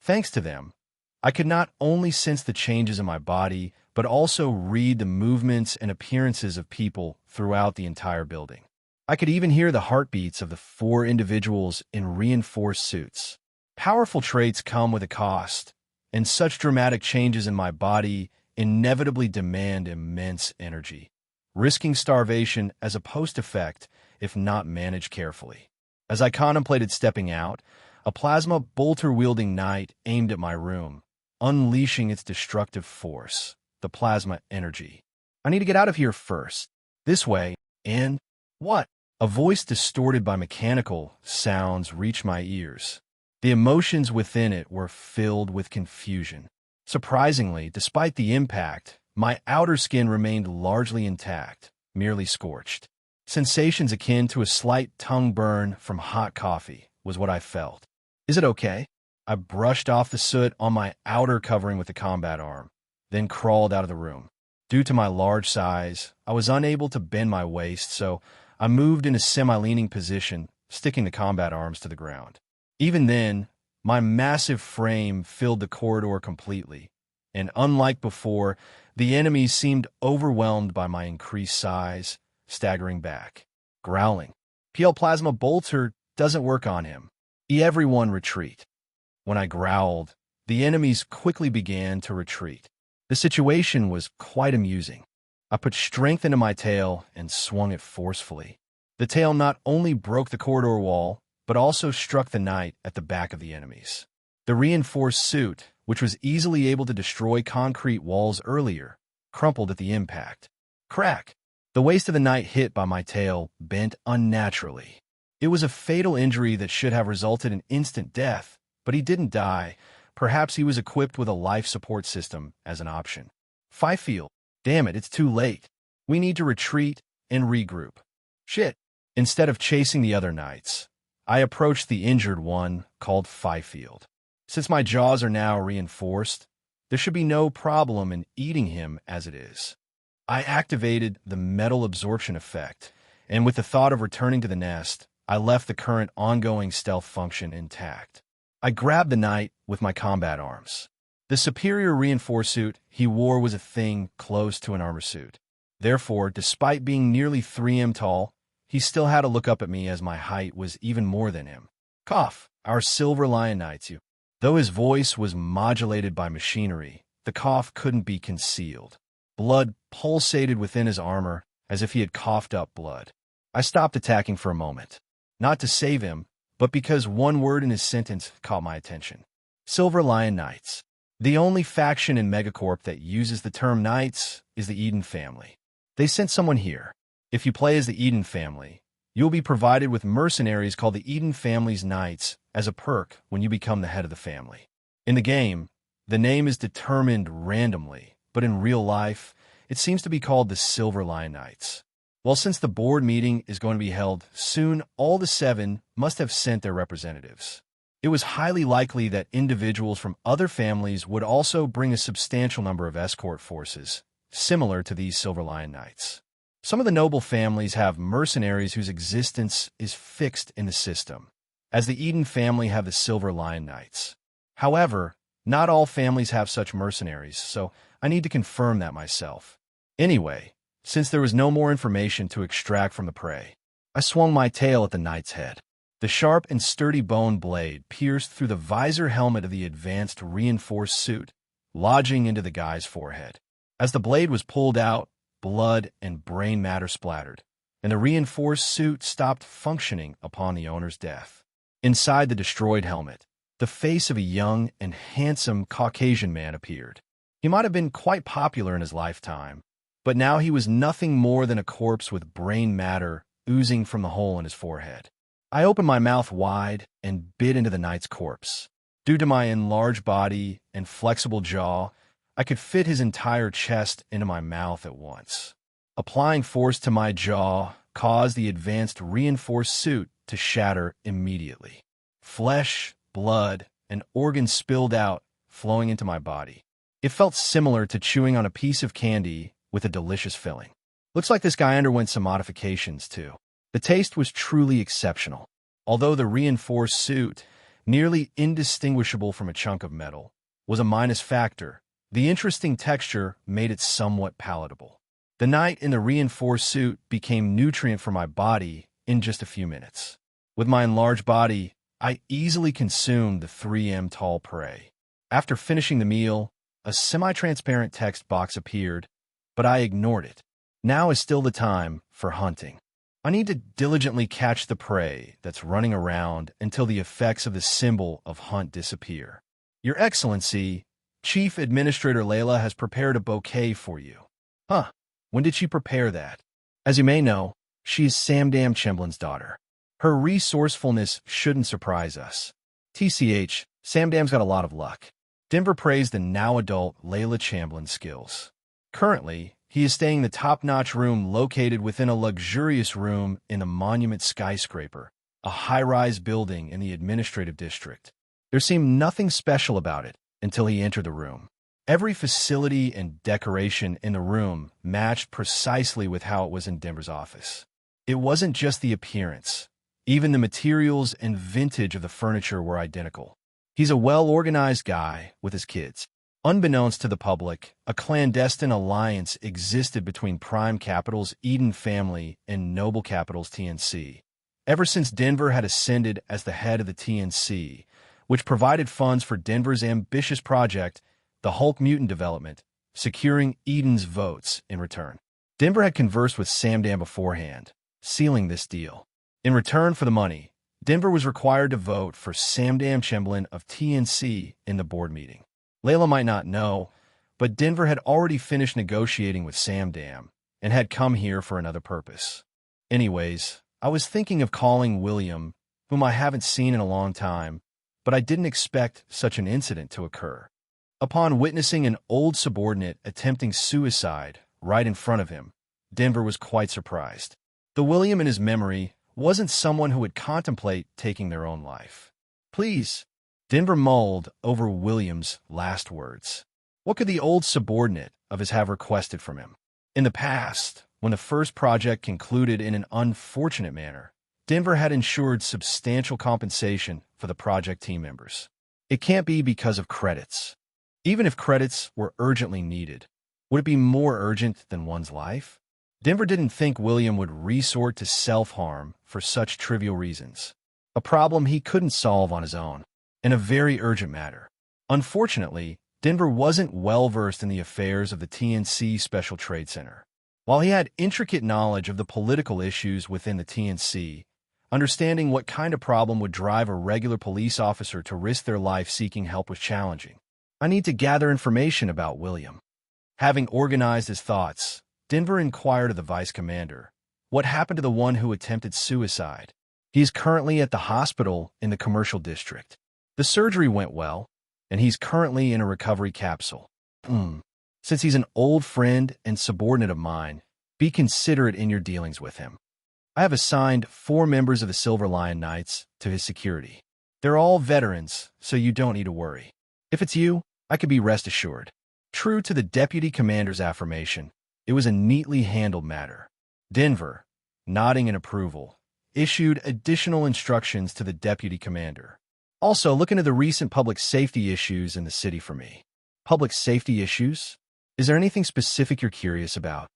Thanks to them, I could not only sense the changes in my body, but also read the movements and appearances of people throughout the entire building. I could even hear the heartbeats of the 4 individuals in reinforced suits. Powerful traits come with a cost, and such dramatic changes in my body inevitably demand immense energy, risking starvation as a post-effect if not managed carefully. As I contemplated stepping out, a plasma bolter-wielding knight aimed at my room, unleashing its destructive force, the plasma energy. I need to get out of here first. This way, and what? A voice distorted by mechanical sounds reached my ears. The emotions within it were filled with confusion. Surprisingly, despite the impact, my outer skin remained largely intact, merely scorched. Sensations akin to a slight tongue burn from hot coffee was what I felt. Is it okay? I brushed off the soot on my outer covering with the combat arm, then crawled out of the room. Due to my large size, I was unable to bend my waist, so I moved in a semi-leaning position, sticking the combat arms to the ground. Even then, my massive frame filled the corridor completely, and unlike before, the enemies seemed overwhelmed by my increased size, staggering back, growling. PL Plasma Bolter doesn't work on him. Everyone retreat. When I growled, the enemies quickly began to retreat. The situation was quite amusing. I put strength into my tail and swung it forcefully. The tail not only broke the corridor wall, but also struck the knight at the back of the enemies. The reinforced suit, which was easily able to destroy concrete walls earlier, crumpled at the impact. Crack! The waist of the knight hit by my tail bent unnaturally. It was a fatal injury that should have resulted in instant death, but he didn't die. Perhaps he was equipped with a life support system as an option. Fifield, damn it, it's too late. We need to retreat and regroup. Shit. Instead of chasing the other knights, I approached the injured one called Fifield. Since my jaws are now reinforced, there should be no problem in eating him as it is. I activated the metal absorption effect, and with the thought of returning to the nest, I left the current ongoing stealth function intact. I grabbed the knight with my combat arms. The superior reinforced suit he wore was a thing close to an armor suit. Therefore, despite being nearly 3M tall, he still had to look up at me as my height was even more than him. Cough, our Silver Lion knights you. Though his voice was modulated by machinery, the cough couldn't be concealed. Blood pulsated within his armor as if he had coughed up blood. I stopped attacking for a moment, not to save him, but because one word in his sentence caught my attention. Silver Lion Knights. The only faction in Megacorp that uses the term Knights is the Eden family. They sent someone here. If you play as the Eden family, you'll be provided with mercenaries called the Eden family's Knights as a perk when you become the head of the family. In the game, the name is determined randomly, but in real life, it seems to be called the Silver Lion Knights. Well, since the board meeting is going to be held soon, all the 7 must have sent their representatives. It was highly likely that individuals from other families would also bring a substantial number of escort forces, similar to these Silver Lion Knights. Some of the noble families have mercenaries whose existence is fixed in the system, as the Eden family have the Silver Lion Knights. However, not all families have such mercenaries, so I need to confirm that myself. Anyway, since there was no more information to extract from the prey, I swung my tail at the knight's head. The sharp and sturdy bone blade pierced through the visor helmet of the advanced reinforced suit, lodging into the guy's forehead. As the blade was pulled out, blood and brain matter splattered, and the reinforced suit stopped functioning upon the owner's death. Inside the destroyed helmet, the face of a young and handsome Caucasian man appeared. He might have been quite popular in his lifetime, but now he was nothing more than a corpse with brain matter oozing from the hole in his forehead. I opened my mouth wide and bit into the knight's corpse. Due to my enlarged body and flexible jaw, I could fit his entire chest into my mouth at once. Applying force to my jaw, caused the advanced reinforced suit to shatter immediately. Flesh, blood, and organs spilled out, flowing into my body. It felt similar to chewing on a piece of candy with a delicious filling. Looks like this guy underwent some modifications, too. The taste was truly exceptional. Although the reinforced suit, nearly indistinguishable from a chunk of metal, was a minus factor, the interesting texture made it somewhat palatable. The night in the reinforced suit became nutrient for my body in just a few minutes. With my enlarged body, I easily consumed the 3M tall prey. After finishing the meal, a semi-transparent text box appeared, but I ignored it. Now is still the time for hunting. I need to diligently catch the prey that's running around until the effects of the symbol of hunt disappear. Your Excellency, Chief Administrator Layla has prepared a bouquet for you. Huh, when did she prepare that? As you may know, she is Samdam Chemblin's daughter. Her resourcefulness shouldn't surprise us. TCH, Samdam's got a lot of luck. Denver praised the now-adult Layla Chamblin's skills. Currently, he is staying in the top-notch room located within a luxurious room in the Monument Skyscraper, a high-rise building in the administrative district. There seemed nothing special about it until he entered the room. Every facility and decoration in the room matched precisely with how it was in Denver's office. It wasn't just the appearance. Even the materials and vintage of the furniture were identical. He's a well-organized guy with his kids. Unbeknownst to the public, a clandestine alliance existed between Prime Capital's Eden family and Noble Capital's TNC. Ever since Denver had ascended as the head of the TNC, which provided funds for Denver's ambitious project, the Hulk Mutant development, securing Eden's votes in return. Denver had conversed with Samdam beforehand, sealing this deal. In return for the money, Denver was required to vote for Samdam Chemblin of TNC in the board meeting. Layla might not know, but Denver had already finished negotiating with Samdam and had come here for another purpose. Anyways, I was thinking of calling William, whom I haven't seen in a long time, but I didn't expect such an incident to occur. Upon witnessing an old subordinate attempting suicide right in front of him, Denver was quite surprised. The William in his memory wasn't someone who would contemplate taking their own life. Please, Denver mulled over William's last words. What could the old subordinate of his have requested from him? In the past, when the first project concluded in an unfortunate manner, Denver had ensured substantial compensation for the project team members. It can't be because of credits. Even if credits were urgently needed, would it be more urgent than one's life? Denver didn't think William would resort to self-harm for such trivial reasons, a problem he couldn't solve on his own, and a very urgent matter. Unfortunately, Denver wasn't well-versed in the affairs of the TNC Special Trade Center. While he had intricate knowledge of the political issues within the TNC, understanding what kind of problem would drive a regular police officer to risk their life seeking help was challenging. I need to gather information about William. Having organized his thoughts, Denver inquired of the vice commander, what happened to the one who attempted suicide? He is currently at the hospital in the commercial district. The surgery went well, and he's currently in a recovery capsule. Since he's an old friend and subordinate of mine, be considerate in your dealings with him. I have assigned 4 members of the Silver Lion Knights to his security. They're all veterans, so you don't need to worry. If it's you, I can be rest assured. True to the deputy commander's affirmation, it was a neatly handled matter. Denver, nodding in approval, issued additional instructions to the deputy commander. Also, look into the recent public safety issues in the city for me. Public safety issues? Is there anything specific you're curious about?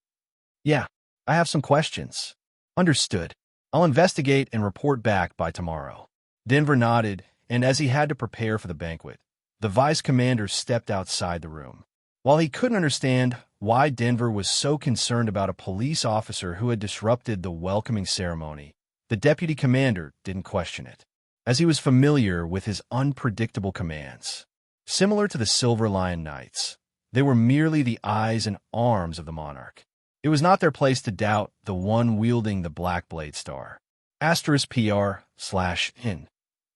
Yeah, I have some questions. Understood. I'll investigate and report back by tomorrow. Denver nodded, and as he had to prepare for the banquet, the vice commander stepped outside the room. While he couldn't understand why Denver was so concerned about a police officer who had disrupted the welcoming ceremony, the deputy commander didn't question it, as he was familiar with his unpredictable commands. Similar to the Silver Lion Knights, they were merely the eyes and arms of the monarch. It was not their place to doubt the one wielding the Black Blade Star. *PR/N.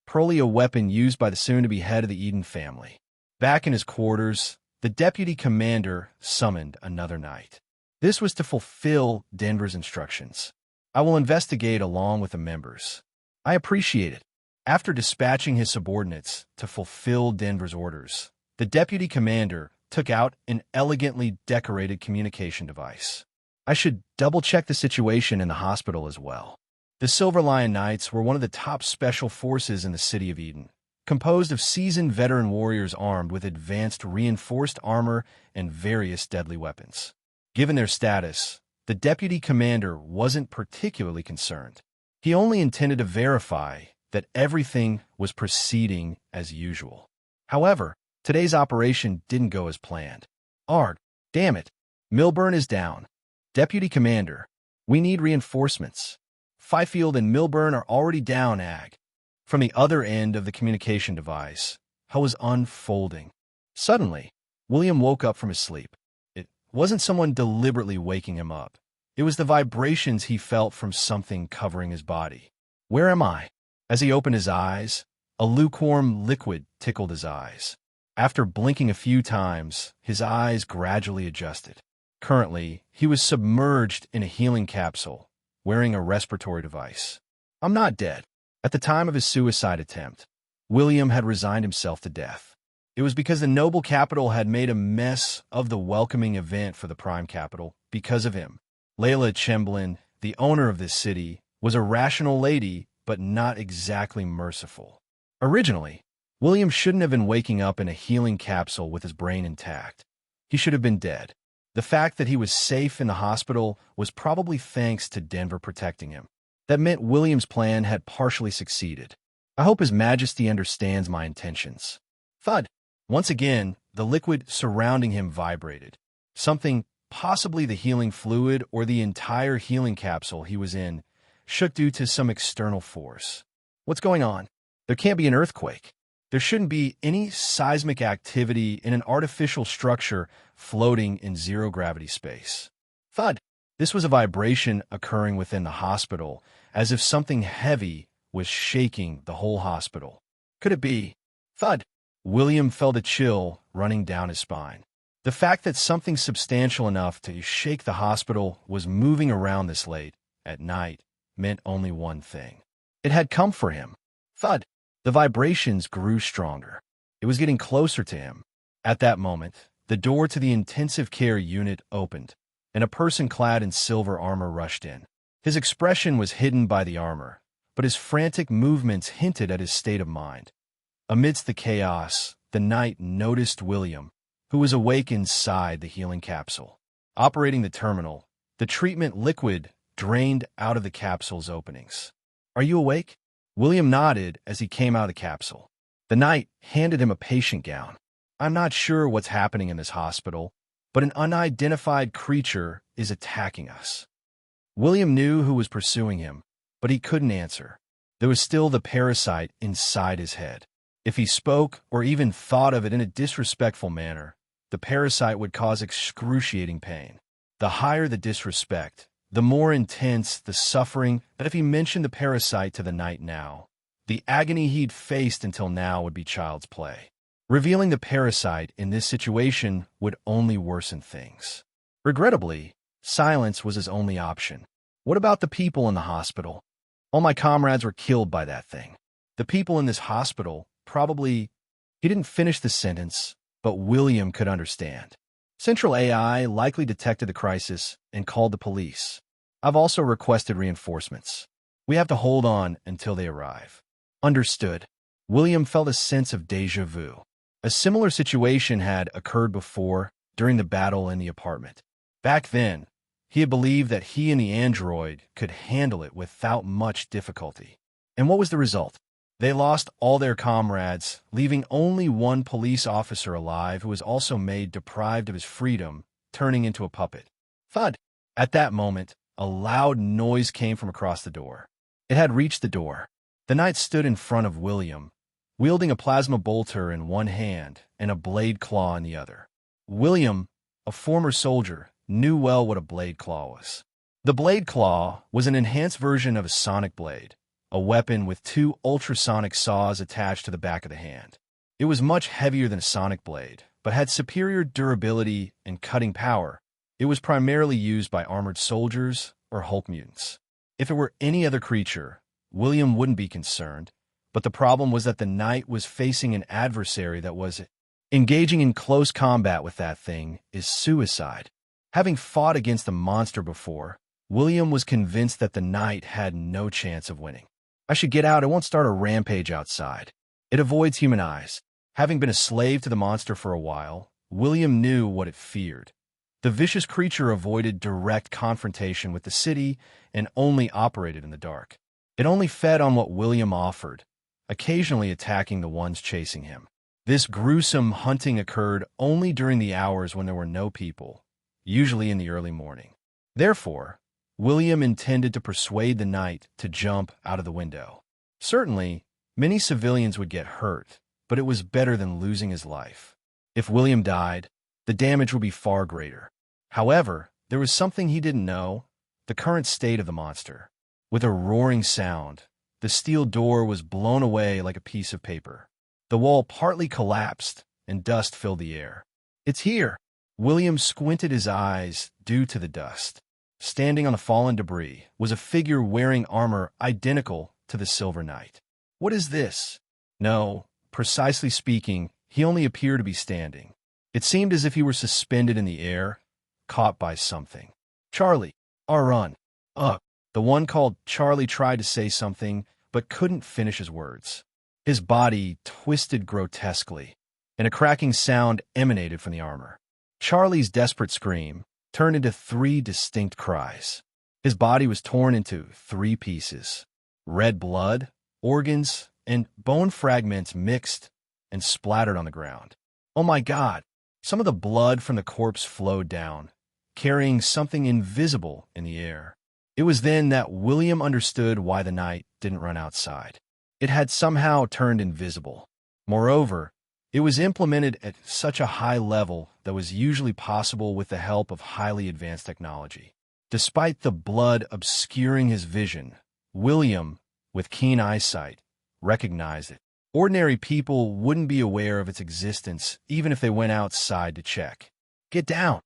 Probably a weapon used by the soon-to-be head of the Eden family. Back in his quarters, the deputy commander summoned another knight. This was to fulfill Denver's instructions. I will investigate along with the members. I appreciate it. After dispatching his subordinates to fulfill Denver's orders, the deputy commander took out an elegantly decorated communication device. I should double-check the situation in the hospital as well. The Silver Lion Knights were one of the top special forces in the city of Eden, composed of seasoned veteran warriors armed with advanced reinforced armor and various deadly weapons. Given their status, the deputy commander wasn't particularly concerned. He only intended to verify that everything was proceeding as usual. However, today's operation didn't go as planned. Arg, damn it. Milburn is down. Deputy Commander, we need reinforcements. Fifield and Milburn are already down, Ag. From the other end of the communication device, hell was unfolding. Suddenly, William woke up from his sleep. It wasn't someone deliberately waking him up. It was the vibrations he felt from something covering his body. Where am I? As he opened his eyes, a lukewarm liquid tickled his eyes. After blinking a few times, his eyes gradually adjusted. Currently, he was submerged in a healing capsule, wearing a respiratory device. I'm not dead. At the time of his suicide attempt, William had resigned himself to death. It was because the noble capital had made a mess of the welcoming event for the prime capital because of him. Layla Chamberlain, the owner of this city, was a rational lady, but not exactly merciful. Originally, William shouldn't have been waking up in a healing capsule with his brain intact. He should have been dead. The fact that he was safe in the hospital was probably thanks to Denver protecting him. That meant William's plan had partially succeeded. I hope His Majesty understands my intentions. Thud. Once again, the liquid surrounding him vibrated. Something, possibly the healing fluid or the entire healing capsule he was in, shook due to some external force. What's going on? There can't be an earthquake. There shouldn't be any seismic activity in an artificial structure floating in zero-gravity space. Thud. This was a vibration occurring within the hospital, as if something heavy was shaking the whole hospital. Could it be? Thud. William felt a chill running down his spine. The fact that something substantial enough to shake the hospital was moving around this late at night meant only one thing. It had come for him. Thud. The vibrations grew stronger. It was getting closer to him. At that moment, the door to the intensive care unit opened, and a person clad in silver armor rushed in. His expression was hidden by the armor, but his frantic movements hinted at his state of mind. Amidst the chaos, the knight noticed William, who was awake inside the healing capsule. Operating the terminal, the treatment liquid drained out of the capsule's openings. Are you awake? William nodded as he came out of the capsule. The knight handed him a patient gown. I'm not sure what's happening in this hospital, but an unidentified creature is attacking us. William knew who was pursuing him, but he couldn't answer. There was still the parasite inside his head. If he spoke or even thought of it in a disrespectful manner, the parasite would cause excruciating pain. The higher the disrespect, the more intense the suffering. But if he mentioned the parasite to the knight now, the agony he'd faced until now would be child's play. Revealing the parasite in this situation would only worsen things. Regrettably, silence was his only option. What about the people in the hospital? All my comrades were killed by that thing. The people in this hospital probably... He didn't finish the sentence, but William could understand. Central AI likely detected the crisis and called the police. I've also requested reinforcements. We have to hold on until they arrive. Understood. William felt a sense of déjà vu. A similar situation had occurred before during the battle in the apartment. Back then, he had believed that he and the android could handle it without much difficulty. And what was the result? They lost all their comrades, leaving only one police officer alive who was also made deprived of his freedom, turning into a puppet. Thud! At that moment, a loud noise came from across the door. It had reached the door. The knight stood in front of William, wielding a plasma bolter in one hand and a blade claw in the other. William, a former soldier, knew well what a blade claw was. The blade claw was an enhanced version of a sonic blade, a weapon with two ultrasonic saws attached to the back of the hand. It was much heavier than a sonic blade, but had superior durability and cutting power. It was primarily used by armored soldiers or Hulk mutants. If it were any other creature, William wouldn't be concerned, but the problem was that the knight was facing an adversary that was engaging in close combat with that thing is suicide. Having fought against the monster before, William was convinced that the knight had no chance of winning. I should get out. It won't start a rampage outside. It avoids human eyes. Having been a slave to the monster for a while, William knew what it feared. The vicious creature avoided direct confrontation with the city and only operated in the dark. It only fed on what William offered, occasionally attacking the ones chasing him. This gruesome hunting occurred only during the hours when there were no people, usually in the early morning. Therefore, William intended to persuade the knight to jump out of the window. Certainly, many civilians would get hurt, but it was better than losing his life. If William died, the damage would be far greater. However, there was something he didn't know: the current state of the monster. With a roaring sound, the steel door was blown away like a piece of paper. The wall partly collapsed, and dust filled the air. "It's here!" William squinted his eyes due to the dust. Standing on the fallen debris was a figure wearing armor identical to the Silver Knight. "What is this?" No, precisely speaking, he only appeared to be standing. It seemed as if he were suspended in the air, caught by something. "Charlie, our run." The one called Charlie tried to say something, but couldn't finish his words. His body twisted grotesquely, and a cracking sound emanated from the armor. Charlie's desperate scream turned into 3 distinct cries. His body was torn into 3 pieces. Red blood, organs, and bone fragments mixed and splattered on the ground. "Oh my God!" Some of the blood from the corpse flowed down, carrying something invisible in the air. It was then that William understood why the knight didn't run outside. It had somehow turned invisible. Moreover, it was implemented at such a high level that was usually possible with the help of highly advanced technology. Despite the blood obscuring his vision, William, with keen eyesight, recognized it. Ordinary people wouldn't be aware of its existence even if they went outside to check. "Get down!"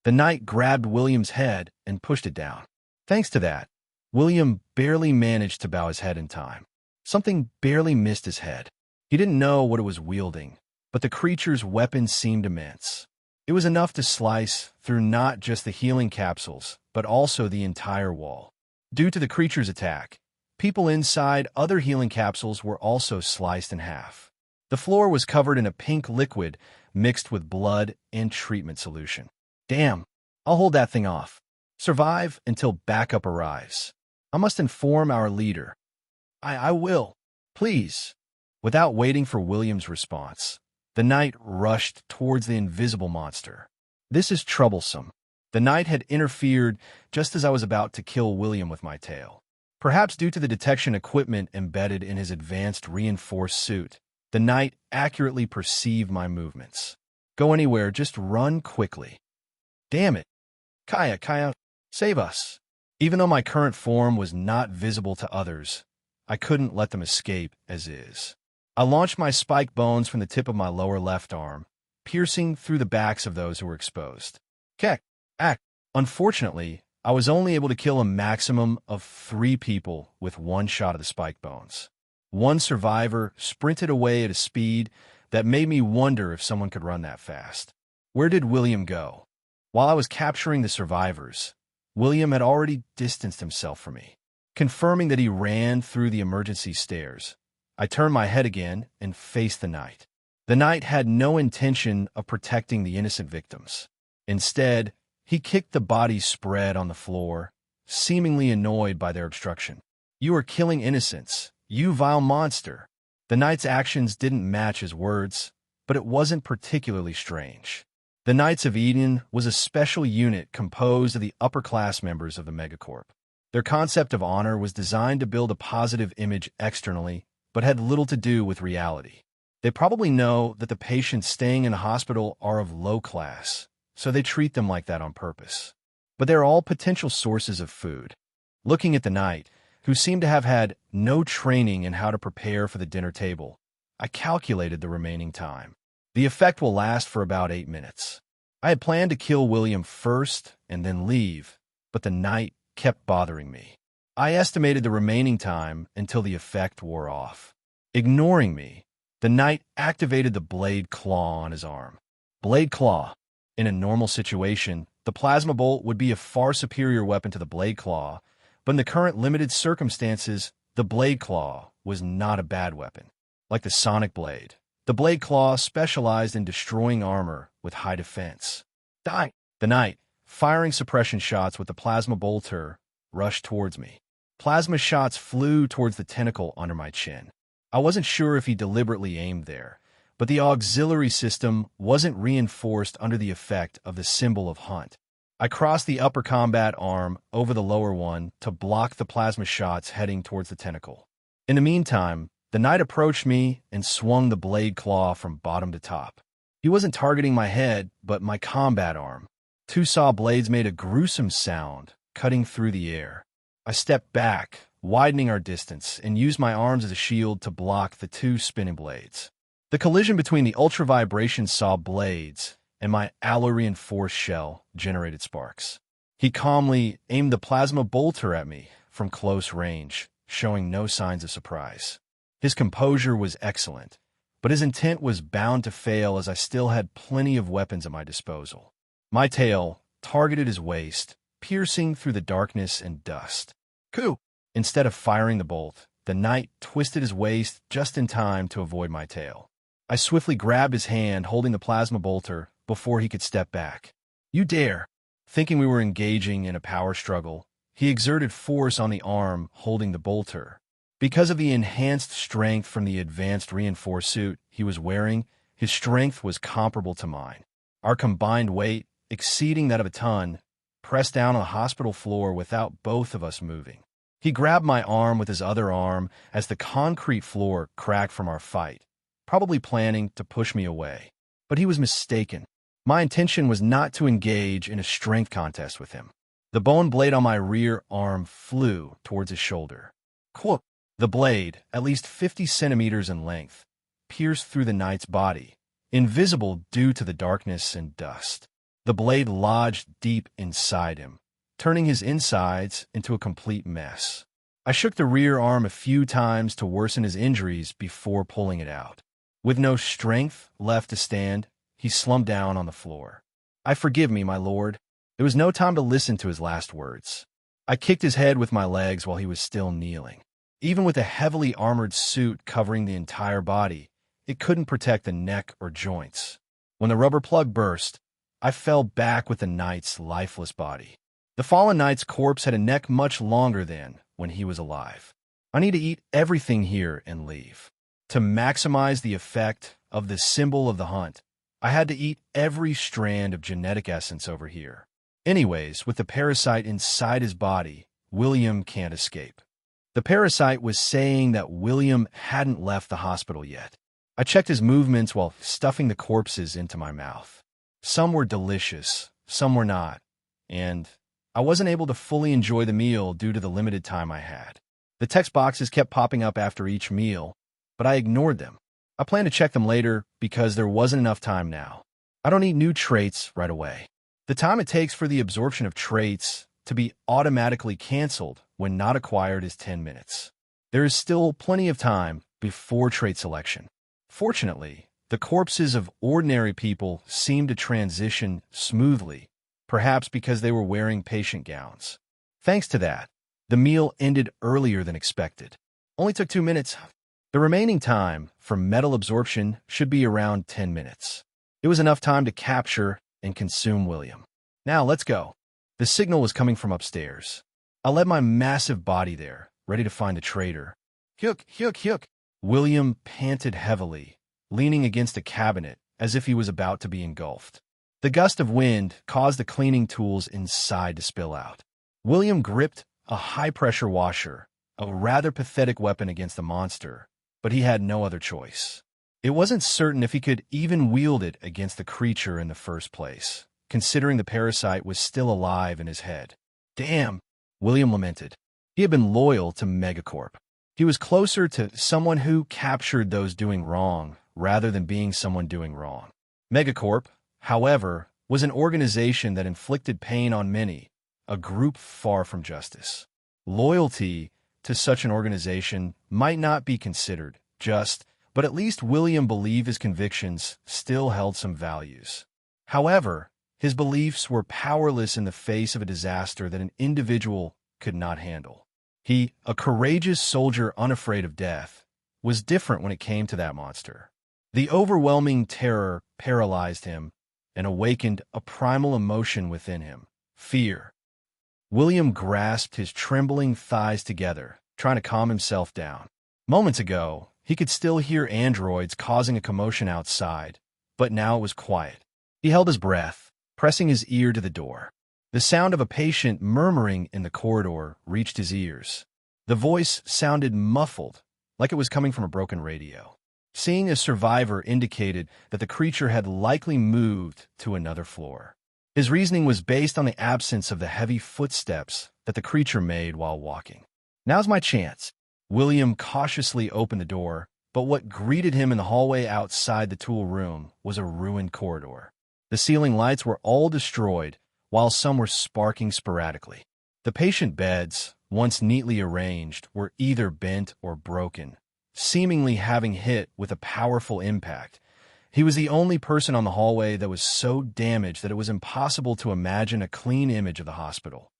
The knight grabbed William's head and pushed it down. Thanks to that, William barely managed to bow his head in time. Something barely missed his head. He didn't know what it was wielding, but the creature's weapon seemed immense. It was enough to slice through not just the healing capsules, but also the entire wall. Due to the creature's attack, people inside other healing capsules were also sliced in half. The floor was covered in a pink liquid mixed with blood and treatment solution. "Damn, I'll hold that thing off. Survive until backup arrives. I must inform our leader." I will. Please." Without waiting for William's response, the knight rushed towards the invisible monster. "This is troublesome." The knight had interfered just as I was about to kill William with my tail. Perhaps due to the detection equipment embedded in his advanced reinforced suit, the knight accurately perceived my movements. "Go anywhere, just run quickly." "Damn it. Kaya, save us." Even though my current form was not visible to others, I couldn't let them escape as is. I launched my spike bones from the tip of my lower left arm, piercing through the backs of those who were exposed. Unfortunately, I was only able to kill a maximum of 3 people with 1 shot of the spike bones. One survivor sprinted away at a speed that made me wonder if someone could run that fast. Where did William go? While I was capturing the survivors, William had already distanced himself from me, confirming that he ran through the emergency stairs. I turned my head again and faced the knight. The knight had no intention of protecting the innocent victims. Instead, he kicked the bodies spread on the floor, seemingly annoyed by their obstruction. "You are killing innocents, you vile monster." The knight's actions didn't match his words, but it wasn't particularly strange. The Knights of Eden was a special unit composed of the upper-class members of the Megacorp. Their concept of honor was designed to build a positive image externally, but had little to do with reality. They probably know that the patients staying in a hospital are of low class, so they treat them like that on purpose. But they're all potential sources of food. Looking at the knight, who seemed to have had no training in how to prepare for the dinner table, I calculated the remaining time. The effect will last for about 8 minutes. I had planned to kill William first and then leave, but the knight kept bothering me. I estimated the remaining time until the effect wore off. Ignoring me, the knight activated the Blade Claw on his arm. Blade Claw. In a normal situation, the Plasma Bolt would be a far superior weapon to the Blade Claw, but in the current limited circumstances, the Blade Claw was not a bad weapon. Like the Sonic Blade, the Blade Claw specialized in destroying armor with high defense. Die! The knight, firing suppression shots with the Plasma Bolter, rushed towards me. Plasma shots flew towards the tentacle under my chin. I wasn't sure if he deliberately aimed there, but the auxiliary system wasn't reinforced under the effect of the symbol of Hunt. I crossed the upper combat arm over the lower one to block the plasma shots heading towards the tentacle. In the meantime, the knight approached me and swung the Blade Claw from bottom to top. He wasn't targeting my head, but my combat arm. Two saw blades made a gruesome sound, cutting through the air. I stepped back, widening our distance, and used my arms as a shield to block the two spinning blades. The collision between the ultra-vibration saw blades and my alloy-reinforced shell generated sparks. He calmly aimed the Plasma Bolter at me from close range, showing no signs of surprise. His composure was excellent, but his intent was bound to fail as I still had plenty of weapons at my disposal. My tail targeted his waist, piercing through the darkness and dust. Coup! Instead of firing the bolt, the knight twisted his waist just in time to avoid my tail. I swiftly grabbed his hand, holding the Plasma Bolter, before he could step back. You dare! Thinking we were engaging in a power struggle, he exerted force on the arm holding the bolter. Because of the enhanced strength from the advanced reinforced suit he was wearing, his strength was comparable to mine. Our combined weight, exceeding that of a ton, pressed down on the hospital floor without both of us moving. He grabbed my arm with his other arm as the concrete floor cracked from our fight, probably planning to push me away. But he was mistaken. My intention was not to engage in a strength contest with him. The bone blade on my rear arm flew towards his shoulder. Quote, the blade, at least 50 centimeters in length, pierced through the knight's body, invisible due to the darkness and dust. The blade lodged deep inside him, turning his insides into a complete mess. I shook the rear arm a few times to worsen his injuries before pulling it out. With no strength left to stand, he slumped down on the floor. Forgive me, my lord. There was no time to listen to his last words. I kicked his head with my legs while he was still kneeling. Even with a heavily armored suit covering the entire body, it couldn't protect the neck or joints. When the rubber plug burst, I fell back with the knight's lifeless body. The fallen knight's corpse had a neck much longer than when he was alive. I need to eat everything here and leave. To maximize the effect of the symbol of the Hunt, I had to eat every strand of genetic essence over here. Anyways, with the parasite inside his body, William can't escape. The parasite was saying that William hadn't left the hospital yet. I checked his movements while stuffing the corpses into my mouth. Some were delicious, some were not, and I wasn't able to fully enjoy the meal due to the limited time I had. The text boxes kept popping up after each meal, but I ignored them. I plan to check them later because there wasn't enough time now. I don't need new traits right away. The time it takes for the absorption of traits to be automatically canceled when not acquired is 10 minutes. There is still plenty of time before trait selection. Fortunately, the corpses of ordinary people seemed to transition smoothly, perhaps because they were wearing patient gowns. Thanks to that, the meal ended earlier than expected. Only took 2 minutes. The remaining time for metal absorption should be around 10 minutes. It was enough time to capture and consume William. Now let's go. The signal was coming from upstairs. I led my massive body there, ready to find the traitor. Hyuk, hyuk, hyuk. William panted heavily, leaning against a cabinet as if he was about to be engulfed. The gust of wind caused the cleaning tools inside to spill out. William gripped a high-pressure washer, a rather pathetic weapon against the monster, but he had no other choice. It wasn't certain if he could even wield it against the creature in the first place, considering the parasite was still alive in his head. Damn, William lamented. He had been loyal to Megacorp. He was closer to someone who captured those doing wrong rather than being someone doing wrong. Megacorp, however, was an organization that inflicted pain on many, a group far from justice. Loyalty to such an organization might not be considered just, but at least William believed his convictions still held some values. However, his beliefs were powerless in the face of a disaster that an individual could not handle. He, a courageous soldier unafraid of death, was different when it came to that monster. The overwhelming terror paralyzed him and awakened a primal emotion within him: fear. William grasped his trembling thighs together, trying to calm himself down. Moments ago, he could still hear androids causing a commotion outside, but now it was quiet. He held his breath, pressing his ear to the door. The sound of a patient murmuring in the corridor reached his ears. The voice sounded muffled, like it was coming from a broken radio. Seeing a survivor indicated that the creature had likely moved to another floor. His reasoning was based on the absence of the heavy footsteps that the creature made while walking. Now's my chance. William cautiously opened the door, but what greeted him in the hallway outside the tool room was a ruined corridor. The ceiling lights were all destroyed, while some were sparking sporadically. The patient beds, once neatly arranged, were either bent or broken, seemingly having hit with a powerful impact. He was the only person on the hallway that was so damaged that it was impossible to imagine a clean image of the hospital.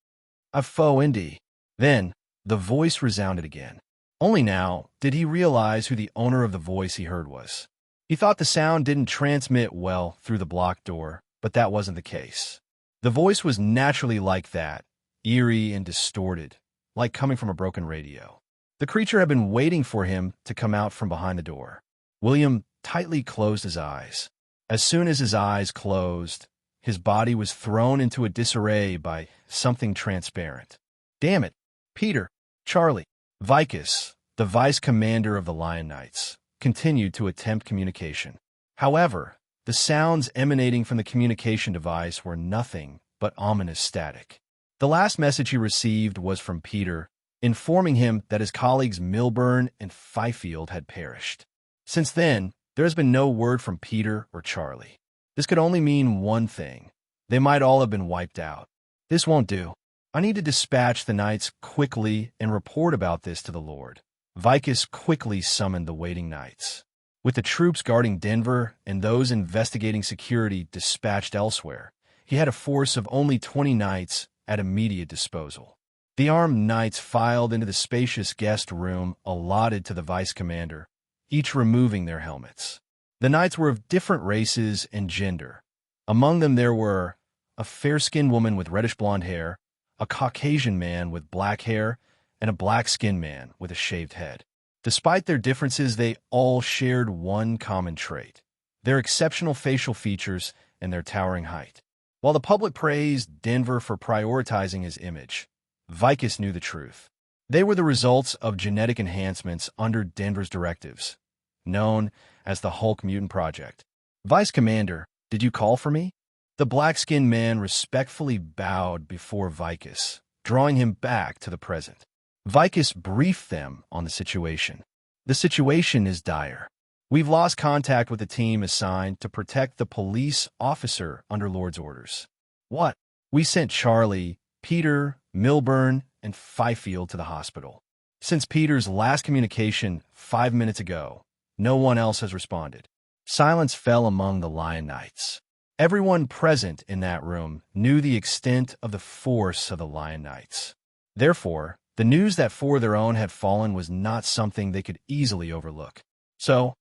A faux indie. Then, the voice resounded again. Only now did he realize who the owner of the voice he heard was. He thought the sound didn't transmit well through the blocked door, but that wasn't the case. The voice was naturally like that, eerie and distorted, like coming from a broken radio. The creature had been waiting for him to come out from behind the door. William tightly closed his eyes. As soon as his eyes closed, his body was thrown into a disarray by something transparent. Damn it! Peter, Charlie, Vicus, the vice commander of the Lion Knights, continued to attempt communication. However, the sounds emanating from the communication device were nothing but ominous static. The last message he received was from Peter, informing him that his colleagues Milburn and Fifield had perished. Since then, there has been no word from Peter or Charlie. This could only mean one thing. They might all have been wiped out. This won't do. I need to dispatch the knights quickly and report about this to the Lord. Vicus quickly summoned the waiting knights. With the troops guarding Denver and those investigating security dispatched elsewhere, he had a force of only 20 knights at immediate disposal. The armed knights filed into the spacious guest room allotted to the vice commander, each removing their helmets. The knights were of different races and gender. Among them there were a fair-skinned woman with reddish-blonde hair, a Caucasian man with black hair, and a black-skinned man with a shaved head. Despite their differences, they all shared one common trait: their exceptional facial features and their towering height. While the public praised Denver for prioritizing his image, Vicus knew the truth. They were the results of genetic enhancements under Denver's directives, known as the Hulk Mutant Project. Vice Commander, did you call for me? The black-skinned man respectfully bowed before Vicus, drawing him back to the present. Vicus briefed them on the situation. The situation is dire. We've lost contact with the team assigned to protect the police officer under Lord's orders. What? We sent Charlie, Peter, Milburn, and Fifield to the hospital. Since Peter's last communication 5 minutes ago, no one else has responded. Silence fell among the Lion Knights. Everyone present in that room knew the extent of the force of the Lion Knights. Therefore, the news that 4 of their own had fallen was not something they could easily overlook. So,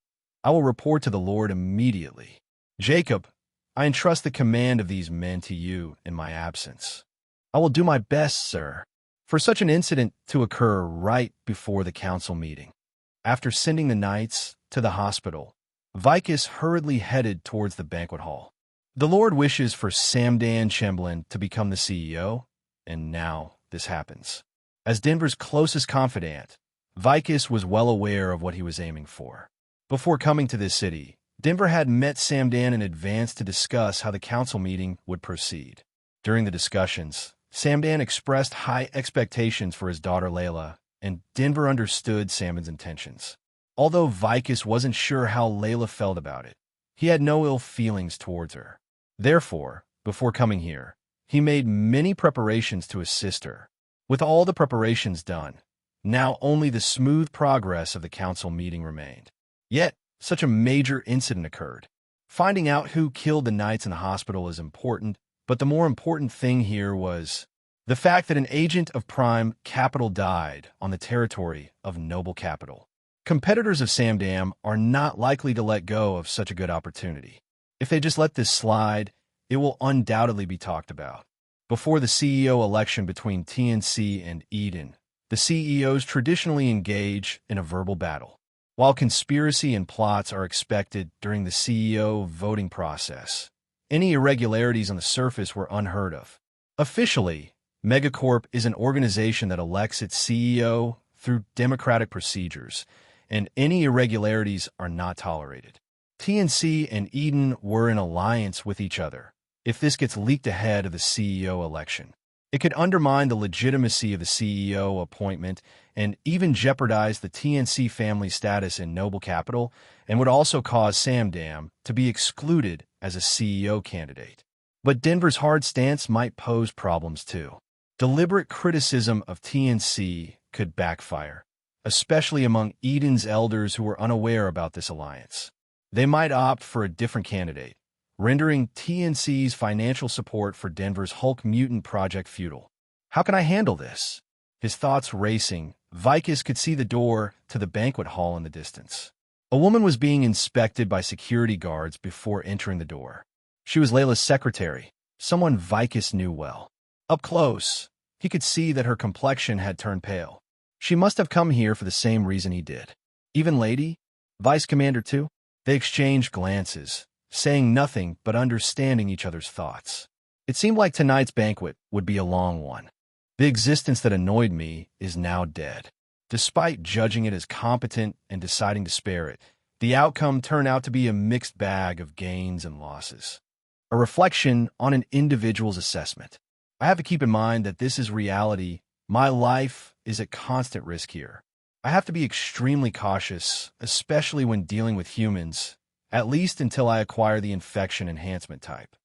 I will report to the Lord immediately. Jacob, I entrust the command of these men to you in my absence. I will do my best, sir, for such an incident to occur right before the council meeting. After sending the knights to the hospital, Vicus hurriedly headed towards the banquet hall. The Lord wishes for Samdan Chamberlain to become the CEO, and now this happens. As Denver's closest confidant, Vicus was well aware of what he was aiming for. Before coming to this city, Denver had met Samdan in advance to discuss how the council meeting would proceed. During the discussions, Samdan expressed high expectations for his daughter Layla, and Denver understood Samdan's intentions. Although Vicus wasn't sure how Layla felt about it, he had no ill feelings towards her. Therefore, before coming here, he made many preparations to assist her. With all the preparations done, now only the smooth progress of the council meeting remained. Yet, such a major incident occurred. Finding out who killed the knights in the hospital is important, but the more important thing here was the fact that an agent of Prime Capital died on the territory of Noble Capital. Competitors of Samdam are not likely to let go of such a good opportunity. If they just let this slide, it will undoubtedly be talked about. Before the CEO election between TNC and Eden, the CEOs traditionally engage in a verbal battle. While conspiracy and plots are expected during the CEO voting process, any irregularities on the surface were unheard of. Officially, Megacorp is an organization that elects its CEO through democratic procedures, and any irregularities are not tolerated. TNC and Eden were in alliance with each other. If this gets leaked ahead of the CEO election, it could undermine the legitimacy of the CEO appointment and even jeopardize the TNC family status in Noble Capital, and would also cause Samdam to be excluded as a CEO candidate. But Denver's hard stance might pose problems too. Deliberate criticism of TNC could backfire, especially among Eden's elders who were unaware about this alliance. They might opt for a different candidate, rendering TNC's financial support for Denver's Hulk mutant project futile. How can I handle this? His thoughts racing, Vicus could see the door to the banquet hall in the distance. A woman was being inspected by security guards before entering the door. She was Layla's secretary, someone Vicus knew well. Up close, he could see that her complexion had turned pale. She must have come here for the same reason he did. Even Lady? Vice Commander too? They exchanged glances, saying nothing but understanding each other's thoughts. It seemed like tonight's banquet would be a long one. The existence that annoyed me is now dead. Despite judging it as competent and deciding to spare it, the outcome turned out to be a mixed bag of gains and losses. A reflection on an individual's assessment. I have to keep in mind that this is reality. My life is at constant risk here. I have to be extremely cautious, especially when dealing with humans, at least until I acquire the infection enhancement type.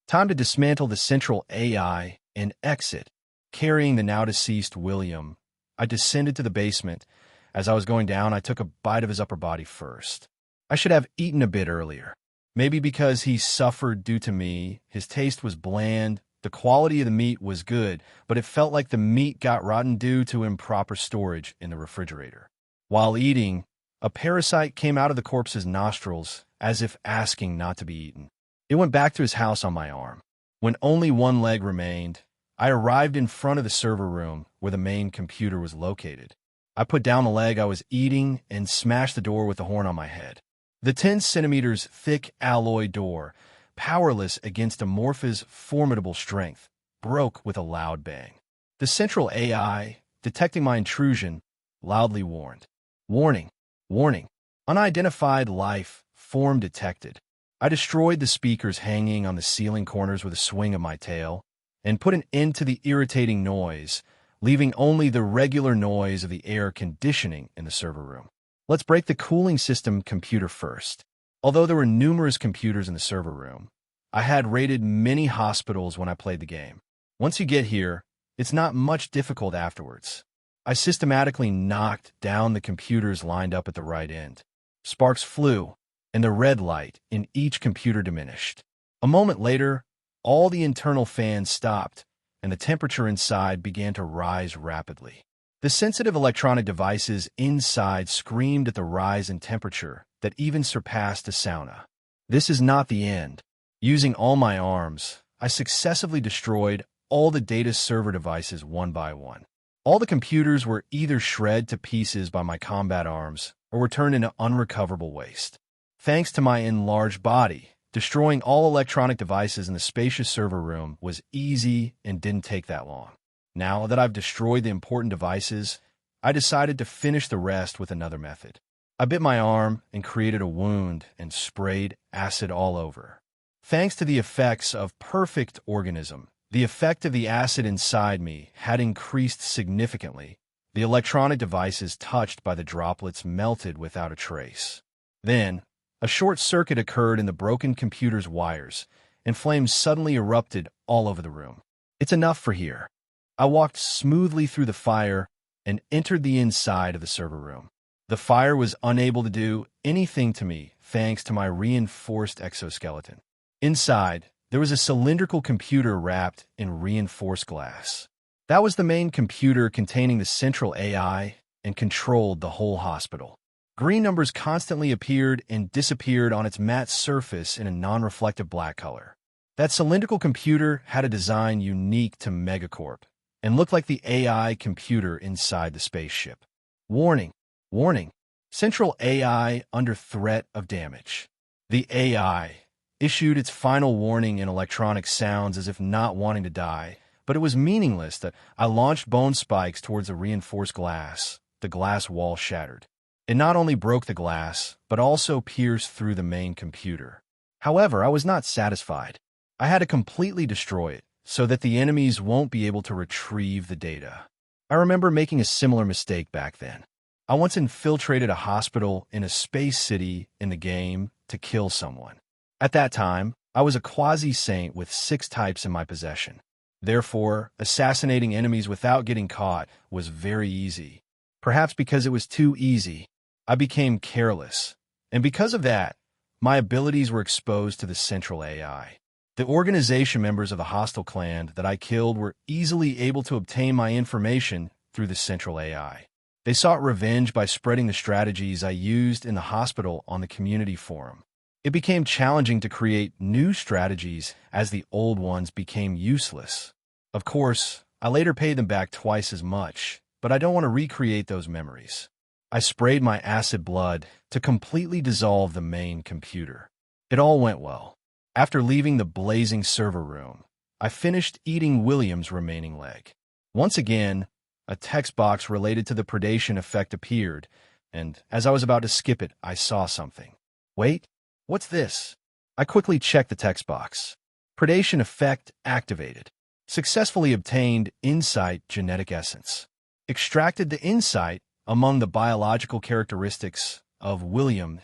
Time to dismantle the central AI and exit. Carrying the now-deceased William, I descended to the basement. As I was going down, I took a bite of his upper body first. I should have eaten a bit earlier. Maybe because he suffered due to me, his taste was bland, the quality of the meat was good, but it felt like the meat got rotten due to improper storage in the refrigerator. While eating, a parasite came out of the corpse's nostrils, as if asking not to be eaten. It went back to his house on my arm. When only one leg remained, I arrived in front of the server room where the main computer was located. I put down the leg I was eating and smashed the door with the horn on my head. The 10 centimeters thick alloy door, powerless against Amorpha's formidable strength, broke with a loud bang. The central AI, detecting my intrusion, loudly warned. Warning, warning, unidentified life form detected. I destroyed the speakers hanging on the ceiling corners with a swing of my tail, and put an end to the irritating noise, leaving only the regular noise of the air conditioning in the server room. Let's break the cooling system computer first. Although there were numerous computers in the server room, I had raided many hospitals when I played the game. Once you get here, it's not much difficult afterwards. I systematically knocked down the computers lined up at the right end. Sparks flew, and the red light in each computer diminished. A moment later, all the internal fans stopped, and the temperature inside began to rise rapidly. The sensitive electronic devices inside screamed at the rise in temperature that even surpassed a sauna. This is not the end. Using all my arms, I successively destroyed all the data server devices one by one. All the computers were either shred to pieces by my combat arms or were turned into unrecoverable waste. Thanks to my enlarged body, destroying all electronic devices in the spacious server room was easy and didn't take that long. Now that I've destroyed the important devices, I decided to finish the rest with another method. I bit my arm and created a wound and sprayed acid all over. Thanks to the effects of perfect organism, the effect of the acid inside me had increased significantly. The electronic devices touched by the droplets melted without a trace. Then, a short circuit occurred in the broken computer's wires, and flames suddenly erupted all over the room. It's enough for here. I walked smoothly through the fire and entered the inside of the server room. The fire was unable to do anything to me thanks to my reinforced exoskeleton. Inside, there was a cylindrical computer wrapped in reinforced glass. That was the main computer containing the central AI and controlled the whole hospital. Green numbers constantly appeared and disappeared on its matte surface in a non-reflective black color. That cylindrical computer had a design unique to Megacorp and looked like the AI computer inside the spaceship. Warning, warning, Central AI under threat of damage. The AI issued its final warning in electronic sounds as if not wanting to die, but it was meaningless that I launched bone spikes towards the reinforced glass. The glass wall shattered. It not only broke the glass, but also pierced through the main computer. However, I was not satisfied. I had to completely destroy it so that the enemies won't be able to retrieve the data. I remember making a similar mistake back then. I once infiltrated a hospital in a space city in the game to kill someone. At that time, I was a quasi-saint with 6 types in my possession. Therefore, assassinating enemies without getting caught was very easy. Perhaps because it was too easy, I became careless. And because of that, my abilities were exposed to the central AI. The organization members of the hostile clan that I killed were easily able to obtain my information through the central AI. They sought revenge by spreading the strategies I used in the hospital on the community forum. It became challenging to create new strategies as the old ones became useless. Of course, I later paid them back twice as much, but I don't want to recreate those memories. I sprayed my acid blood to completely dissolve the main computer. It all went well. After leaving the blazing server room, I finished eating William's remaining leg. Once again, a text box related to the predation effect appeared, and as I was about to skip it, I saw something. Wait, what's this? I quickly checked the text box. Predation effect activated. Successfully obtained insight genetic essence. Extracted the insight among the biological characteristics of William.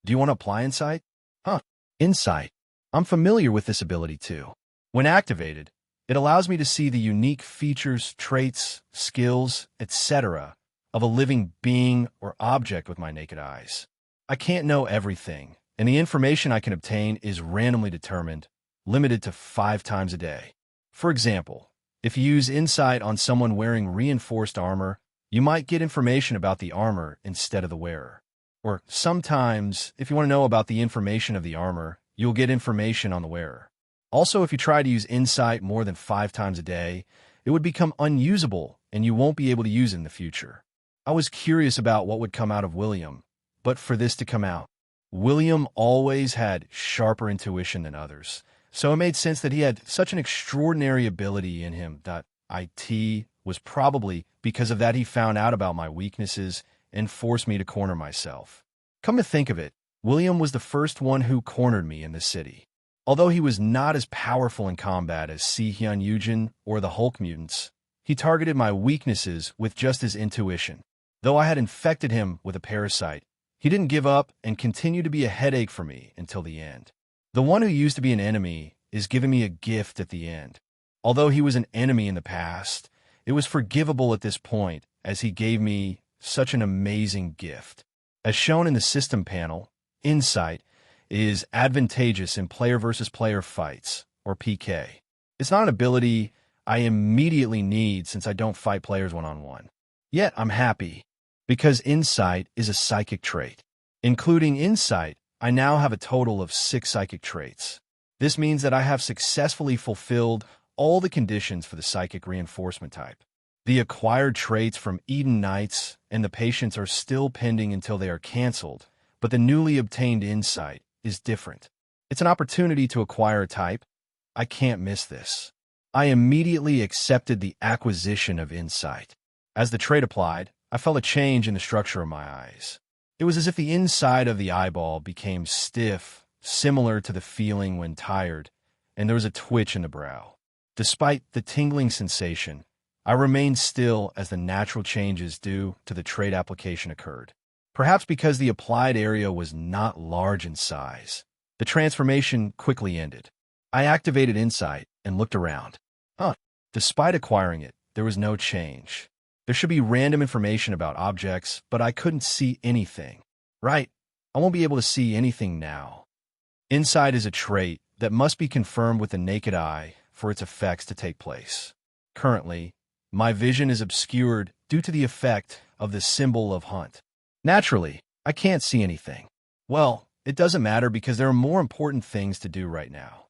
Do you want to apply insight? Insight. I'm familiar with this ability too. When activated, it allows me to see the unique features, traits, skills, etc. of a living being or object with my naked eyes. I can't know everything, and the information I can obtain is randomly determined, limited to 5 times a day. For example, if you use insight on someone wearing reinforced armor, you might get information about the armor instead of the wearer. Or sometimes, if you want to know about the information of the armor, you'll get information on the wearer. Also, if you try to use insight more than 5 times a day, it would become unusable and you won't be able to use it in the future. I was curious about what would come out of William, but for this to come out, William always had sharper intuition than others, so it made sense that he had such an extraordinary ability in him that it was probably because of that he found out about my weaknesses and forced me to corner myself. Come to think of it, William was the first one who cornered me in the city. Although he was not as powerful in combat as Si-Hyun Yujin or the Hulk mutants, he targeted my weaknesses with just his intuition. Though I had infected him with a parasite, he didn't give up and continued to be a headache for me until the end. The one who used to be an enemy is giving me a gift at the end. Although he was an enemy in the past, it was forgivable at this point as he gave me such an amazing gift. As shown in the system panel, Insight is advantageous in player versus player fights, or PK. It's not an ability I immediately need since I don't fight players one-on-one. Yet I'm happy, because Insight is a psychic trait. Including Insight, I now have a total of 6 psychic traits. This means that I have successfully fulfilled all the conditions for the psychic reinforcement type. The acquired traits from Eden Knights and the Patients are still pending until they are canceled, but the newly obtained Insight is different. It's an opportunity to acquire a type. I can't miss this. I immediately accepted the acquisition of Insight. As the trait applied, I felt a change in the structure of my eyes. It was as if the inside of the eyeball became stiff, similar to the feeling when tired, and there was a twitch in the brow. Despite the tingling sensation, I remained still as the natural changes due to the trait application occurred. Perhaps because the applied area was not large in size, the transformation quickly ended. I activated Insight and looked around. Despite acquiring it, there was no change. There should be random information about objects, but I couldn't see anything. Right, I won't be able to see anything now. Insight is a trait that must be confirmed with the naked eye for its effects to take place. Currently, my vision is obscured due to the effect of the symbol of hunt. Naturally, I can't see anything. Well, it doesn't matter because there are more important things to do right now.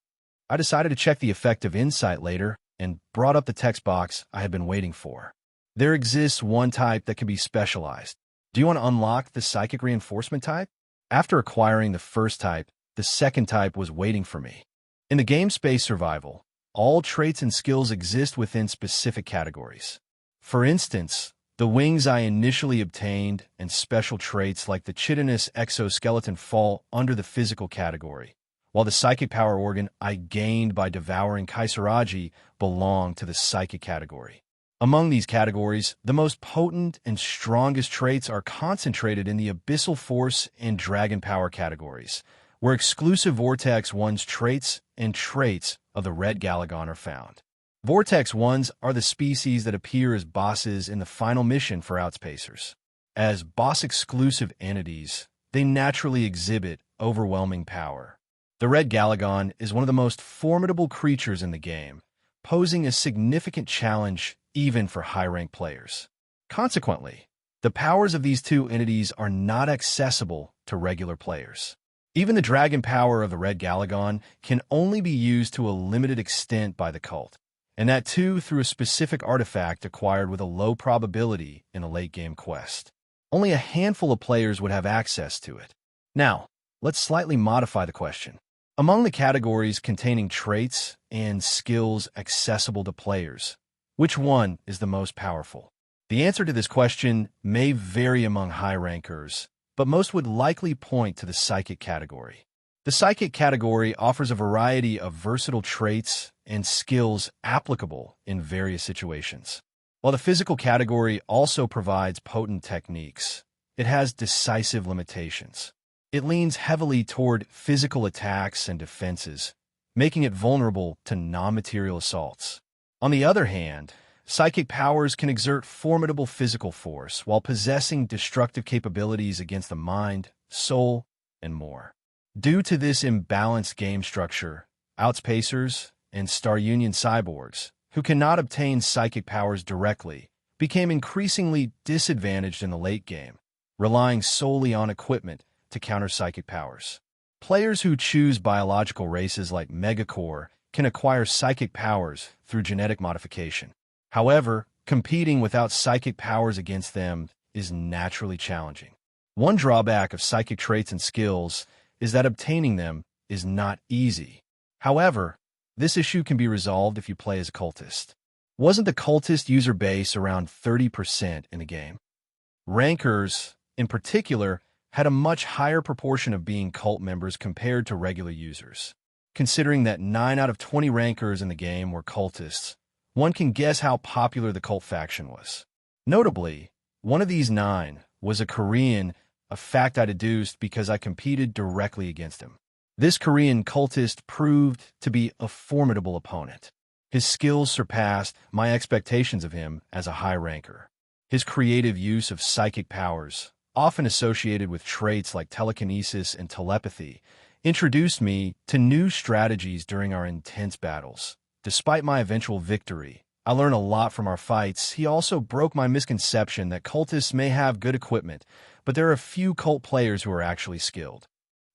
I decided to check the effect of insight later and brought up the text box I had been waiting for. There exists one type that can be specialized. Do you want to unlock the psychic reinforcement type? After acquiring the first type, the second type was waiting for me. In the game Space Survival, all traits and skills exist within specific categories. For instance, the wings I initially obtained and special traits like the chitinous exoskeleton fall under the physical category, while the psychic power organ I gained by devouring Kaisaragi belong to the psychic category. Among these categories, the most potent and strongest traits are concentrated in the Abyssal Force and Dragon Power categories, where exclusive Vortex 1's traits and traits of the Red Galagon are found. Vortex 1s are the species that appear as bosses in the final mission for Outspacers. As boss-exclusive entities, they naturally exhibit overwhelming power. The Red Galagon is one of the most formidable creatures in the game, posing a significant challenge even for high-rank players. Consequently, the powers of these two entities are not accessible to regular players. Even the dragon power of the Red Galagon can only be used to a limited extent by the cult, and that too through a specific artifact acquired with a low probability in a late-game quest. Only a handful of players would have access to it. Now, let's slightly modify the question. Among the categories containing traits and skills accessible to players, which one is the most powerful? The answer to this question may vary among high rankers, but most would likely point to the psychic category. The psychic category offers a variety of versatile traits and skills applicable in various situations. While the physical category also provides potent techniques, it has decisive limitations. It leans heavily toward physical attacks and defenses, making it vulnerable to non-material assaults. On the other hand, psychic powers can exert formidable physical force while possessing destructive capabilities against the mind, soul, and more. Due to this imbalanced game structure, Outspacers and Star Union cyborgs, who cannot obtain psychic powers directly, became increasingly disadvantaged in the late game, relying solely on equipment to counter psychic powers. Players who choose biological races like Megacore can acquire psychic powers through genetic modification. However, competing without psychic powers against them is naturally challenging. One drawback of psychic traits and skills is that obtaining them is not easy. However, this issue can be resolved if you play as a cultist. Wasn't the cultist user base around 30% in the game? Rankers, in particular, had a much higher proportion of being cult members compared to regular users. Considering that 9 out of 20 rankers in the game were cultists, one can guess how popular the cult faction was. Notably, one of these 9 was a Korean, a fact I deduced because I competed directly against him. This Korean cultist proved to be a formidable opponent. His skills surpassed my expectations of him as a high ranker. His creative use of psychic powers, often associated with traits like telekinesis and telepathy, introduced me to new strategies during our intense battles. Despite my eventual victory, I learned a lot from our fights. He also broke my misconception that cultists may have good equipment, but there are a few cult players who are actually skilled.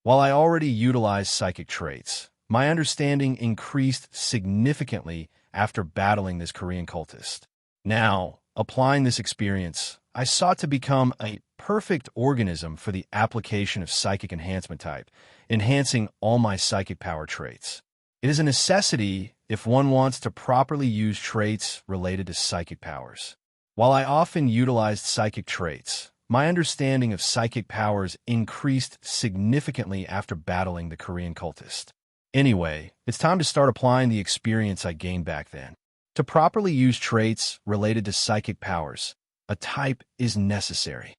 While I already utilized psychic traits, my understanding increased significantly after battling this Korean cultist. Now, applying this experience, I sought to become a perfect organism for the application of psychic enhancement type, enhancing all my psychic power traits. It is a necessity if one wants to properly use traits related to psychic powers. While I often utilized psychic traits, my understanding of psychic powers increased significantly after battling the Korean cultist. Anyway, it's time to start applying the experience I gained back then. To properly use traits related to psychic powers, a type is necessary.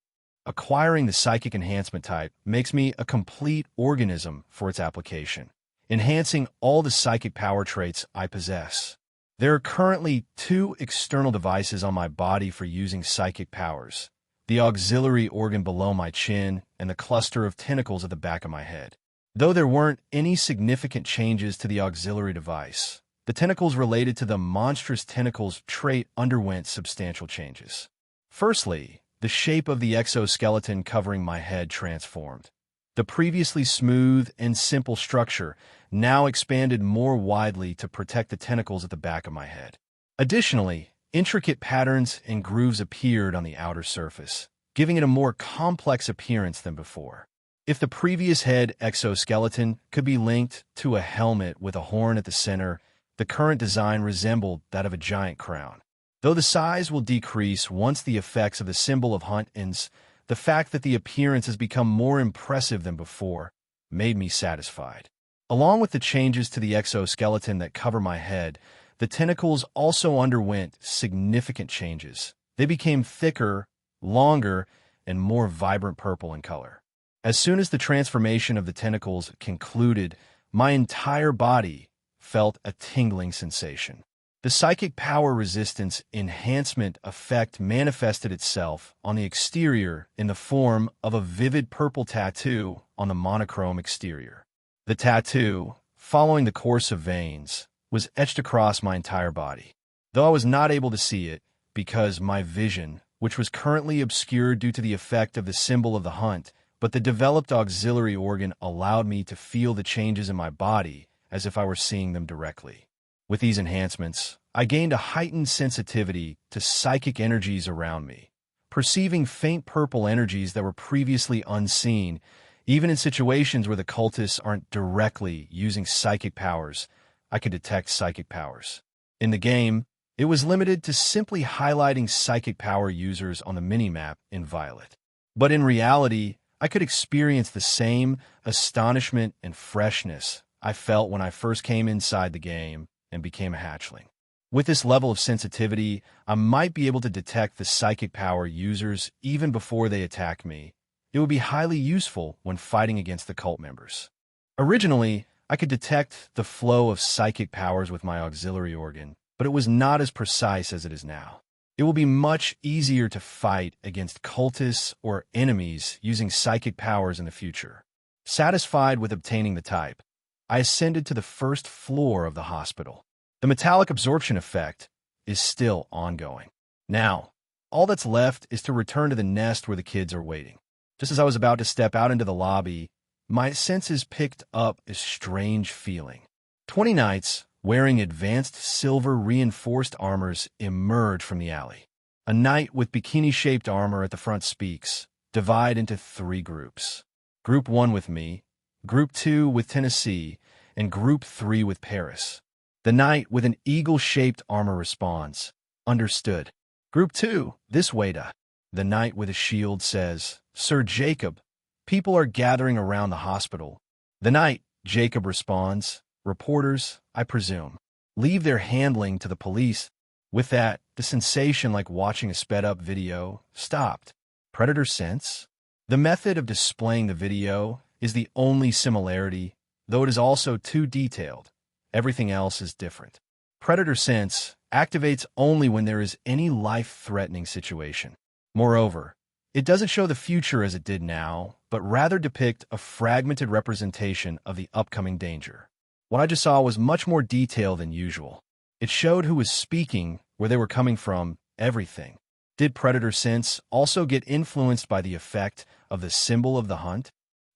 Acquiring the psychic enhancement type makes me a complete organism for its application, enhancing all the psychic power traits I possess. There are currently 2 external devices on my body for using psychic powers: the auxiliary organ below my chin and the cluster of tentacles at the back of my head. Though there weren't any significant changes to the auxiliary device, the tentacles related to the monstrous tentacles trait underwent substantial changes. Firstly, the shape of the exoskeleton covering my head transformed. The previously smooth and simple structure now expanded more widely to protect the tentacles at the back of my head. Additionally, intricate patterns and grooves appeared on the outer surface, giving it a more complex appearance than before. If the previous head exoskeleton could be linked to a helmet with a horn at the center, the current design resembled that of a giant crown. Though the size will decrease once the effects of the symbol of Hunt ends, the fact that the appearance has become more impressive than before made me satisfied. Along with the changes to the exoskeleton that cover my head, the tentacles also underwent significant changes. They became thicker, longer, and more vibrant purple in color. As soon as the transformation of the tentacles concluded, my entire body felt a tingling sensation. The psychic power resistance enhancement effect manifested itself on the exterior in the form of a vivid purple tattoo on the monochrome exterior. The tattoo, following the course of veins, was etched across my entire body. Though I was not able to see it because my vision, which was currently obscured due to the effect of the symbol of the hunt, but the developed auxiliary organ allowed me to feel the changes in my body as if I were seeing them directly. With these enhancements, I gained a heightened sensitivity to psychic energies around me, perceiving faint purple energies that were previously unseen. Even in situations where the cultists aren't directly using psychic powers, I could detect psychic powers. In the game, it was limited to simply highlighting psychic power users on the minimap in violet. But in reality, I could experience the same astonishment and freshness I felt when I first came inside the game and became a hatchling. With this level of sensitivity, I might be able to detect the psychic power users even before they attack me. It would be highly useful when fighting against the cult members. Originally, I could detect the flow of psychic powers with my auxiliary organ, but it was not as precise as it is now. It will be much easier to fight against cultists or enemies using psychic powers in the future. Satisfied with obtaining the type, I ascended to the first floor of the hospital. The metallic absorption effect is still ongoing. Now, all that's left is to return to the nest where the kids are waiting. Just as I was about to step out into the lobby, my senses picked up a strange feeling. 20 knights, wearing advanced silver reinforced armors, emerge from the alley. A knight with bikini-shaped armor at the front speaks, divide into 3 groups. Group 1 with me, Group 2 with Tennessee, and Group 3 with Paris. The knight with an eagle-shaped armor responds, understood. Group 2, this way to. The knight with a shield says, Sir Jacob, people are gathering around the hospital. The knight, Jacob responds, reporters, I presume, leave their handling to the police. With that, the sensation like watching a sped-up video stopped. Predator sense? The method of displaying the video is the only similarity, though it is also too detailed. Everything else is different. Predator sense activates only when there is any life-threatening situation. Moreover, it doesn't show the future as it did now, but rather depict a fragmented representation of the upcoming danger. What I just saw was much more detailed than usual. It showed who was speaking, where they were coming from, everything. Did Predator sense also get influenced by the effect of the symbol of the hunt?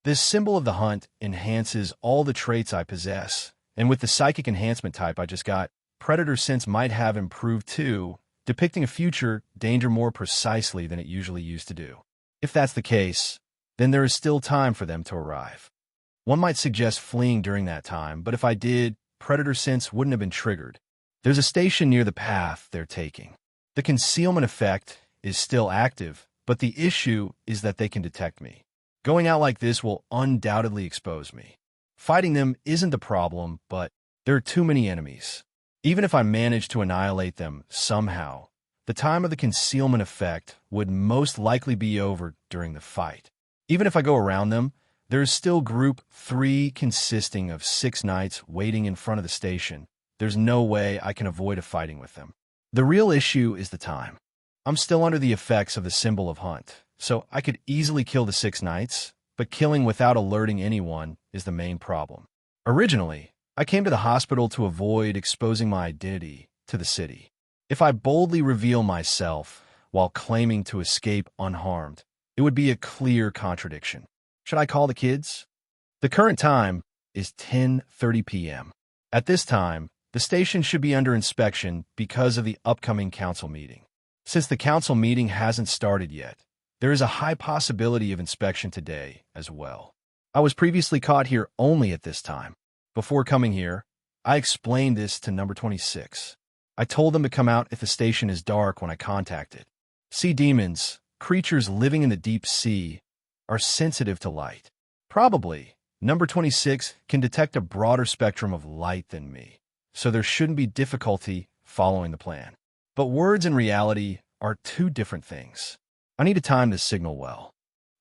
This symbol of the hunt enhances all the traits I possess, and with the psychic enhancement type I just got, Predator sense might have improved too, depicting a future danger more precisely than it usually used to do. If that's the case, then there is still time for them to arrive. One might suggest fleeing during that time, but if I did, Predator sense wouldn't have been triggered. There's a station near the path they're taking. The concealment effect is still active, but the issue is that they can detect me. Going out like this will undoubtedly expose me. Fighting them isn't the problem, but there are too many enemies. Even if I manage to annihilate them somehow, the time of the concealment effect would most likely be over during the fight. Even if I go around them, there is still Group 3 consisting of 6 knights waiting in front of the station. there's no way I can avoid a fighting with them. The real issue is the time. I'm still under the effects of the symbol of hunt, so I could easily kill the 6 knights, but killing without alerting anyone is the main problem. Originally, I came to the hospital to avoid exposing my identity to the city. If I boldly reveal myself while claiming to escape unharmed, it would be a clear contradiction. Should I call the kids? The current time is 10:30 p.m. At this time, the station should be under inspection because of the upcoming council meeting. Since the council meeting hasn't started yet, there is a high possibility of inspection today as well. I was previously caught here only at this time. Before coming here, I explained this to number 26. I told them to come out if the station is dark when I contacted. Sea demons, creatures living in the deep sea, are sensitive to light. Probably, number 26 can detect a broader spectrum of light than me, so there shouldn't be difficulty following the plan. But words and reality are two different things. I need to time this signal well.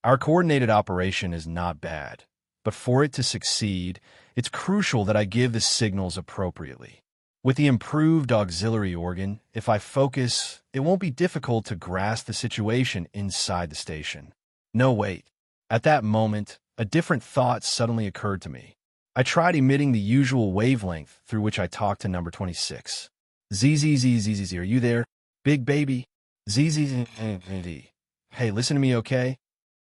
Our coordinated operation is not bad, but for it to succeed, it's crucial that I give the signals appropriately. With the improved auxiliary organ, if I focus, it won't be difficult to grasp the situation inside the station. No, wait. At that moment, a different thought suddenly occurred to me. I tried emitting the usual wavelength through which I talked to number 26. ZZZZZ, are you there? Big baby? ZZZZ. Hey, listen to me, okay?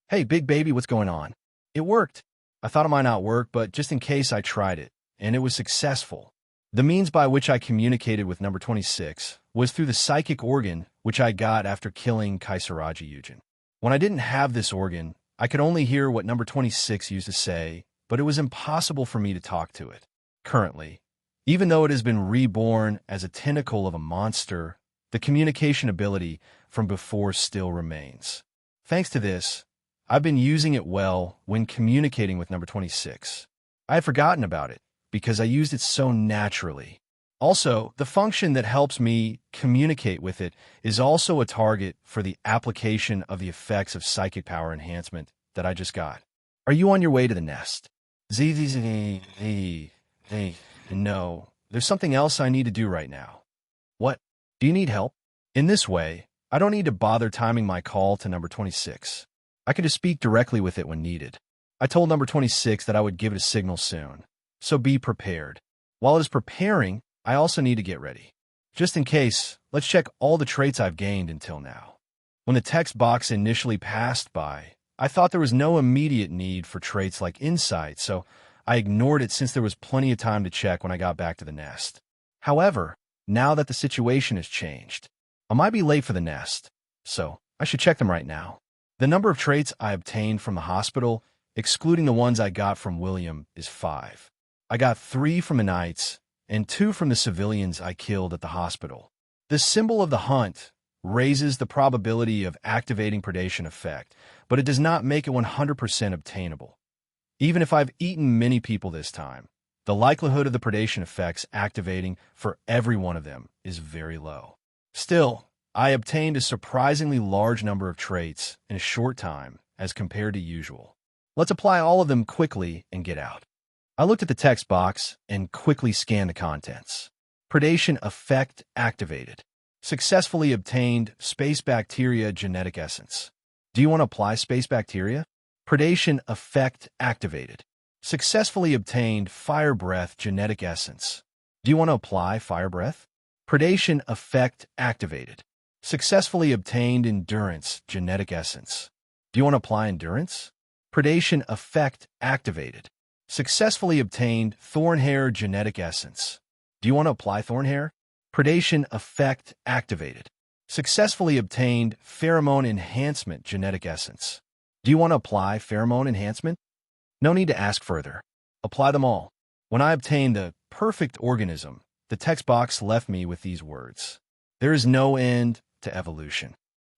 Hey, big baby, what's going on? It worked. I thought it might not work, but just in case I tried it, and it was successful. The means by which I communicated with number 26 was through the psychic organ which I got after killing Kaisaraji Yujin. When I didn't have this organ, I could only hear what number 26 used to say, but it was impossible for me to talk to it. Currently, even though it has been reborn as a tentacle of a monster, the communication ability from before still remains. Thanks to this, I've been using it well when communicating with number 26. I had forgotten about it because I used it so naturally. Also, the function that helps me communicate with it is also a target for the application of the effects of psychic power enhancement that I just got. Are you on your way to the nest? No, there's something else I need to do right now. What? Do you need help? In this way, I don't need to bother timing my call to number 26. I can just speak directly with it when needed. I told number 26 that I would give it a signal soon, so be prepared. While it is preparing, I also need to get ready. Just in case, let's check all the traits I've gained until now. When the text box initially passed by, I thought there was no immediate need for traits like insight, so I ignored it since there was plenty of time to check when I got back to the nest. However, now that the situation has changed, I might be late for the nest, so I should check them right now. The number of traits I obtained from the hospital, excluding the ones I got from William, is 5. I got 3 from the knights and 2 from the civilians I killed at the hospital. The symbol of the hunt raises the probability of activating predation effect, but it does not make it 100% obtainable. Even if I've eaten many people this time, the likelihood of the predation effects activating for every one of them is very low. Still, I obtained a surprisingly large number of traits in a short time as compared to usual. Let's apply all of them quickly and get out. I looked at the text box and quickly scanned the contents. Predation effect activated. Successfully obtained space bacteria genetic essence. Do you want to apply space bacteria? Predation effect activated. Successfully obtained fire breath genetic essence. Do you want to apply fire breath? Predation effect activated. Successfully obtained endurance genetic essence. Do you want to apply endurance? Predation effect activated. Successfully obtained thornhair genetic essence. Do you want to apply thornhair? Predation effect activated. Successfully obtained pheromone enhancement genetic essence. Do you want to apply pheromone enhancement? No need to ask further. Apply them all. When I obtained the perfect organism, the text box left me with these words. There is no end to evolution.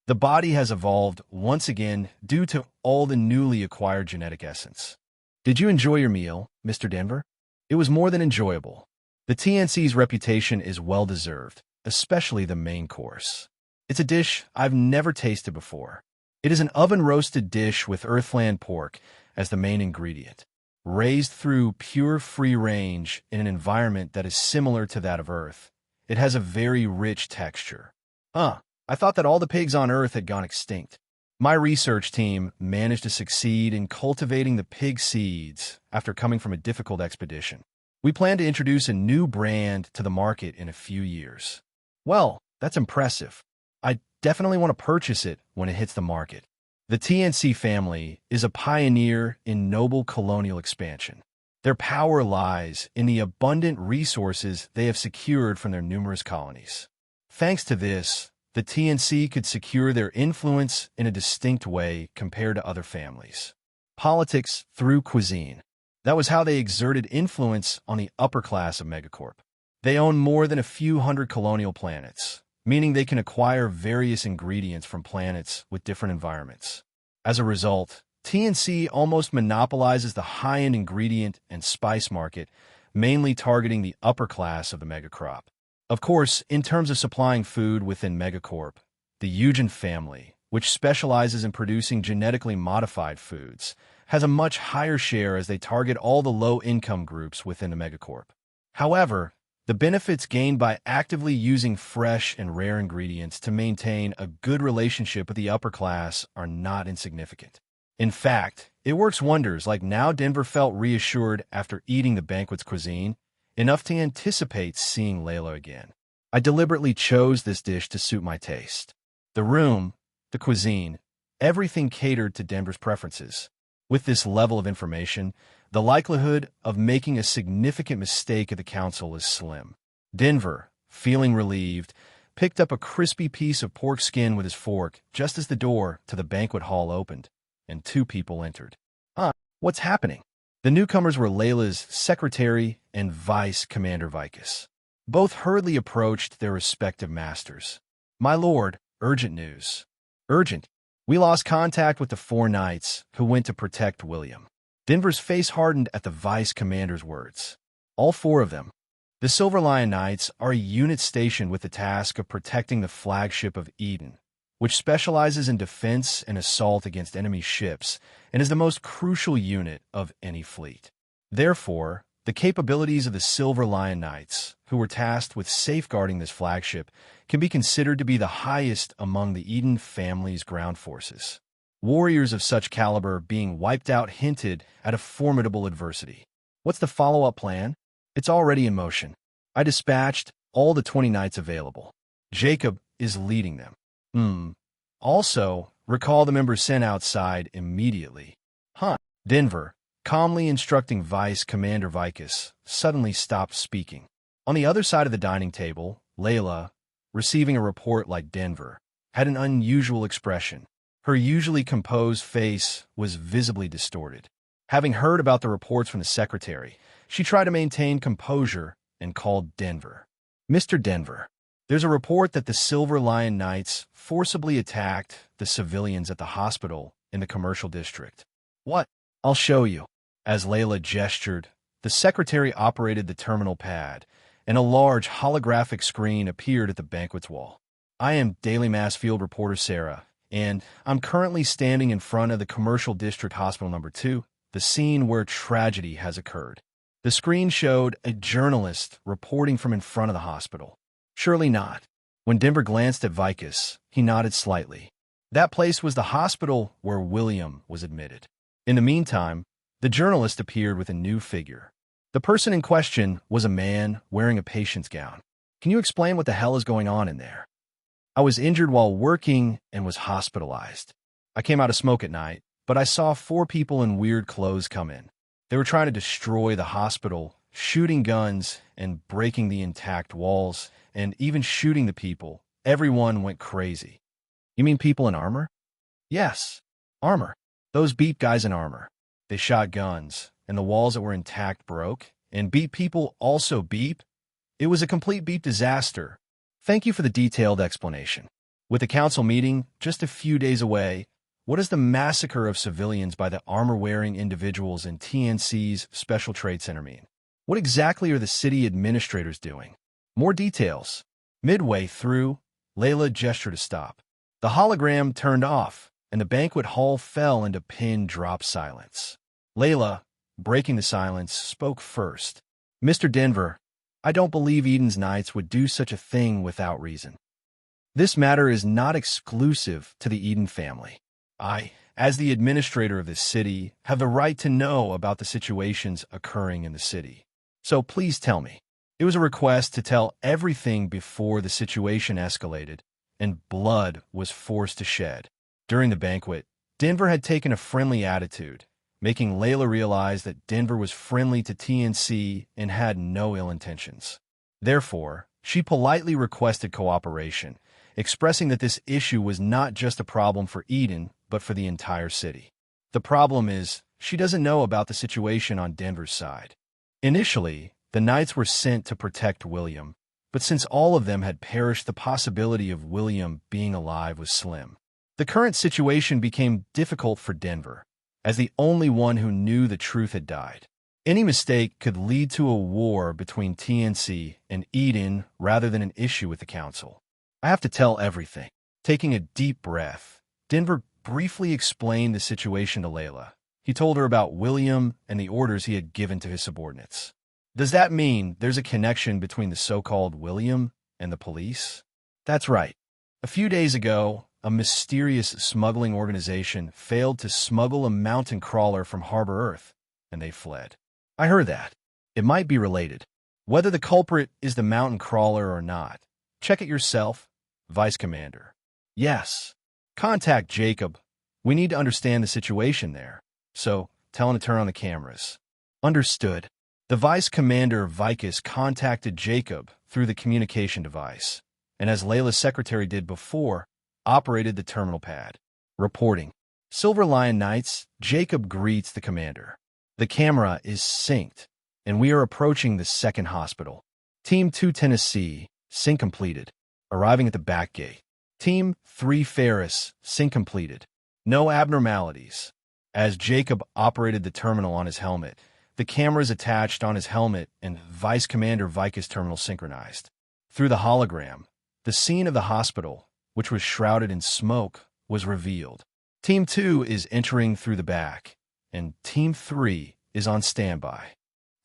The body has evolved once again due to all the newly acquired genetic essence. Did you enjoy your meal, Mr. Denver? It was more than enjoyable. The TNC's reputation is well-deserved, especially the main course. It's a dish I've never tasted before. It is an oven-roasted dish with earthland pork as the main ingredient. raised through pure free range in an environment that is similar to that of Earth. It has a very rich texture. I thought that all the pigs on Earth had gone extinct. My research team managed to succeed in cultivating the pig seeds after coming from a difficult expedition. We plan to introduce a new brand to the market in a few years. Well, that's impressive. I definitely want to purchase it when it hits the market. The TNC family is a pioneer in noble colonial expansion. Their power lies in the abundant resources they have secured from their numerous colonies. Thanks to this, the TNC could secure their influence in a distinct way compared to other families. Politics through cuisine. That was how they exerted influence on the upper class of Megacorp. They own more than a few hundred colonial planets, meaning they can acquire various ingredients from planets with different environments. As a result, TNC almost monopolizes the high-end ingredient and spice market, mainly targeting the upper class of the megacrop. Of course, in terms of supplying food within Megacorp, the Eugen family, which specializes in producing genetically modified foods, has a much higher share as they target all the low-income groups within the Megacorp. However, the benefits gained by actively using fresh and rare ingredients to maintain a good relationship with the upper class are not insignificant. In fact, it works wonders, like now Denver felt reassured after eating the banquet's cuisine, enough to anticipate seeing Layla again. I deliberately chose this dish to suit my taste. The room, the cuisine, everything catered to Denver's preferences. With this level of information, the likelihood of making a significant mistake at the council is slim. Denver, feeling relieved, picked up a crispy piece of pork skin with his fork just as the door to the banquet hall opened, and two people entered. What's happening? The newcomers were Layla's secretary and vice commander Vicus. Both hurriedly approached their respective masters. My lord, urgent news. Urgent. We lost contact with the 4 knights who went to protect William. Denver's face hardened at the vice commander's words. All 4 of them. The Silver Lion Knights are a unit stationed with the task of protecting the flagship of Eden, which specializes in defense and assault against enemy ships and is the most crucial unit of any fleet. Therefore, the capabilities of the Silver Lion Knights, who were tasked with safeguarding this flagship, can be considered to be the highest among the Eden family's ground forces. Warriors of such caliber being wiped out hinted at a formidable adversity. What's the follow-up plan? It's already in motion. I dispatched all the 20 knights available. Jacob is leading them. Also, recall the members sent outside immediately. Denver, calmly instructing Vice Commander Vicus, suddenly stopped speaking. On the other side of the dining table, Layla, receiving a report like Denver, had an unusual expression. Her usually composed face was visibly distorted. Having heard about the reports from the secretary, she tried to maintain composure and called Denver. Mr. Denver, there's a report that the Silver Lion Knights forcibly attacked the civilians at the hospital in the commercial district. What? I'll show you. As Layla gestured, the secretary operated the terminal pad, and a large holographic screen appeared at the banquet's wall. I am Daily Mass Field Reporter Sarah, and I'm currently standing in front of the Commercial District Hospital No. 2, the scene where tragedy has occurred. The screen showed a journalist reporting from in front of the hospital. Surely not. When Denver glanced at Vicus, he nodded slightly. That place was the hospital where William was admitted. In the meantime, the journalist appeared with a new figure. The person in question was a man wearing a patient's gown. Can you explain what the hell is going on in there? I was injured while working and was hospitalized. I came out of smoke at night, but I saw 4 people in weird clothes come in. They were trying to destroy the hospital, shooting guns and breaking the intact walls, and even shooting the people. Everyone went crazy. You mean people in armor? Yes, armor. Those beep guys in armor. They shot guns, and the walls that were intact broke, and beep people also beep. It was a complete beep disaster. Thank you for the detailed explanation. With the council meeting just a few days away, what does the massacre of civilians by the armor-wearing individuals in TNC's Special Trade Center mean? What exactly are the city administrators doing? More details. Midway through, Layla gestured to stop. The hologram turned off, and the banquet hall fell into pin-drop silence. Layla, breaking the silence, spoke first. "Mr. Denver, I don't believe Eden's Knights would do such a thing without reason. This matter is not exclusive to the Eden family. I, as the administrator of this city, have the right to know about the situations occurring in the city. So please tell me." It was a request to tell everything before the situation escalated and blood was forced to shed. During the banquet, Denver had taken a friendly attitude, making Layla realize that Denver was friendly to TNC and had no ill intentions. Therefore, she politely requested cooperation, expressing that this issue was not just a problem for Eden, but for the entire city. The problem is, she doesn't know about the situation on Denver's side. Initially, the Knights were sent to protect William, but since all of them had perished, the possibility of William being alive was slim. The current situation became difficult for Denver, as the only one who knew the truth had died. Any mistake could lead to a war between TNC and Eden rather than an issue with the council. "I have to tell everything." Taking a deep breath, Denver briefly explained the situation to Layla. He told her about William and the orders he had given to his subordinates. "Does that mean there's a connection between the so-called William and the police?" "That's right. A few days ago, a mysterious smuggling organization failed to smuggle a mountain crawler from Harbor Earth, and they fled." "I heard that. It might be related. Whether the culprit is the mountain crawler or not, check it yourself, Vice Commander." "Yes. Contact Jacob. We need to understand the situation there. So, tell him to turn on the cameras." "Understood." The Vice Commander Vicus contacted Jacob through the communication device, and as Layla's secretary did before, operated the terminal pad. Reporting. Silver Lion Knights, Jacob greets the commander. "The camera is synced, and we are approaching the second hospital. Team 2 Tennessee, sync completed. Arriving at the back gate. Team 3 Ferris, sync completed. No abnormalities." As Jacob operated the terminal on his helmet, the cameras attached on his helmet and Vice Commander Vicus terminal synchronized. Through the hologram, the scene of the hospital, which was shrouded in smoke, was revealed. Team 2 is entering through the back, and Team 3 is on standby.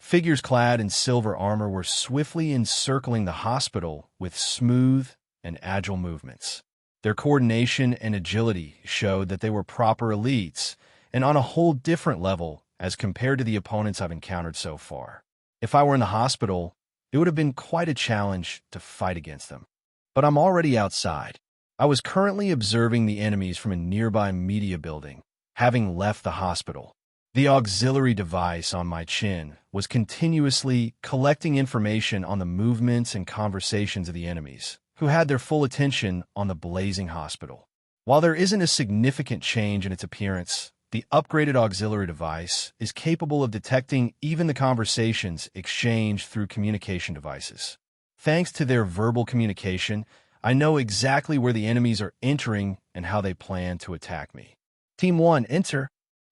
Figures clad in silver armor were swiftly encircling the hospital with smooth and agile movements. Their coordination and agility showed that they were proper elites, and on a whole different level as compared to the opponents I've encountered so far. If I were in the hospital, it would have been quite a challenge to fight against them. But I'm already outside. I was currently observing the enemies from a nearby media building, having left the hospital. The auxiliary device on my chin was continuously collecting information on the movements and conversations of the enemies, who had their full attention on the blazing hospital. While there isn't a significant change in its appearance, the upgraded auxiliary device is capable of detecting even the conversations exchanged through communication devices. Thanks to their verbal communication, I know exactly where the enemies are entering and how they plan to attack me. Team 1, enter.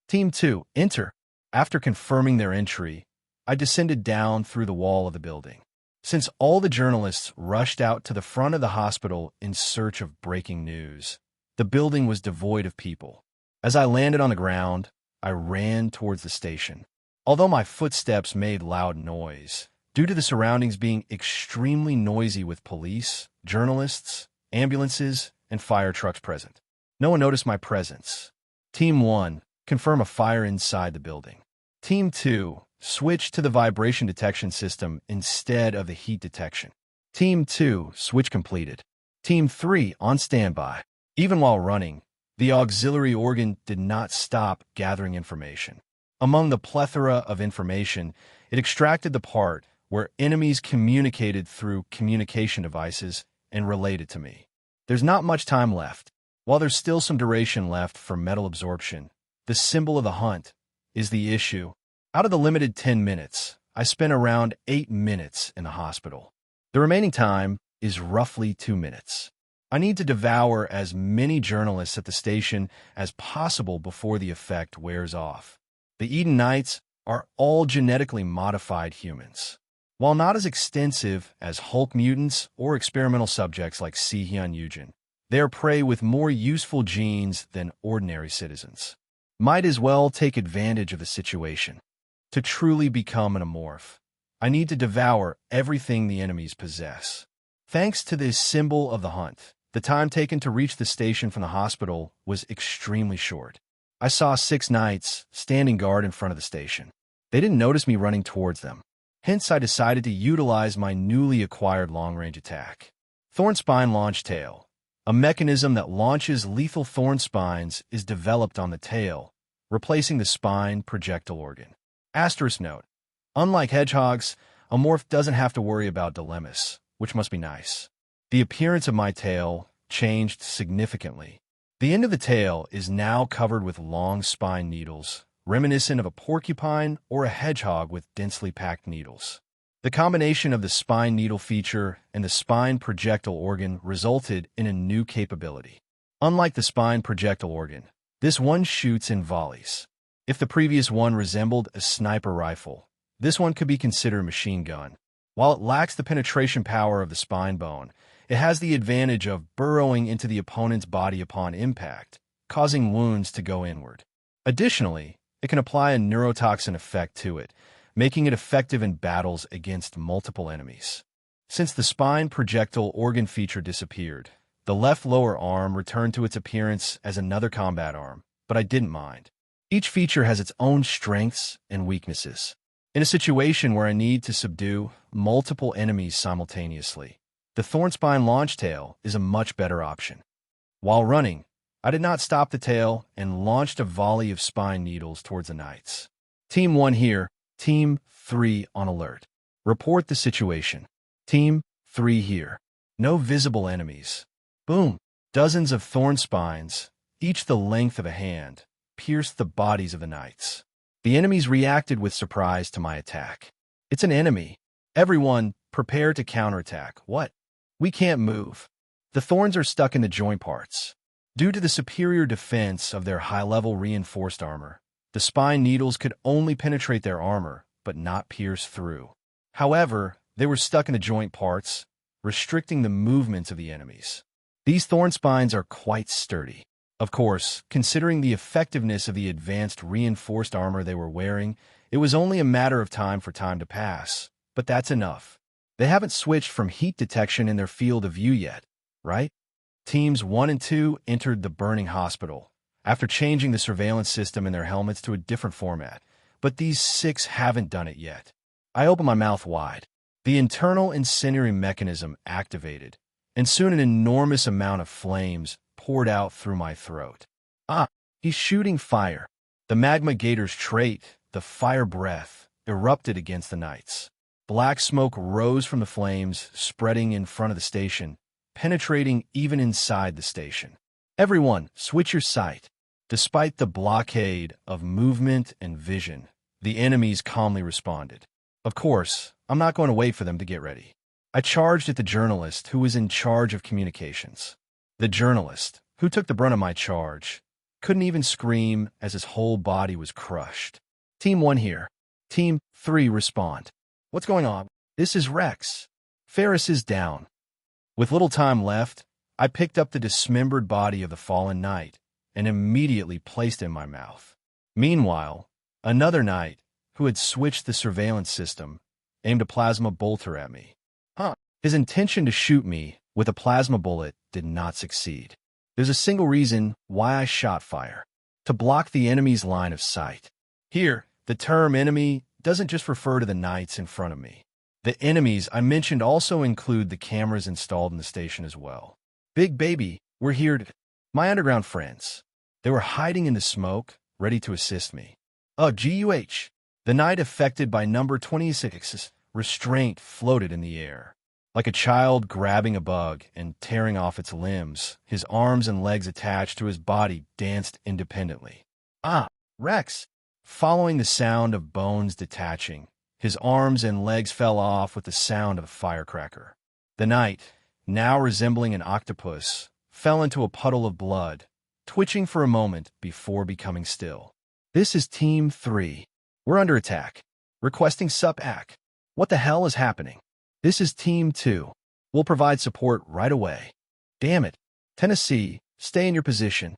Team 2, enter. After confirming their entry, I descended down through the wall of the building. Since all the journalists rushed out to the front of the hospital in search of breaking news, the building was devoid of people. As I landed on the ground, I ran towards the station. Although my footsteps made loud noise, due to the surroundings being extremely noisy with police, journalists, ambulances, and fire trucks present, no one noticed my presence. Team 1, confirm a fire inside the building. Team 2, switch to the vibration detection system instead of the heat detection. Team 2, switch completed. Team 3, on standby. Even while running, the auxiliary organ did not stop gathering information. Among the plethora of information, it extracted the part where enemies communicated through communication devices and related to me. There's not much time left. While there's still some duration left for metal absorption, the symbol of the hunt is the issue. Out of the limited 10 minutes, I spent around 8 minutes in the hospital. The remaining time is roughly 2 minutes. I need to devour as many journalists at the station as possible before the effect wears off. The Eden Knights are all genetically modified humans. While not as extensive as Hulk mutants or experimental subjects like Si-Hyun Yujin, they are prey with more useful genes than ordinary citizens. Might as well take advantage of the situation. To truly become an amorph, I need to devour everything the enemies possess. Thanks to this symbol of the hunt, the time taken to reach the station from the hospital was extremely short. I saw 6 knights standing guard in front of the station. They didn't notice me running towards them. Hence, I decided to utilize my newly acquired long-range attack. Thornspine Launch Tail. A mechanism that launches lethal thorn spines is developed on the tail, replacing the spine projectile organ. Asterisk note: unlike hedgehogs, a morph doesn't have to worry about dilemmas, which must be nice. The appearance of my tail changed significantly. The end of the tail is now covered with long spine needles, reminiscent of a porcupine or a hedgehog with densely packed needles. The combination of the spine needle feature and the spine projectile organ resulted in a new capability. Unlike the spine projectile organ, this one shoots in volleys. If the previous one resembled a sniper rifle, this one could be considered a machine gun. While it lacks the penetration power of the spine bone, it has the advantage of burrowing into the opponent's body upon impact, causing wounds to go inward. Additionally, it can apply a neurotoxin effect to it, making it effective in battles against multiple enemies. Since the spine projectile organ feature disappeared, the left lower arm returned to its appearance as another combat arm, but I didn't mind. Each feature has its own strengths and weaknesses. In a situation where I need to subdue multiple enemies simultaneously, the Thornspine Launch Tail is a much better option. While running, I did not stop the tail and launched a volley of spine needles towards the knights. Team 1 here, Team 3 on alert. Report the situation. Team 3 here. No visible enemies. Boom. Dozens of thorn spines, each the length of a hand, pierced the bodies of the knights. The enemies reacted with surprise to my attack. It's an enemy. Everyone, prepare to counterattack. What? We can't move. The thorns are stuck in the joint parts. Due to the superior defense of their high-level reinforced armor, the spine needles could only penetrate their armor, but not pierce through. However, they were stuck in the joint parts, restricting the movements of the enemies. These thorn spines are quite sturdy. Of course, considering the effectiveness of the advanced reinforced armor they were wearing, it was only a matter of time for time to pass. But that's enough. They haven't switched from heat detection in their field of view yet, right? Teams 1 and 2 entered the burning hospital after changing the surveillance system in their helmets to a different format, but these 6 haven't done it yet. I opened my mouth wide. The internal incendiary mechanism activated, and soon an enormous amount of flames poured out through my throat. He's shooting fire. The magma gator's trait, the fire breath, erupted against the knights. Black smoke rose from the flames, spreading in front of the station, penetrating even inside the station. Everyone, switch your sight. Despite the blockade of movement and vision, the enemies calmly responded. Of course, I'm not going to wait for them to get ready. I charged at the journalist who was in charge of communications. The journalist, who took the brunt of my charge, couldn't even scream as his whole body was crushed. Team 1 here. Team 3 respond. What's going on? This is Rex. Ferris is down. With little time left, I picked up the dismembered body of the fallen knight and immediately placed it in my mouth. Meanwhile, another knight, who had switched the surveillance system, aimed a plasma bolter at me. His intention to shoot me with a plasma bullet did not succeed. There's a single reason why I shot fire: to block the enemy's line of sight. Here, the term enemy doesn't just refer to the knights in front of me. The enemies I mentioned also include the cameras installed in the station as well. Big baby, we're here to... My underground friends. They were hiding in the smoke, ready to assist me. GUH. The knight affected by number 26's restraint floated in the air. Like a child grabbing a bug and tearing off its limbs, his arms and legs attached to his body danced independently. Rex. Following the sound of bones detaching, his arms and legs fell off with the sound of a firecracker. The knight, now resembling an octopus, fell into a puddle of blood, twitching for a moment before becoming still. This is Team 3. We're under attack. Requesting sup-ac. What the hell is happening? This is Team 2. We'll provide support right away. Damn it. Tennessee, stay in your position.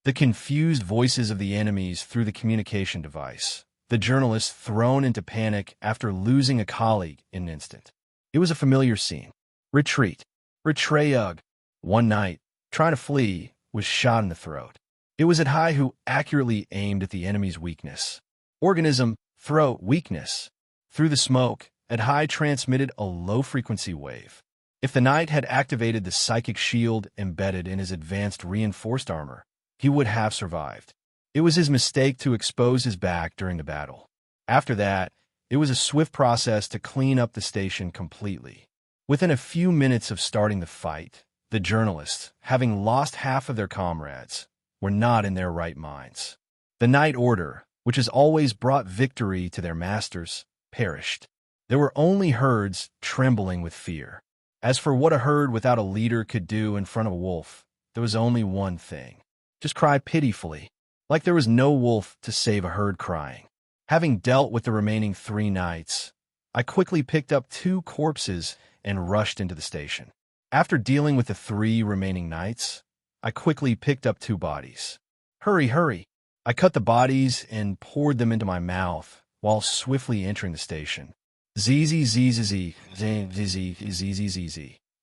The confused voices of the enemies through the communication device the journalist thrown into panic after losing a colleague in an instant. It was a familiar scene. Retreat. Retrayug. One night, trying to flee, was shot in the throat. It was Adhai who accurately aimed at the enemy's weakness. Organism, throat, weakness. Through the smoke, Adhai transmitted a low-frequency wave. If the knight had activated the psychic shield embedded in his advanced reinforced armor, he would have survived. It was his mistake to expose his back during the battle. After that, it was a swift process to clean up the station completely. Within a few minutes of starting the fight, the journalists, having lost half of their comrades, were not in their right minds. The Night Order, which has always brought victory to their masters, perished. There were only herds trembling with fear. As for what a herd without a leader could do in front of a wolf, there was only one thing. Just cry pitifully, like there was no wolf to save a herd crying. Having dealt with the remaining 3 knights, I quickly picked up 2 corpses and rushed into the station. After dealing with the 3 remaining knights, I quickly picked up 2 bodies. Hurry, hurry! I cut the bodies and poured them into my mouth while swiftly entering the station. ZZZZZ.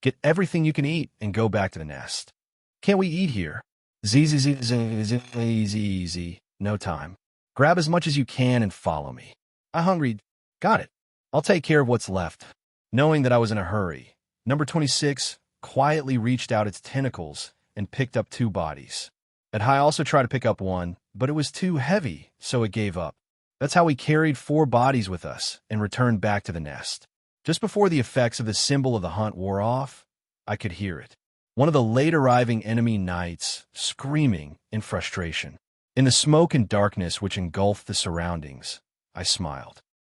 Get everything you can eat and go back to the nest. Can't we eat here? ZZZZZ. No time. Grab as much as you can and follow me. I'm hungry. Got it. I'll take care of what's left. Knowing that I was in a hurry, number 26 quietly reached out its tentacles and picked up 2 bodies. Adhai also tried to pick up one, but it was too heavy, so it gave up. That's how we carried 4 bodies with us and returned back to the nest. Just before the effects of the symbol of the hunt wore off, I could hear it. One of the late-arriving enemy knights screaming in frustration. In the smoke and darkness which engulfed the surroundings, I smiled.